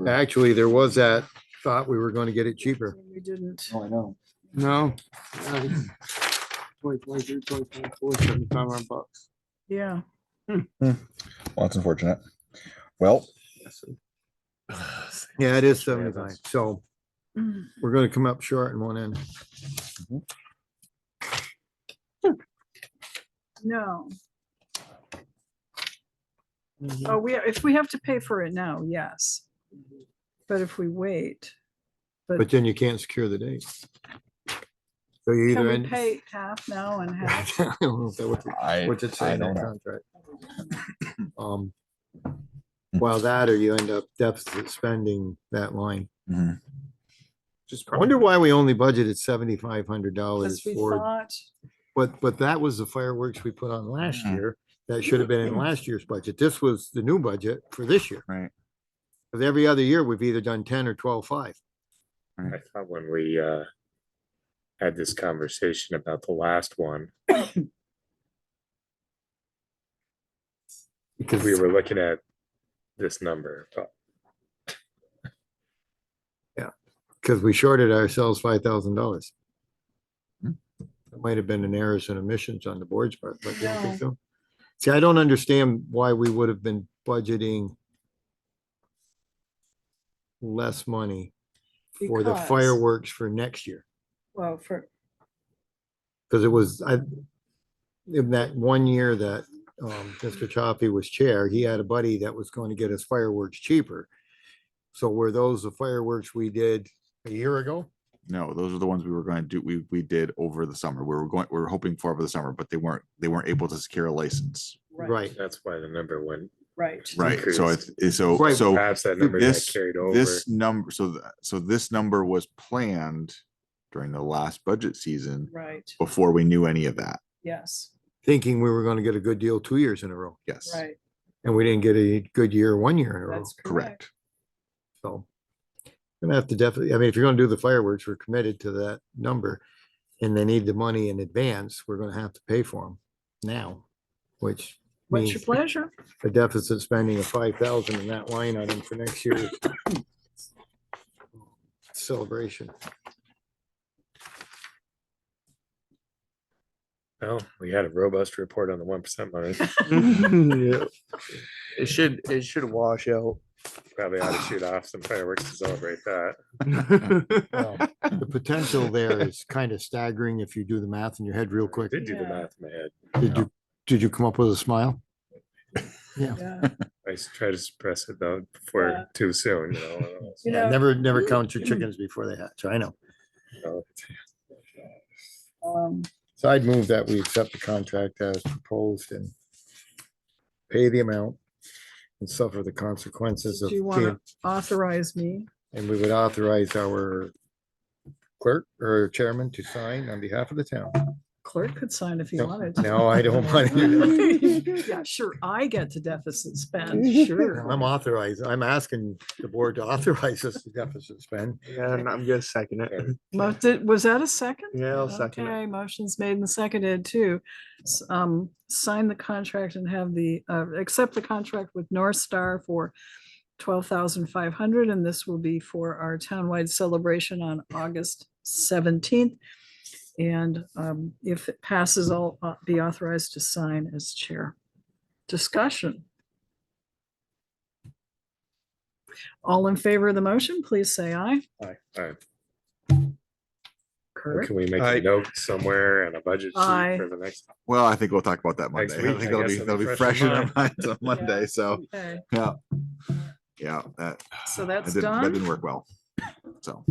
Actually, there was that thought we were going to get it cheaper. We didn't. Oh, I know. No. 7,500 bucks. Yeah. Well, that's unfortunate. Well, Yeah, it is 75. So Mm. we're going to come up short in one end. No. Oh, if we have to pay for it now, yes. But if we wait. But then you can't secure the date. So you Can either we end. pay half now and half? I don't know if that what's it say I in that don't know. contract? Well, that or you end up deficit spending that line. Mhm. I wonder why we only budgeted $7,500 Because we for, thought, but that was the fireworks we put on last Mhm. year. that should have been in last year's budget. This was the new budget for this year. Right. Because every other year, we've either done 10 or 12.5. I thought when we had this conversation about the last one, Because we were looking at this number, but because we shorted ourselves $5,000. It might have been an errors and omissions on the board's part, but you don't think so? See, I don't understand why we would have been budgeting less money for the Because- fireworks for next year. Well, for, Because it was, in that one year that Mr. Chaffee was chair, he had a buddy that was going to get us fireworks cheaper. So were those the fireworks we did a year ago? No, those are the ones we were going to do. We did over the summer. We were hoping for over the summer, but they weren't able to secure a license. Right. that's why the number went. right. Right. So Increased. it's so Right, so Perhaps that number got this carried over. this number so this number was planned during the last budget season Right, before we knew any of that. yes, Thinking we were going to get a good deal 2 years in a row. Yes. right. And we didn't get a good year 1 year in a row. That's Correct. So gonna have to definitely, I mean, if you're gonna do the fireworks, we're committed to that number. And they need the money in advance, we're gonna have to pay for them now, which What's your means pleasure? a deficit spending of 5,000 in that line item for next year's celebration. Well, we had a robust report on the 1% money. Yeah. It should wash out. Probably ought to shoot off some fireworks to celebrate that. Well, the potential there is kind of staggering if you do the math in your head real quick. Did do the Yeah. math in my head. Did you come up with a smile? Yeah. Yeah, I used to try to suppress it though before Yeah. too soon, you know, Never count your chickens before they hatch. I know. So, So I'd move that we accept the contract as proposed and pay the amount and suffer the consequences of do you want being, to authorize me? and we would authorize our clerk or chairman to sign on behalf of the town. Clerk could sign if he No, wanted. to. no, I don't want to. Yeah, sure, I get to deficit spend, I'm sure. authorized. I'm asking the board to authorize us to deficit spend. Yeah, and I'm gonna second it. Was that a second? Yeah, I'll second it. Okay, motion's made and seconded to sign the contract and have accept the contract with North Star for 12,500, and this will be for our townwide celebration on August 17th. And if it passes, I'll be authorized to sign as chair. Discussion. All in favor of the motion, please say aye. all right. Kurt? Can we make Aye. a note somewhere and a budget Aye. sheet for the next? Well, I think we'll talk about that Next Monday. I week, think I that'll guess be it'll be fresh in our mind. minds on Monday. So Okay, yeah, yeah, that so that's that done. didn't work well. So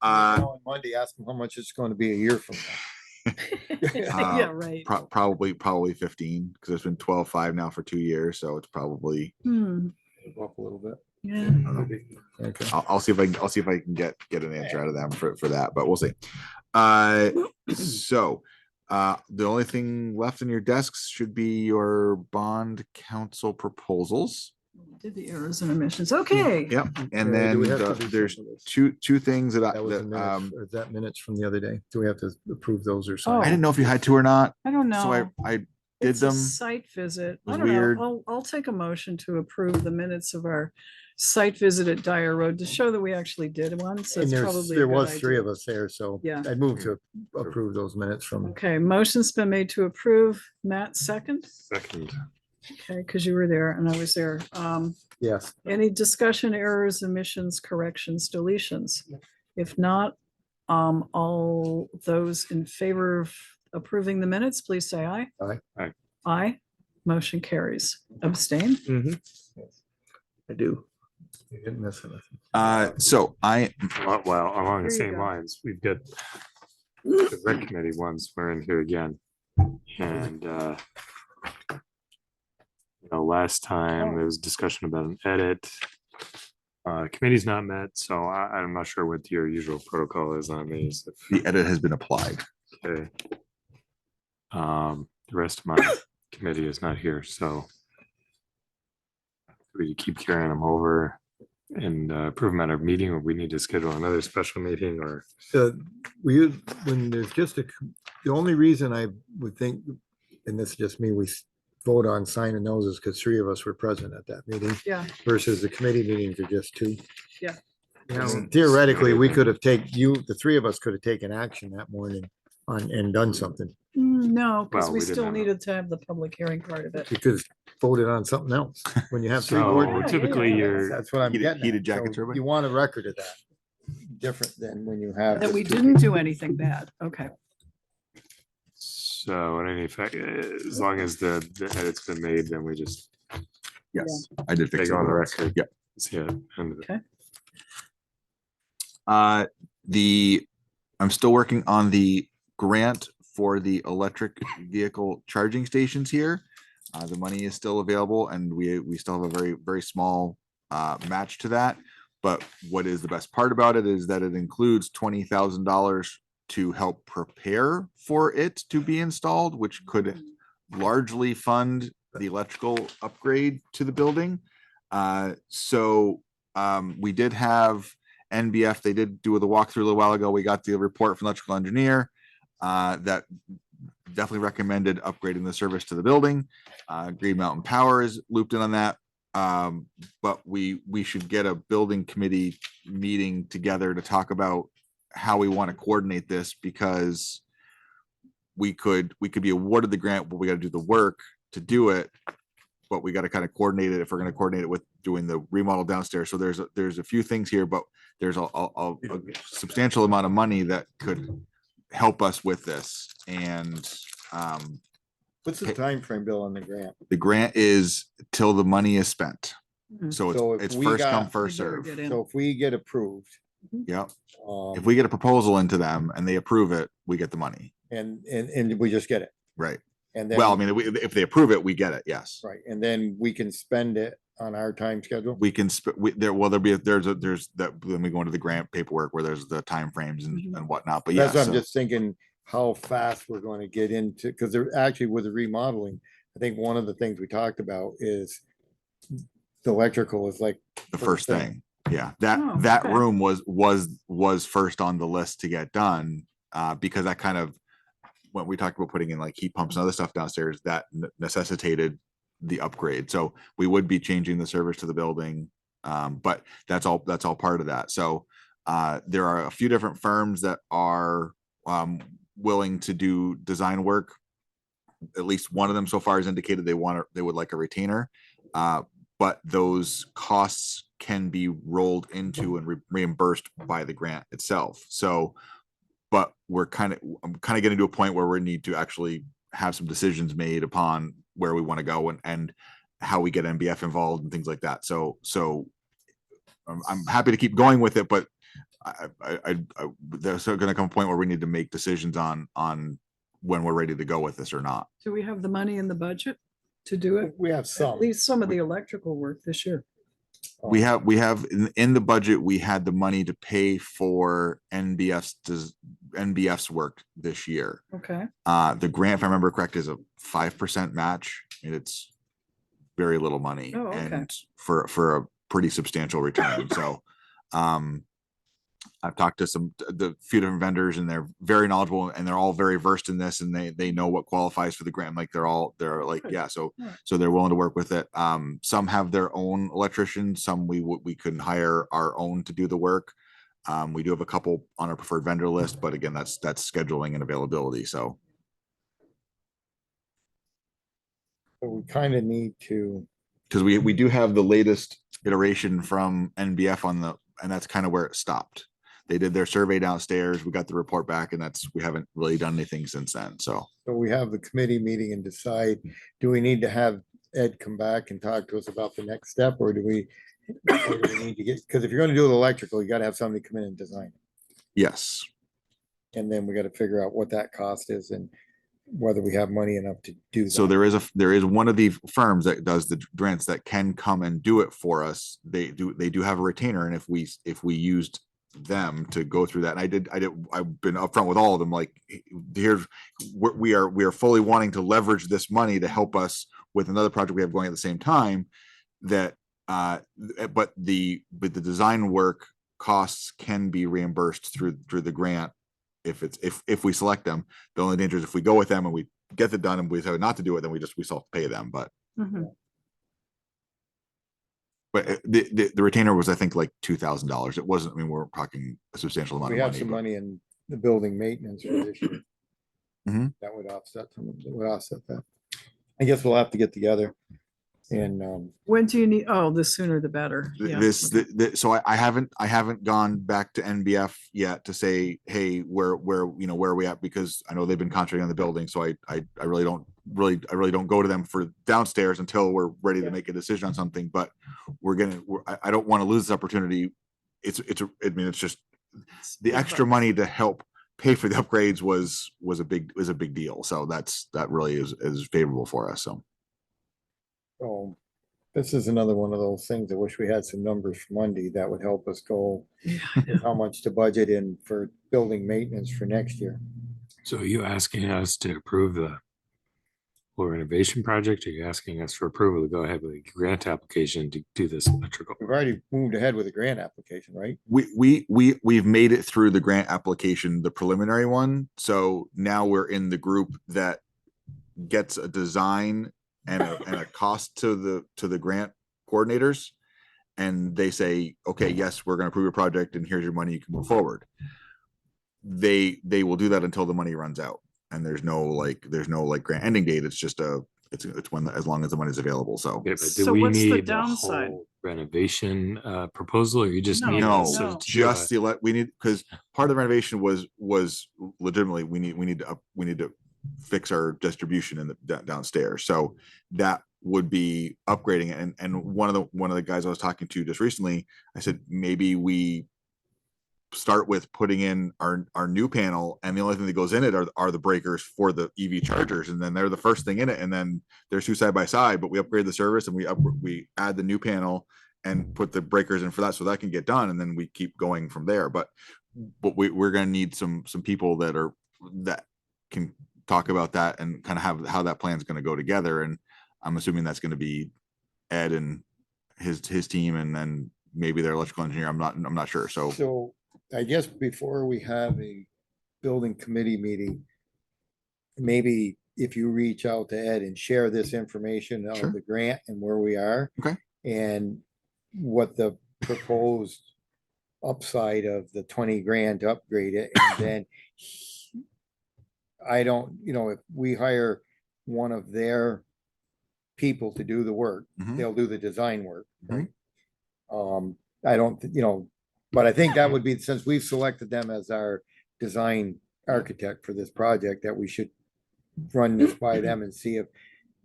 On Monday, ask them how much it's going to be a year from now. Yeah, right. probably 15 because it's been 12.5 now for 2 years. So it's probably Up a little bit. Yeah. Okay. I'll see if I can get an answer out of them for that, but we'll see. So the only thing left in your desks should be your bond council proposals. Did the errors and omissions, okay. Yep, and Do then we have to do there's something with this? two things that That was the minutes, or is that minutes from the other day? Do we have to approve those or I something? didn't know if you had to or not. I don't know. So I did It's a them. site visit. I was don't know. weird. I'll take a motion to approve the minutes of our site visit at Dyer Road to show that we actually did one, so And it's probably. a there good was three idea. of us there, so Yeah. I'd move to approve those minutes from. Okay, motion's been made to approve. Matt, second? Second. Okay, because you were there and I was there. Yes. Any discussion, errors, omissions, corrections, deletions? If not, all those in favor of approving the minutes, please say aye. Aye. Aye. Aye. Motion carries. Abstain? I do. You didn't miss anything. So Well, along the There you same go. lines, we've got the rec committee ones, we're in here again. And last time there was discussion about an edit. Committee's not met, so I'm not sure what your usual protocol is on these. the edit has been applied. Okay. The rest of my committee is not here, so we keep carrying them over and approve them at our meeting, or we need to schedule another special meeting, or When there's just the only reason I would think, and this is just me, vote on signing those is because 3 of us were present at that meeting Yeah, versus the committee meetings are just 2. yeah. Theoretically, we could have the 3 of us could have taken action that morning and done something. No, because Well, we we didn't still have a- needed to have the public hearing part of it. We could have voted on something else when you have 3 board. So members. typically you're, That's what I'm getting Heated at. jackets, So everybody? you want a record of that. Different than when you have. That just we 2 didn't people. do anything bad. Okay. so in any fact, as long as the edit's been made, then we just Yes, I did they fix it. go on the record. Yeah. See it. Okay. I'm still working on the grant for the electric vehicle charging stations here. The money is still available and we still have a very, very small match to that. But what is the best part about it is that it includes $20,000 to help prepare for it to be installed, which could largely fund the electrical upgrade to the building. We did have NBF, they did do the walkthrough a little while ago. We got the report from electrical engineer that definitely recommended upgrading the service to the building. Green Mountain Power is looped in on that. But we should get a building committee meeting together to talk about how we want to coordinate this, because we could be awarded the grant, but we got to do the work to do it. But we got to kind of coordinate it if we're going to coordinate it with doing the remodel downstairs. So there's a few things here, but there's a substantial amount of money that could help us with this. And What's the time frame, Bill, on the grant? the grant is till the money is spent. So So if it's we first got- come, first We better serve. get in. So if we get approved, Yep. um, If we get a proposal into them and they approve it, we get the money. and we just get it. Right. And then. Well, I mean, if they approve it, we get it. Yes. Right, and then we can spend it on our time schedule. We can, there's that, then we go into the grant paperwork where there's the timeframes and whatnot, but yeah. That's what I'm so- just thinking, how fast we're going to get into, because they're actually with the remodeling, I think one of the things we talked about is the electrical is like. The first thing. Yeah, Oh, that okay. room was first on the list to get done, because I kind of, when we talked about putting in like heat pumps and other stuff downstairs, that necessitated the upgrade. So we would be changing the service to the building. But that's all part of that. So there are a few different firms that are willing to do design work. At least one of them so far has indicated they would like a retainer. But those costs can be rolled into and reimbursed by the grant itself. So, but I'm kind of getting to a point where we need to actually have some decisions made upon where we want to go and how we get NBF involved and things like that. So I'm happy to keep going with it, but there's going to come a point where we need to make decisions on when we're ready to go with this or not. Do we have the money in the budget to do it? We have At some. least some of the electrical work this year. We have in the budget, we had the money to pay for NBF's work this year. Okay. The grant, if I remember correct, is a 5% match. And it's very little money Oh, okay. and for a pretty substantial return. So, I've talked to the few different vendors and they're very knowledgeable and they're all very versed in this and they know what qualifies for the grant. Like they're like, yeah. So they're willing to work with it. Some have their own electricians. Some we couldn't hire our own to do the work. We do have a couple on our preferred vendor list, but again, that's scheduling and availability. So. We kind of need to. Because we do have the latest iteration from NBF and that's kind of where it stopped. They did their survey downstairs. We got the report back and we haven't really done anything since then. So We have the committee meeting and decide, do we need to have Ed come back and talk to us about the next step, or do we need to get, because if you're gonna do the electrical, you gotta have somebody come in and design it. yes, And then we gotta figure out what that cost is and whether we have money enough to do that. so there is one of the firms that does the grants that can come and do it for us. They do have a retainer, and if we used them to go through that. And I've been upfront with all of them, like, here's, we are fully wanting to leverage this money to help us with another project we have going at the same time, that, but the design work costs can be reimbursed through the grant if we select them. The only danger is if we go with them and we get it done and we decide not to do it, then we still pay them, but. But the retainer was, I think, like $2,000. It wasn't, I mean, we're talking a substantial amount We of have money. some but- money in the building maintenance for this year. Mhm. That would offset that. I guess we'll have to get together and, When do you need, oh, the sooner the better. Yeah. So I haven't gone back to NBF yet to say, hey, where are we at? Because I know they've been concentrating on the building, so I really don't go to them for downstairs until we're ready to make a decision on something. But I don't want to lose this opportunity. It's just the extra money to help pay for the upgrades was a big deal. So that really is favorable for us. So. oh, this is another one of those things. I wish we had some numbers for Monday that would help us go how much to budget in for building maintenance for next year. So are you asking us to approve the whole renovation project? Or are you asking us for approval to go ahead with a grant application to do this electrical? We've already moved ahead with a grant application, right? We've made it through the grant application, the preliminary one. So now we're in the group that gets a design and a cost to the grant coordinators. And they say, okay, yes, we're gonna approve your project and here's your money, you can move forward. They will do that until the money runs out. And there's no grant ending date. It's just it's when, as long as the money's available. So. Yeah, but do So we what's the need downside? whole renovation proposal, or you just need? No, us to do just we need, because part of the renovation was legitimately, we need to fix our distribution in the downstairs. So that would be upgrading it. And one of the guys I was talking to just recently, I said, maybe we start with putting in our new panel, and the only thing that goes in it are the breakers for the EV chargers, and then they're the first thing in it, and then there's two side by side, but we upgrade the service and we add the new panel and put the breakers in for that, so that can get done, and then we keep going from there. But we're gonna need some people that can talk about that and kind of have how that plan is going to go together. And I'm assuming that's going to be Ed and his team, and then maybe their electrical engineer. I'm not sure. So I guess before we have a building committee meeting, maybe if you reach out to Ed and share this information of the grant and where we are. Okay. And what the proposed upside of the 20 grand to upgrade it, and then I don't, if we hire one of their people to do the work, they'll do the design work. Right? I don't, but I think that would be, since we've selected them as our design architect for this project, that we should run this by them and see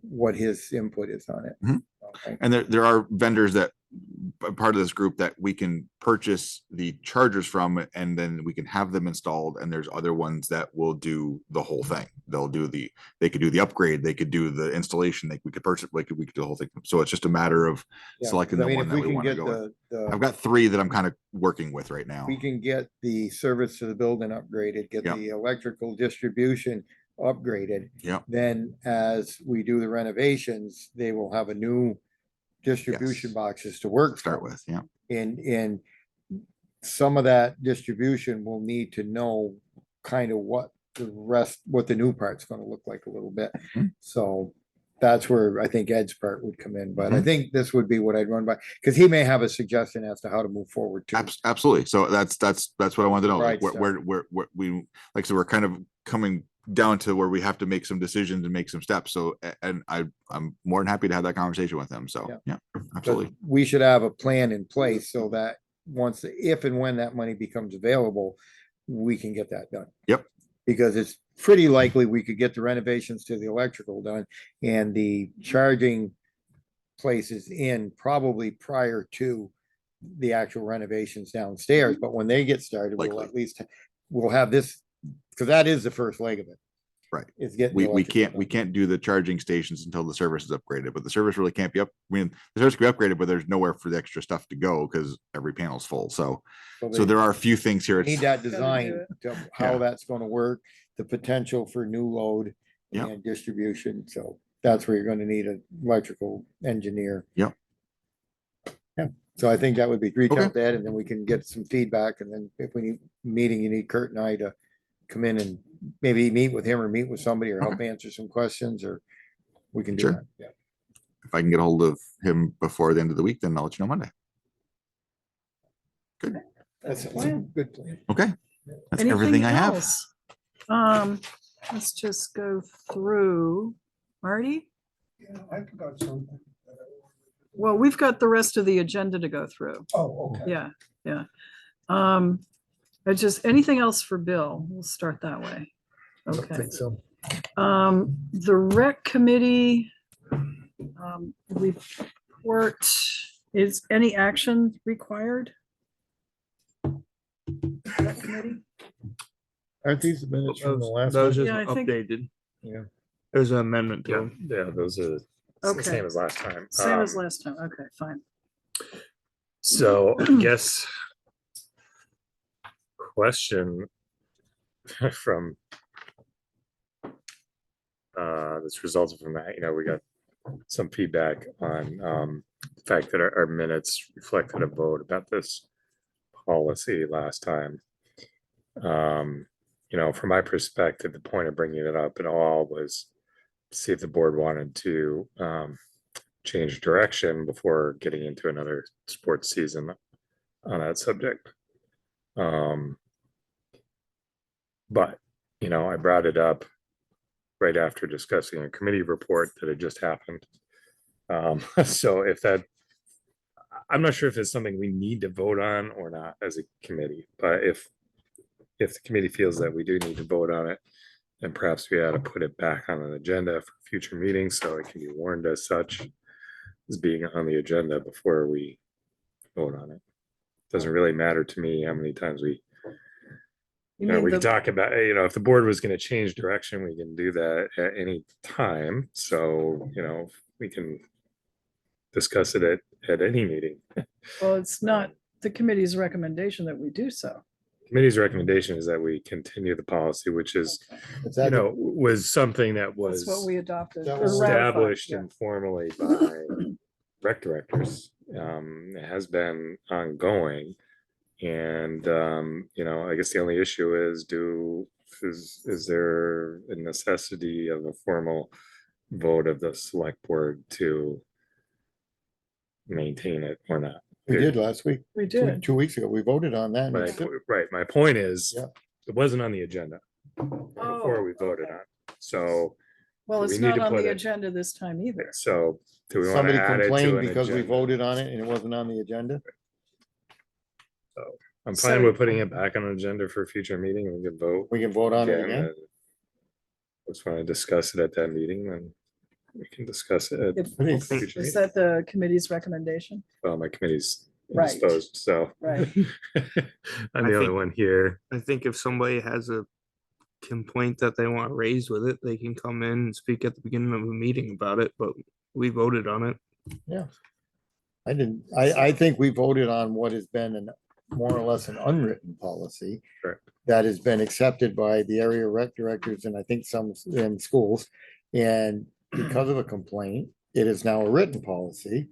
what his input is on it. Okay. And there are vendors that part of this group that we can purchase the chargers from, and then we can have them installed. And there's other ones that will do the whole thing. They could do the upgrade, they could do the installation, we could purchase, we could do the whole thing. So it's just a matter of selecting the one that we want to go with. I've got 3 that I'm kind of working with right now. We can get the service to the building upgraded, get the electrical distribution upgraded. Yeah. Then as we do the renovations, they will have a new distribution boxes to work. Start with, yeah. And some of that distribution will need to know kind of what the new part's gonna look like a little bit. So that's where I think Ed's part would come in, but I think this would be what I'd run by, because he may have a suggestion as to how to move forward too. Absolutely. So that's what I wanted to know. Like Right, where we, like I said, we're kind of coming down to where we have to make some decisions and make some steps. So, and I'm more than happy to have that conversation with them. So, yeah, absolutely. But we should have a plan in place so that if and when that money becomes available, we can get that done. Yep. Because it's pretty likely we could get the renovations to the electrical done and the charging places in probably prior to the actual renovations downstairs. But when they get started, we'll have this, because that is the first leg of it. Right. It's getting. We electrical can't do the charging stations until the service is upgraded, but the service really can't be up. I mean, the service can be upgraded, but there's nowhere for the extra stuff to go because every panel's full. So done. there are a few things here. We Need It's- that design, to how Yeah. that's gonna work, the potential for new load Yep. and distribution. So that's where you're gonna need an electrical engineer. Yep. Yeah, so I think that would be, reach Okay. out to Ed and then we can get some feedback. And then if we need meeting, you need Kurt and I to come in and maybe meet with him or meet with somebody or help answer some questions, or we can do Sure. that. Yeah. If I can get a hold of him before the end of the week, then I'll let you know Monday. Good. That's a plan. good plan. Okay. That's Anything everything I have. else? Let's just go through. Marty? Yeah, I forgot something. Well, we've got the rest of the agenda to go through. Oh, okay. Yeah, yeah. Anything else for Bill? We'll start that way. Okay. so. The rec committee, report, is any action required? Rec committee? Aren't these the minutes from the last? That was one? just Yeah, I think- updated. Yeah. There's an amendment to Yeah, them. yeah, those are it's the Okay. same as last time. Same as Um, last time. Okay, fine. So I guess question from this resulted from that, we got some feedback on the fact that our minutes reflected a vote about this policy last time. From my perspective, the point of bringing it up at all was see if the board wanted to change direction before getting into another sports season on that subject. But I brought it up right after discussing a committee report that had just happened. So I'm not sure if it's something we need to vote on or not as a committee, but if the committee feels that we do need to vote on it, then perhaps we ought to put it back on an agenda for future meetings so it can be warned as such as being on the agenda before we vote on it. Doesn't really matter to me how many times we mean can the- talk about, if the board was going to change direction, we can do that at any time. So, we can discuss it at any meeting. Well, it's not the committee's recommendation that we do so. Committee's recommendation is that we continue the policy, which is, was something that was That's what we adopted. That or was ratified, established yeah. informally by rec directors. It has been ongoing. And, I guess the only issue is is there a necessity of a formal vote of the select board to maintain it or not? We did last week. We Two- did. 2 weeks ago. We voted on that. and Right, it's- right. My point is, Yeah. it wasn't on the agenda before we voted on. it. So, Well, we it's need not to on put the it- agenda this time either. so do we want Somebody to add it to complained an because we agenda? voted on it and it wasn't on the agenda. So I'm fine with putting it back on an agenda for a future meeting and we can vote. We can vote on it again. and Just want to discuss it at that meeting, then we can discuss it at If- a future Is meeting. that the committee's recommendation? Well, my committee's Right. indisposed, so. Right. I'm I the only think- one here. I think if somebody has a complaint that they want raised with it, they can come in and speak at the beginning of a meeting about it, but we voted on it. Yeah. I think we voted on what has been more or less an unwritten policy. Correct. That has been accepted by the area rec directors and I think some in schools. And because of a complaint, it is now a written policy.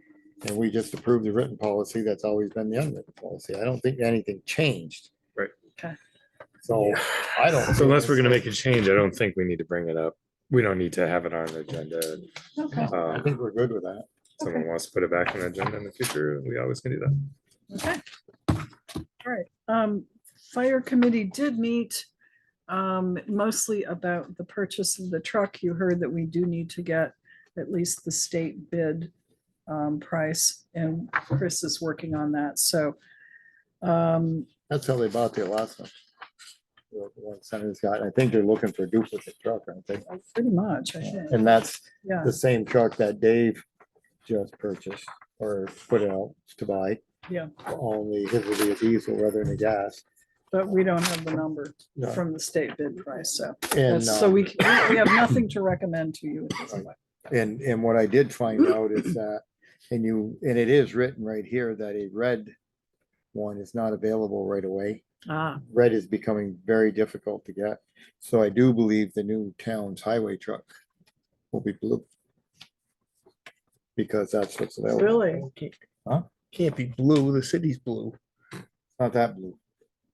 And we just approved the written policy. That's always been the unwritten policy. I don't think anything changed. Right. Okay. So I don't. So unless we're gonna make a change, I don't think we need to bring it up. We don't need to have it on an agenda. Okay. I think we're good with that. Someone wants to put it back on the agenda in the future, we always can do that. Okay. All right. Fire committee did meet mostly about the purchase of the truck. You heard that we do need to get at least the state bid price, and Chris is working on that. So That's how they bought the Alaska. The one Senator's got, I think they're looking for a duplicate truck, aren't they? pretty much, I think. And that's Yeah. the same truck that Dave just purchased or put out to buy. Yeah. Only his will be a diesel rather than a gas. but we don't have the number No. from the state bid price, so. And, So we have nothing to recommend to you. at this point. And what I did find out is that, and it is written right here that a red one is not available right away. Ah, Red is becoming very difficult to get. So I do believe the new town's highway truck will be blue. Because that's what's available. really? Huh? Can't be blue. The city's blue. Not that blue.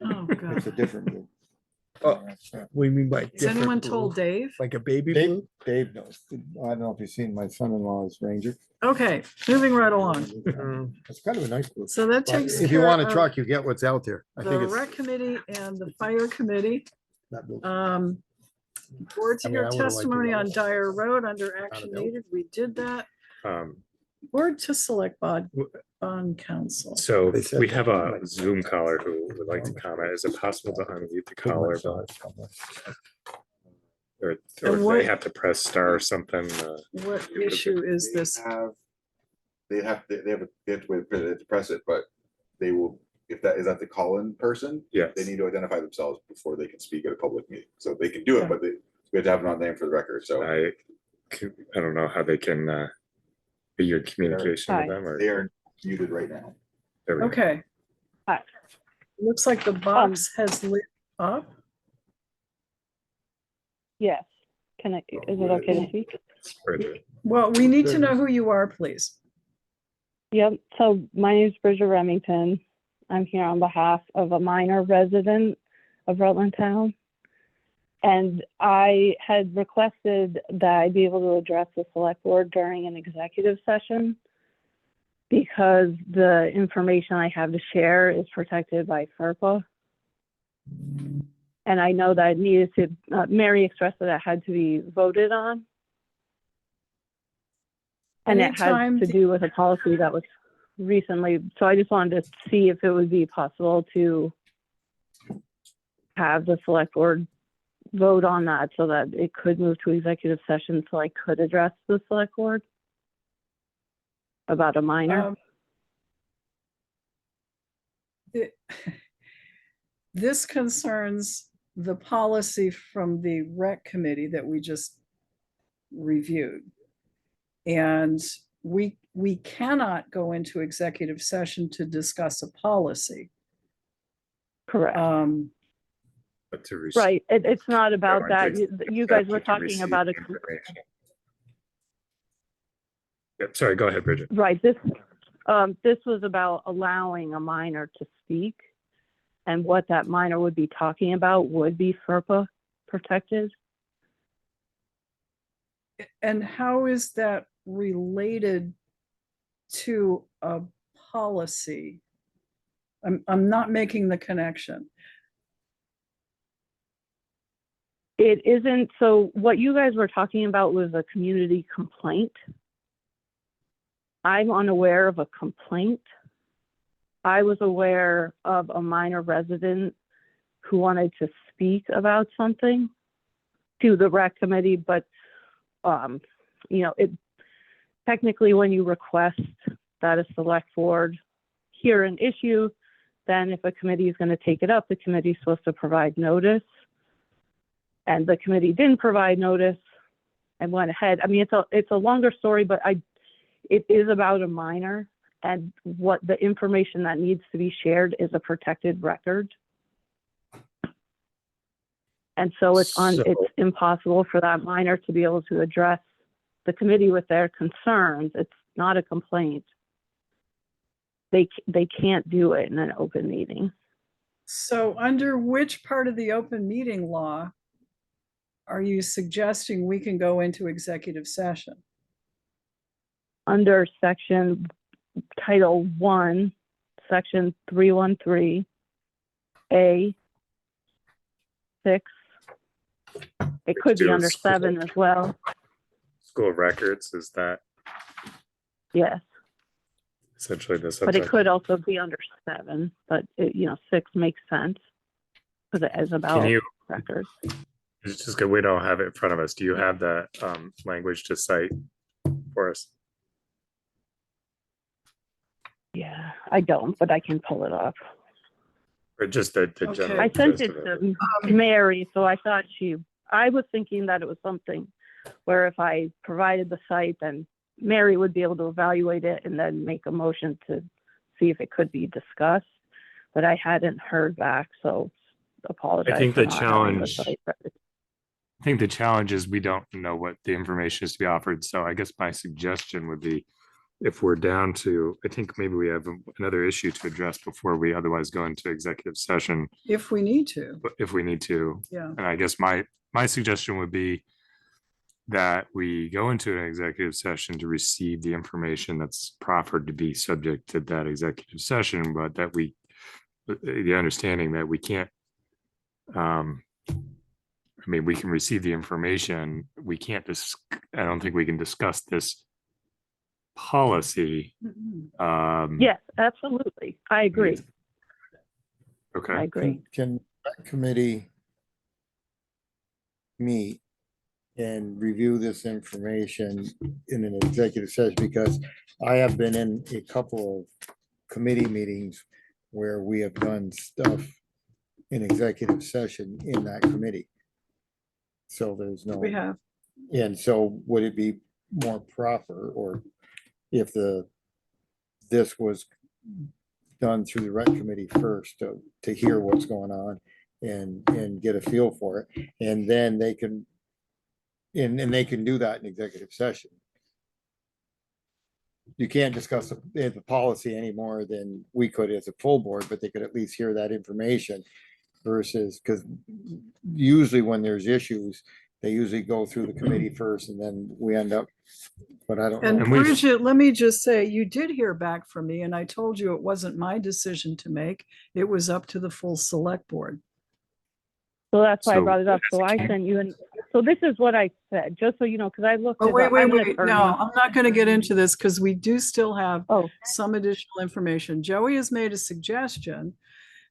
Oh, It's God. a different blue. Oh, what do you mean by Has different anyone blue? told Dave? Like a baby Dave, blue? Dave knows. I don't know if you've seen my son-in-law's Ranger. Okay, moving right along. It's kind of a nice blue. So that But takes if you care want a of truck, you get what's out there. I The think it's rec committee and the fire committee. that blue. Board to I mean, I hear would've liked testimony to on know. Dyer Road under action available. needed. We did that. Um, Board to select bond council. so They said we that. have a Zoom caller who would like to comment. Is it possible to unmute the caller? Or And they what- have to press star or something? What issue is this? They have to wait to press it, but they will, if that, is that the call-in person? Yes. They need to identify themselves before they can speak at a public meeting. So they can do it, but we have to have it on name for the record, so. I don't know how they can be your communication with them or. They are muted right now. There we go. Okay. Looks like the box has lit up. Yes. Can I, is it okay to speak? Bridget. Well, we need to know who you are, please. Yep. So my name is Bridget Remington. I'm here on behalf of a minor resident of Rutland Town. And I had requested that I be able to address the select board during an executive session because the information I have to share is protected by FERPA. And I know that it needed to, Mary expressed that it had to be voted on. And it Anytime had to do with a policy that was recently, so I just wanted to see if it would be possible to have the select board vote on that so that it could move to executive session so I could address the select board about a minor. This concerns the policy from the rec committee that we just reviewed. And we cannot go into executive session to discuss a policy. Correct. But to Right, it's not about Going that. to You guys were executive to talking receive about a, information. Yep, sorry, go ahead, Bridget. right, this was about allowing a minor to speak. And what that minor would be talking about would be FERPA protected. And how is that related to a policy? I'm not making the connection. It isn't, so what you guys were talking about was a community complaint. I'm unaware of a complaint. I was aware of a minor resident who wanted to speak about something to the rec committee, but it technically when you request that a select board hear an issue, then if a committee is going to take it up, the committee is supposed to provide notice. And the committee didn't provide notice and went ahead. I mean, it's a longer story, but it is about a minor, and what the information that needs to be shared is a protected record. And so it's impossible for that minor to be able to address the committee with their concerns. It's not a complaint. They can't do it in an open meeting. So under which part of the open meeting law are you suggesting we can go into executive session? Under section Title 1, section 313, A, 6. It could be under 7 as well. School records, is that Yes, essentially the but subject? it could also be under 7, but 6 makes sense because it is about Can you, records. it's just good, we don't have it in front of us. Do you have that language to cite for us? Yeah, I don't, but I can pull it up. Or just the Okay. general? I sent gist it of it? to Mary, so I thought I was thinking that it was something where if I provided the site, then Mary would be able to evaluate it and then make a motion to see if it could be discussed. But I hadn't heard back, so apologize. I think for the not having challenge, site ready. I think the challenge is we don't know what the information is to be offered. So I guess my suggestion would be if we're down to, I think maybe we have another issue to address before we otherwise go into executive session, If we need to, but if we need to. yeah. And I guess my suggestion would be that we go into an executive session to receive the information that's proffered to be subject to that executive session, but that the understanding that we can't, I mean, we can receive the information, we can't I don't think we can discuss this policy. Yes, absolutely. I agree. Okay. I agree. Can that committee meet and review this information in an executive session? Because I have been in a couple of committee meetings where we have done stuff in executive session in that committee. So there's no. We have. And so would it be more proper, or if this was done through the rec committee first to hear what's going on and get a feel for it, and then they can, and they can do that in executive session. You can't discuss the policy any more than we could as a full board, but they could at least hear that information versus, because usually when there's issues, they usually go through the committee first and then we end up, but I don't And know. Bridget, let me just say, you did hear back from me and I told you it wasn't my decision to make. It was up to the full select board. So that's why I So- brought it up. So I sent you, and so this is what I said, just so you know, because I looked. Oh, it wait, up. wait, I'm an wait. attorney. No, I'm not going to get into this because we do still have Oh. some additional information. Joey has made a suggestion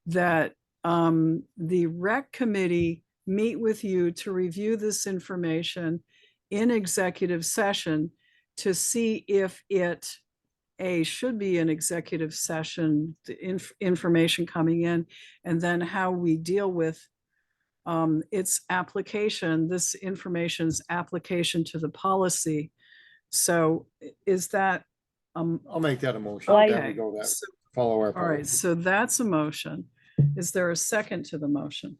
that the rec committee meet with you to review this information in executive session to see if it should be an executive session, the information coming in, and then how we deal with its application, this information's application to the policy. So is that? I'll make that a motion. Okay. That we go that, follow our All right, policy. so that's a motion. Is there a second to the motion?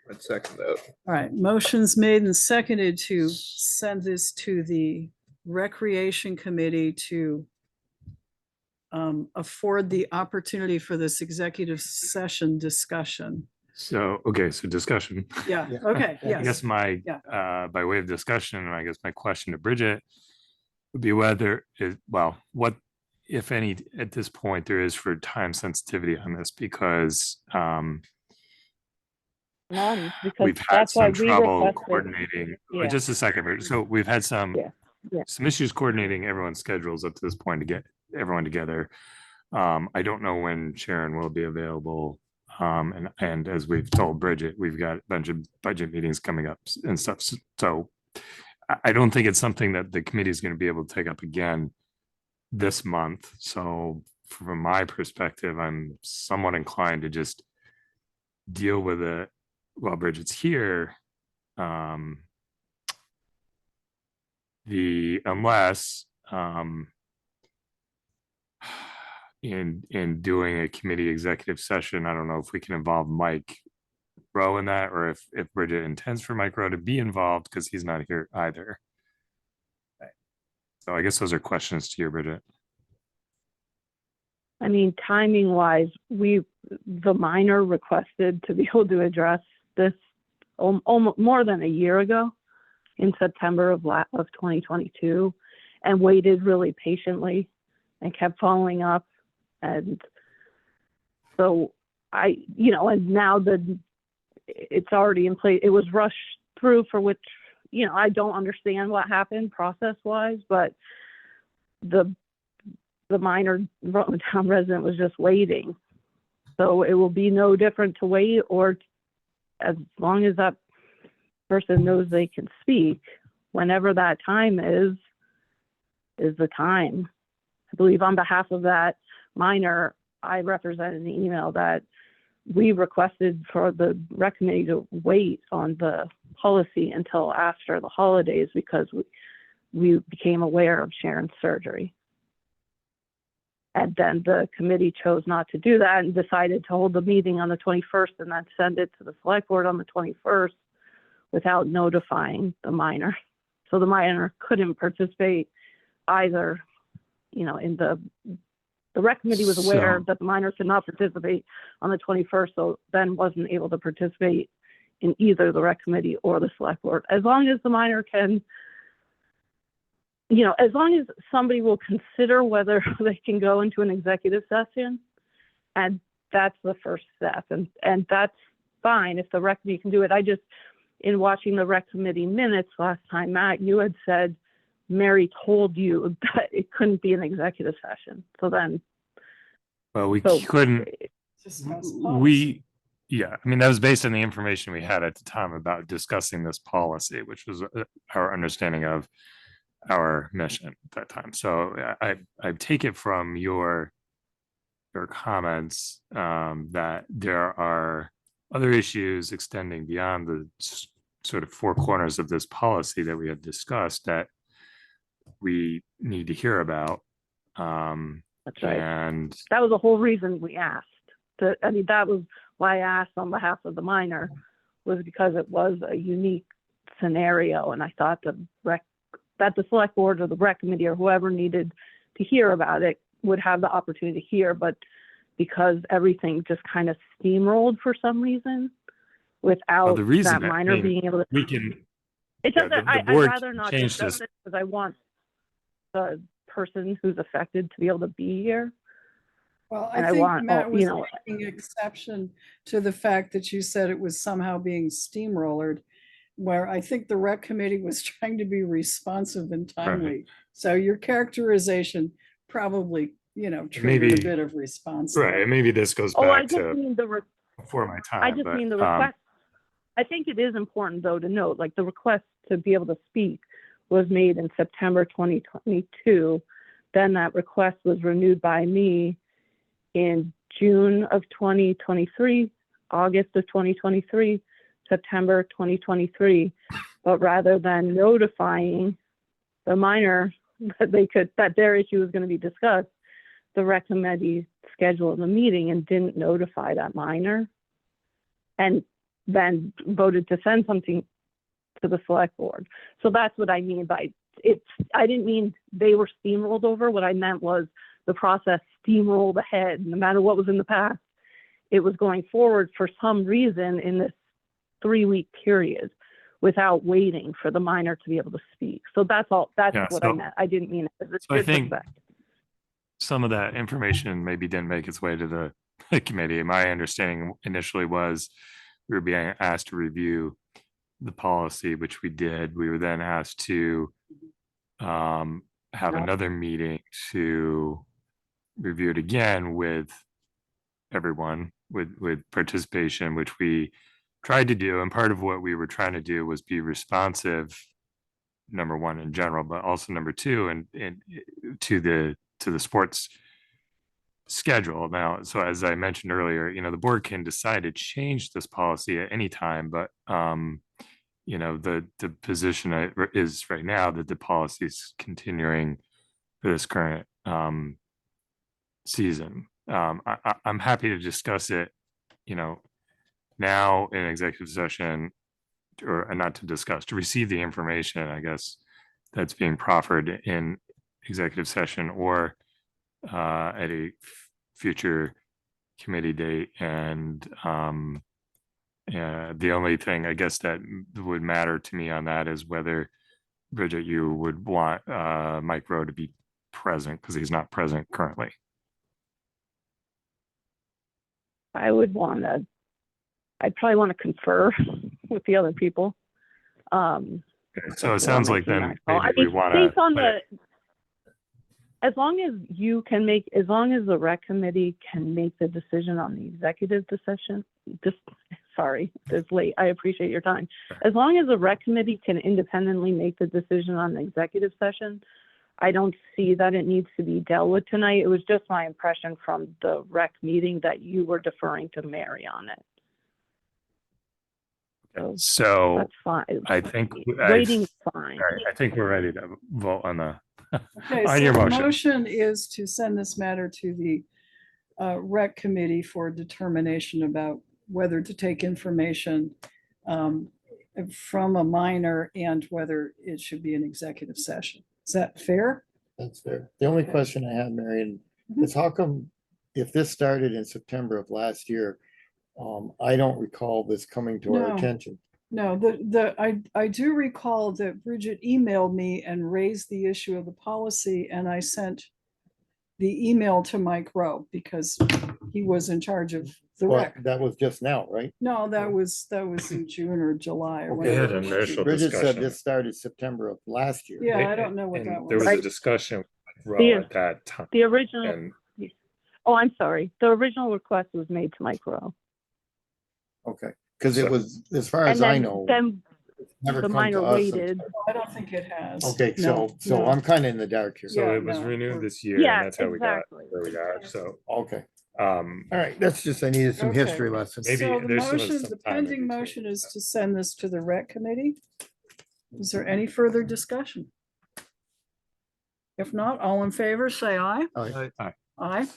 I'd second that. All right, motion's made and seconded to send this to the Recreation Committee to afford the opportunity for this executive session discussion. So, okay, so discussion. Yeah, okay, I guess yes. Yeah. by way of discussion, I guess my question to Bridget would be what, if any, at this point there is for time sensitivity on this, because None, because we've had that's why some we trouble requested. coordinating. Yeah. Just a second, Bridget. So we've had some Yeah. some issues coordinating everyone's schedules up to this point to get everyone together. I don't know when Sharon will be available. And as we've told Bridget, we've got a bunch of budget meetings coming up and stuff. So I don't think it's something that the committee is going to be able to take up again this month. So from my perspective, I'm somewhat inclined to just deal with it while Bridget's here. Unless in doing a committee executive session, I don't know if we can involve Mike Rowe in that, or if Bridget intends for Mike Rowe to be involved because he's not here either. So I guess those are questions to you, Bridget. I mean, timing wise, the minor requested to be able to address this almost more than a year ago in September of 2022, and waited really patiently and kept following up. And so and now it's already in place. It was rushed through, for which, I don't understand what happened process wise, but the minor Rutland Town resident was just waiting. So it will be no different to wait, or as long as that person knows they can speak, whenever that time is the time. I believe on behalf of that minor, I represented an email that we requested for the rec committee to wait on the policy until after the holidays because we became aware of Sharon's surgery. And then the committee chose not to do that and decided to hold the meeting on the 21st and then send it to the select board on the 21st without notifying the minor. So the minor couldn't participate either, you know, in the rec committee was aware that the minor could not participate on the 21st, so then wasn't able to participate in either the rec committee or the select board. As long as the minor can, you know, as long as somebody will consider whether they can go into an executive session, and that's the first step, and that's fine if the rec committee can do it. I just, in watching the rec committee minutes last time, Matt, you had said Mary told you that it couldn't be an executive session. So then, Well, we So- couldn't, Discuss yeah, I mean, that was based on the information we had at the time about discussing this policy, which was our understanding of our mission at that time. So I take it from your comments that there are other issues extending beyond the sort of four corners of this policy that we had discussed that we need to hear about. That's right. And that was the whole reason we asked. I mean, that was why I asked on behalf of the minor, was because it was a unique scenario, and I thought that the select board or the rec committee or whoever needed to hear about it would have the opportunity to hear, but because everything just kind of steamrolled for some reason without the reason that minor being able to, we can, it yeah, doesn't, the I'd board rather not change discuss this. it because I want the person who's affected to be able to be here. Well, And I I think want, Matt you was know, taking exception to the fact that you said it was somehow being steamrollered, where I think the rec committee was trying to be responsive and timely. So your characterization probably, you know, triggered Maybe- a bit of response. there. right, and maybe this goes oh, I back just to mean before my time. I just but, mean the request. I think it is important though to note, like the request to be able to speak was made in September 2022. Then that request was renewed by me in June of 2023, August of 2023, September 2023. But rather than notifying the minor that their issue was going to be discussed, the rec committee scheduled a meeting and didn't notify that minor, and then voted to send something to the select board. So that's what I mean by it's. I didn't mean they were steamrolled over. What I meant was the process steamrolled ahead. No matter what was in the past, it was going forward for some reason in this 3-week period without waiting for the minor to be able to speak. So that's all. That's Yeah, what I so- meant. I didn't mean it as a So I think disrespect. some of that information maybe didn't make its way to the committee. My understanding initially was we were being asked to review the policy, which we did. We were then asked to have another meeting to review it again with everyone, with participation, which we tried to do. And part of what we were trying to do was be responsive, number one in general, but also number two, and to the sports schedule. Now, so as I mentioned earlier, you know, the board can decide to change this policy at any time, but you know, the position is right now that the policy is continuing for this current season. I'm happy to discuss it, you know, now in executive session, or not to discuss, to receive the information, I guess, that's being proffered in executive session or at a future committee date. And the only thing I guess that would matter to me on that is whether, Bridget, you would want Mike Rowe to be present, because he's not present currently. I'd probably want to confer with the other people. So it sounds like then I maybe we mean, want based on to. as long as you can make, as long as the rec committee can make the decision on the executive decision, sorry, it's late. I appreciate your time. As long as the rec committee can independently make the decision on the executive session, I don't see that it needs to be dealt with tonight. It was just my impression from the rec meeting that you were deferring to Mary on it. So That's fine. I think Waiting's fine. all right, I think we're ready to vote on the Okay, on so your the motion. motion is to send this matter to the rec committee for determination about whether to take information from a minor and whether it should be an executive session. Is that fair? That's fair. The only question I have, Marion, is how come if this started in September of last year, I don't recall this coming to our No. attention. No, I do recall that Bridget emailed me and raised the issue of the policy, and I sent the email to Mike Rowe because he was in charge of the Well, rec. that was just now, right? No, that was in June or July or They had whatever. an initial Bridget said discussion. this started September of last year. Yeah, I don't know what And that there was was. a discussion with The- Roe at that time. The original, And oh, I'm sorry. The original request was made to Mike Rowe. Okay, because it So- was, as far as And I then, know, then never the come minor to us. waited. I don't think it has. Okay, No, so no. I'm kind of in the dark here. so Yeah, it was no, renewed we're- this year, Yeah, and that's how we got exactly. where we are. So Okay, um all right, that's just, I needed some Okay. history lessons. Maybe So the there's some- motion, some the time in pending between. motion is to send this to the rec committee. Is there any further discussion? If not, all in favor, say aye. Aye. Aye.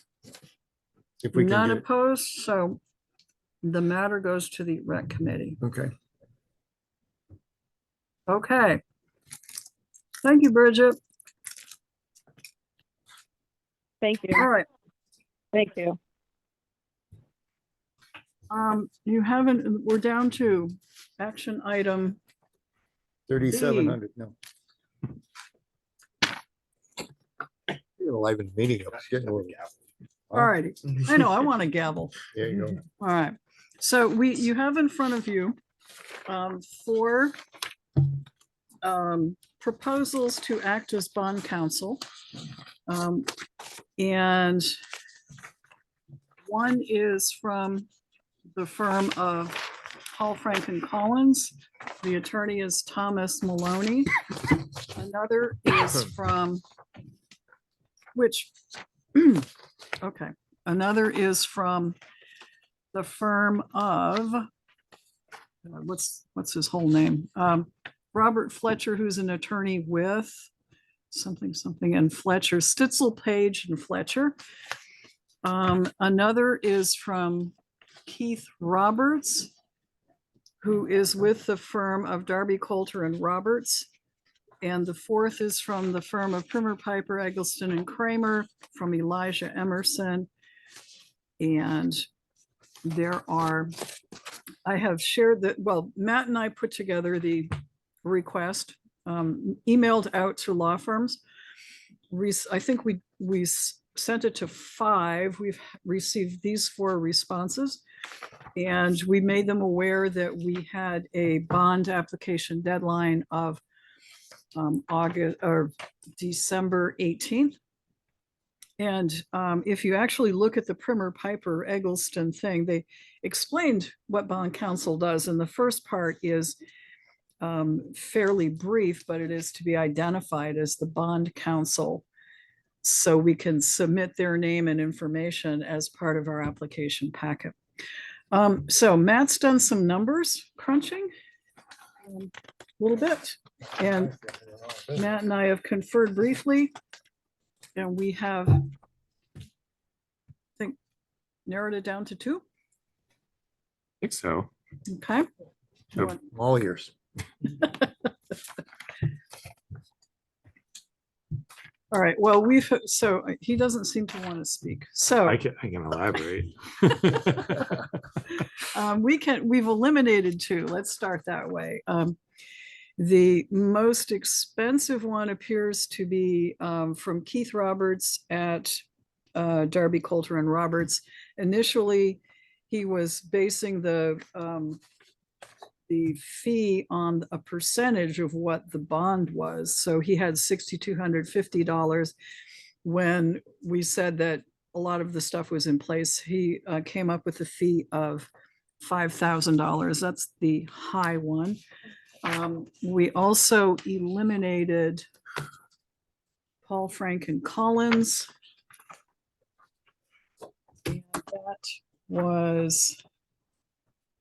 If we can None get, opposed, so the matter goes to the rec committee. okay. Okay. Thank you, Bridget. Thank you. All right. Thank you. You haven't, we're down to action item. 3,700, no. You're live in the meeting. I was getting a little- All righty. I know, I want a gavel. There you go. All right. So you have in front of you four proposals to act as bond counsel. And one is from the firm of Paul Franken Collins. The attorney is Thomas Maloney. Another is from okay, another is from the firm of what's his whole name? Robert Fletcher, who's an attorney with something and Fletcher, Stitzel, Page and Fletcher. Another is from Keith Roberts, who is with the firm of Darby, Coulter and Roberts. And the fourth is from the firm of Primer, Piper, Eggleston and Kramer, from Elijah Emerson. And I have shared that, well, Matt and I put together the request, emailed out to law firms. I think we sent it to 5. We've received these 4 responses. And we made them aware that we had a bond application deadline of August or December 18th. And if you actually look at the Primer, Piper, Eggleston thing, they explained what bond counsel does. And the first part is fairly brief, but it is to be identified as the bond counsel. So we can submit their name and information as part of our application packet. So Matt's done some numbers crunching a little bit. And Matt and I have conferred briefly. And we have, I think, narrowed it down to 2. I think so. Okay. So All yours. All right. Well, so he doesn't seem to want to speak. So I can elaborate. we've eliminated 2. Let's start that way. The most expensive one appears to be from Keith Roberts at Darby, Coulter and Roberts. Initially, he was basing the fee on a percentage of what the bond was. So he had $6,250. When we said that a lot of the stuff was in place, he came up with a fee of $5,000. That's the high one. We also eliminated Paul, Frank, and Collins. And that was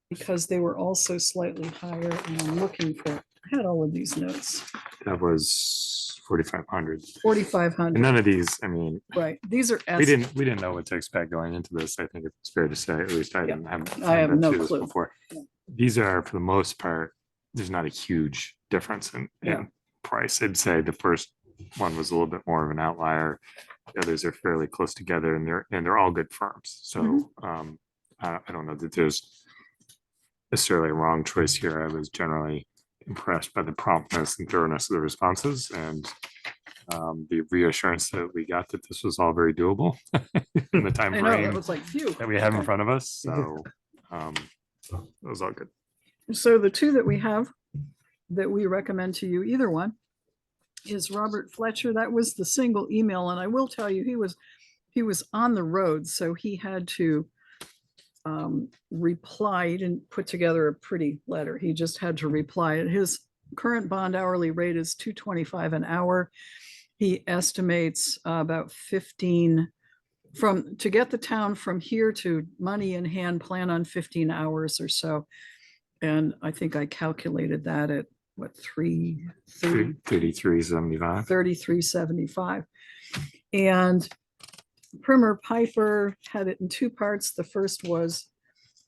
because they were also slightly higher, and I'm looking for, I had all of these notes, That was 4,500. 4,500. None of these, I mean, Right, these are. we didn't know what to expect going into this. I think it's fair to say, at least I didn't have. I have been no through this clue. Before. These are, for the most part, there's not a huge difference in Yeah. price. I'd say the first one was a little bit more of an outlier. The others are fairly close together, and they're all good firms. So I don't know that there's necessarily a wrong choice here. I was generally impressed by the promptness and thoroughness of the responses, and the reassurance that we got that this was all very doable in the time I know, it frame was like, phew. that we have in Okay. front of us. So it was all good. So the two that we have that we recommend to you, either one, is Robert Fletcher. That was the single email. And I will tell you, he was on the road, so he had to reply. He didn't put together a pretty letter. He just had to reply. And his current bond hourly rate is $2.25 an hour. He estimates about 15 to get the town from here to money in hand, plan on 15 hours or so. And I think I calculated that at what, 33.75. 33.75. And Primer Piper had it in two parts. The first was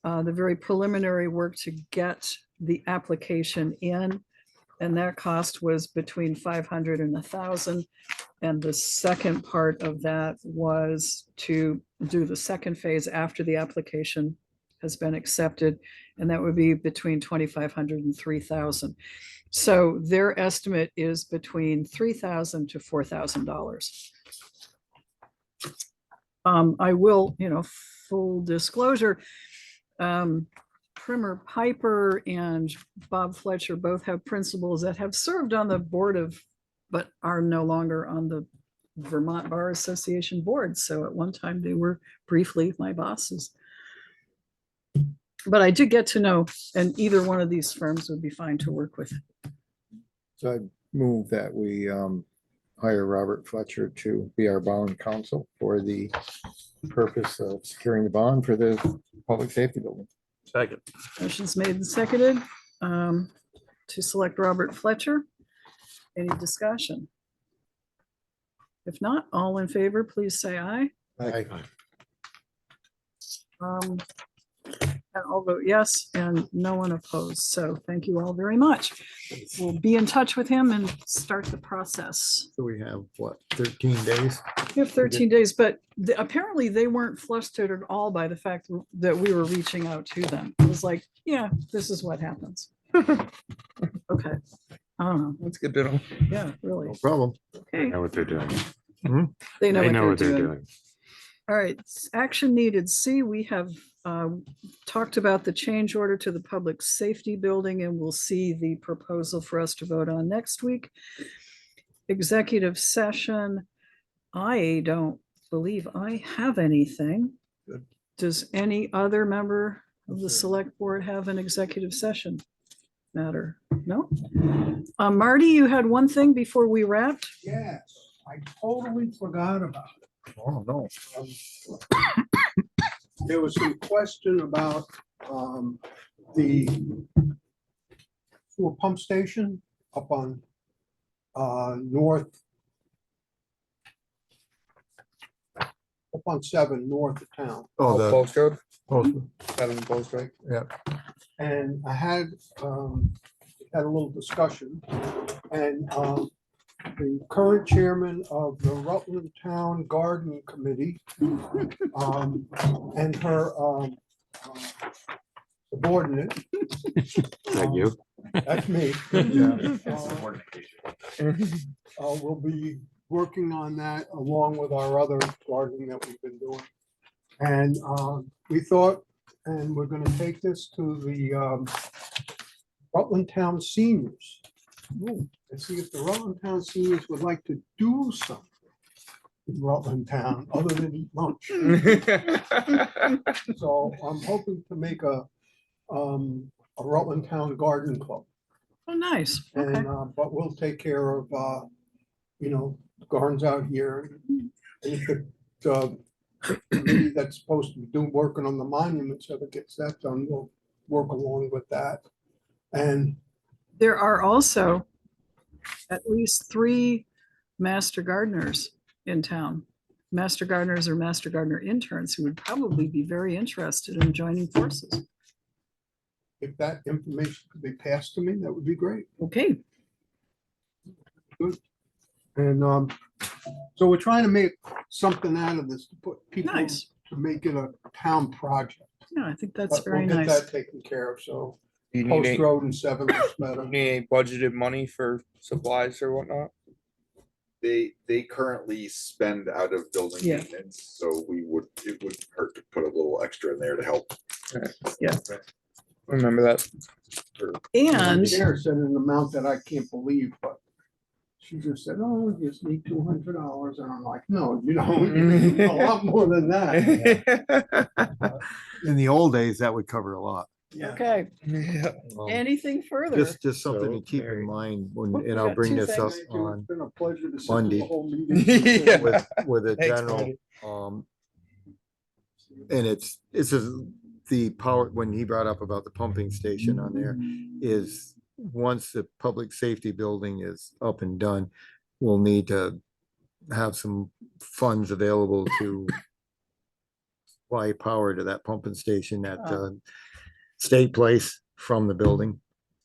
the very preliminary work to get the application in, and that cost was between 500 and 1,000. And the second part of that was to do the second phase after the application has been accepted, and that would be between 2,500 and 3,000. So their estimate is between $3,000 to $4,000. I will, full disclosure, Primer Piper and Bob Fletcher both have principals that have served on the board but are no longer on the Vermont Bar Association board. So at one time they were briefly my bosses. But I did get to know, and either one of these firms would be fine to work with. So I move that we hire Robert Fletcher to be our bond counsel for the purpose of securing the bond for the public safety building. Second. Motion's made and seconded to select Robert Fletcher. Any discussion? If not, all in favor, please say aye. Aye. And I'll vote yes, and no one opposed. So thank you all very much. We'll be in touch with him and start the process. So we have what, 13 days? We have 13 days, but apparently they weren't flustered at all by the fact that we were reaching out to them. It was like, yeah, this is what happens. Okay. I don't know. That's good to know. Yeah, really. No problem. Okay. They know what they're doing. They know They what they're doing. All right, action needed. C, we have talked about the change order to the public safety building, and we'll see the proposal for us to vote on next week. Executive session. I don't believe I have anything. Does any other member of the select board have an executive session matter? No? Marty, you had one thing before we wrapped? Yes, I totally forgot about it. Oh, no. There was some question about the sewer pump station up on up on 7 north of town. Oh, the Post Road, post. 7 Post Road. Yeah. And I had a little discussion, and the current chairman of the Rutland Town Garden Committee and her subordinate. Thank you. That's me. Yeah. We'll be working on that along with our other gardening that we've been doing. And we thought, and we're gonna take this to the Rutland Town seniors. And see if the Rutland Town seniors would like to do something in Rutland Town other than eat lunch. So I'm hoping to make a Rutland Town Garden Club. Oh, nice. Okay. And, but we'll take care of gardens out here. And if the committee that's supposed to be working on the monuments, ever gets that done, we'll work along with that. And There are also at least 3 master gardeners in town. Master gardeners or master gardener interns who would probably be very interested in joining forces. if that information could be passed to me, that would be great. Okay. Good. And so we're trying to make something out of this to put people, Nice. to make it a town project. Yeah, I think that's But very we'll get nice. that taken care of, so Do you need Post any, Road and 7th is better. need any budgeted money for supplies or whatnot? They currently spend out of building Yeah. maintenance, so it wouldn't hurt to put a little extra in there to help. Yeah. Remember that. And Sarah said an amount that I can't believe, but she just said, oh, we just need $200. And I'm like, no, you don't, you need a lot more than that. In the old days, that would cover a lot. Okay, anything further? Just something to keep in mind when, We and I'll got bring 2 this up things. on It's been a pleasure to sit through Monday the whole meeting. Yeah. with a Thanks, general, Marty. and it's just the power, when he brought up about the pumping station on there, is once the public safety building is up and done, we'll need to have some funds available to supply power to that pumping station at State Place from the building,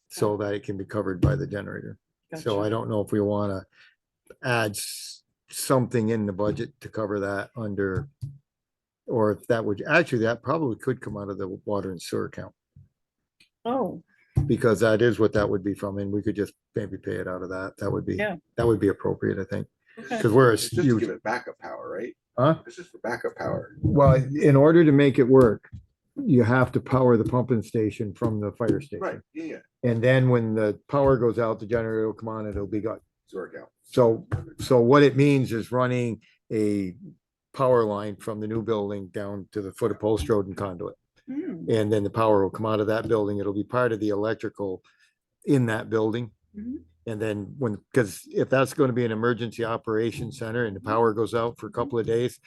so that it can be covered by the generator. So I don't know if we want to add something in the budget to cover that under, or if that would, actually, that probably could come out of the water and sewer account, Oh, because that is what that would be from, and we could just maybe pay it out of that. That would be, Yeah. that would be appropriate, I think. okay. Because we're a It's just to huge, give it backup power, right? huh? It's just for backup power. Well, in order to make it work, you have to power the pumping station from the fire station. Right, yeah. And then when the power goes out, the generator will come on and it'll be gone. Work out. So what it means is running a power line from the new building down to the foot of Post Road and conduit. Hmm. And then the power will come out of that building. It'll be part of the electrical in that building. Mhm. And then when, because if that's going to be an emergency operations center and the power goes out for a couple of days,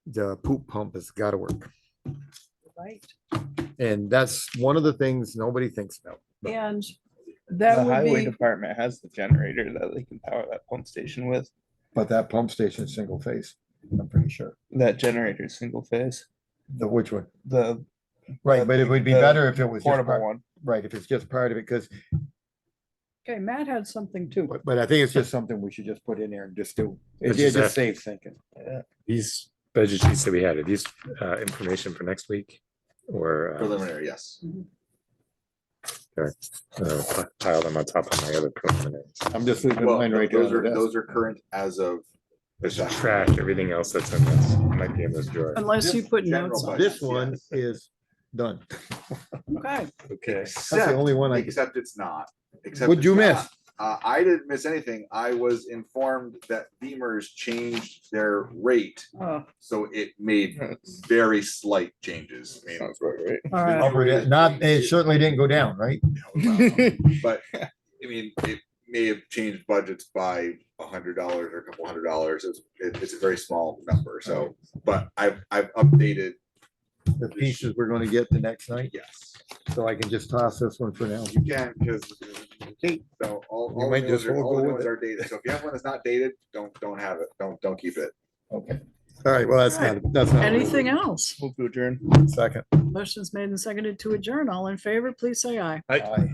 the poop pump has got to work. Right. And that's one of the things nobody thinks about. And The that would highway be, department has the generator that they can power that pump station with. But that pump station is single phase, I'm pretty sure. That generator is single phase. The which one? The Right, but it would be the better if it was just portable part- one. Right, if it's just part of it, because, okay, Matt had something too. but I think it's just something we should just put in there and just do. It It's just just that- saves thinking. These budget sheets that we had, are these information for next week? Or Preliminary, yes. pile them on top of my other preliminaries? I'm just leaving Well, mine right there. those on the are, desk. those are current as of. There's trash, everything else that's in this might be in this drawer. Unless you put General notes on. budget. This one yes. is done. Okay. Okay. That's the only one I, Except it's not. Except what'd it's you not. miss? I didn't miss anything. I was informed that Beamer's changed their rate, Oh, so it made very slight changes. I mean, Sounds about right. all right. Not, it certainly didn't go down, right? but I mean, it may have changed budgets by $100 or a couple $100. It's a very small number. So, but I've updated. The pieces we're gonna get the next night, Yes, so I can just toss this one for now. you can because so all You the might new just ones are- all all the go new with ones it. are dated. So if you have one that's not dated, don't have it. Don't keep it. Okay. All right, well, that's not. Anything else? Move to adjourn. Second. Motion's made and seconded to adjourn. All in favor, please say aye. Aye.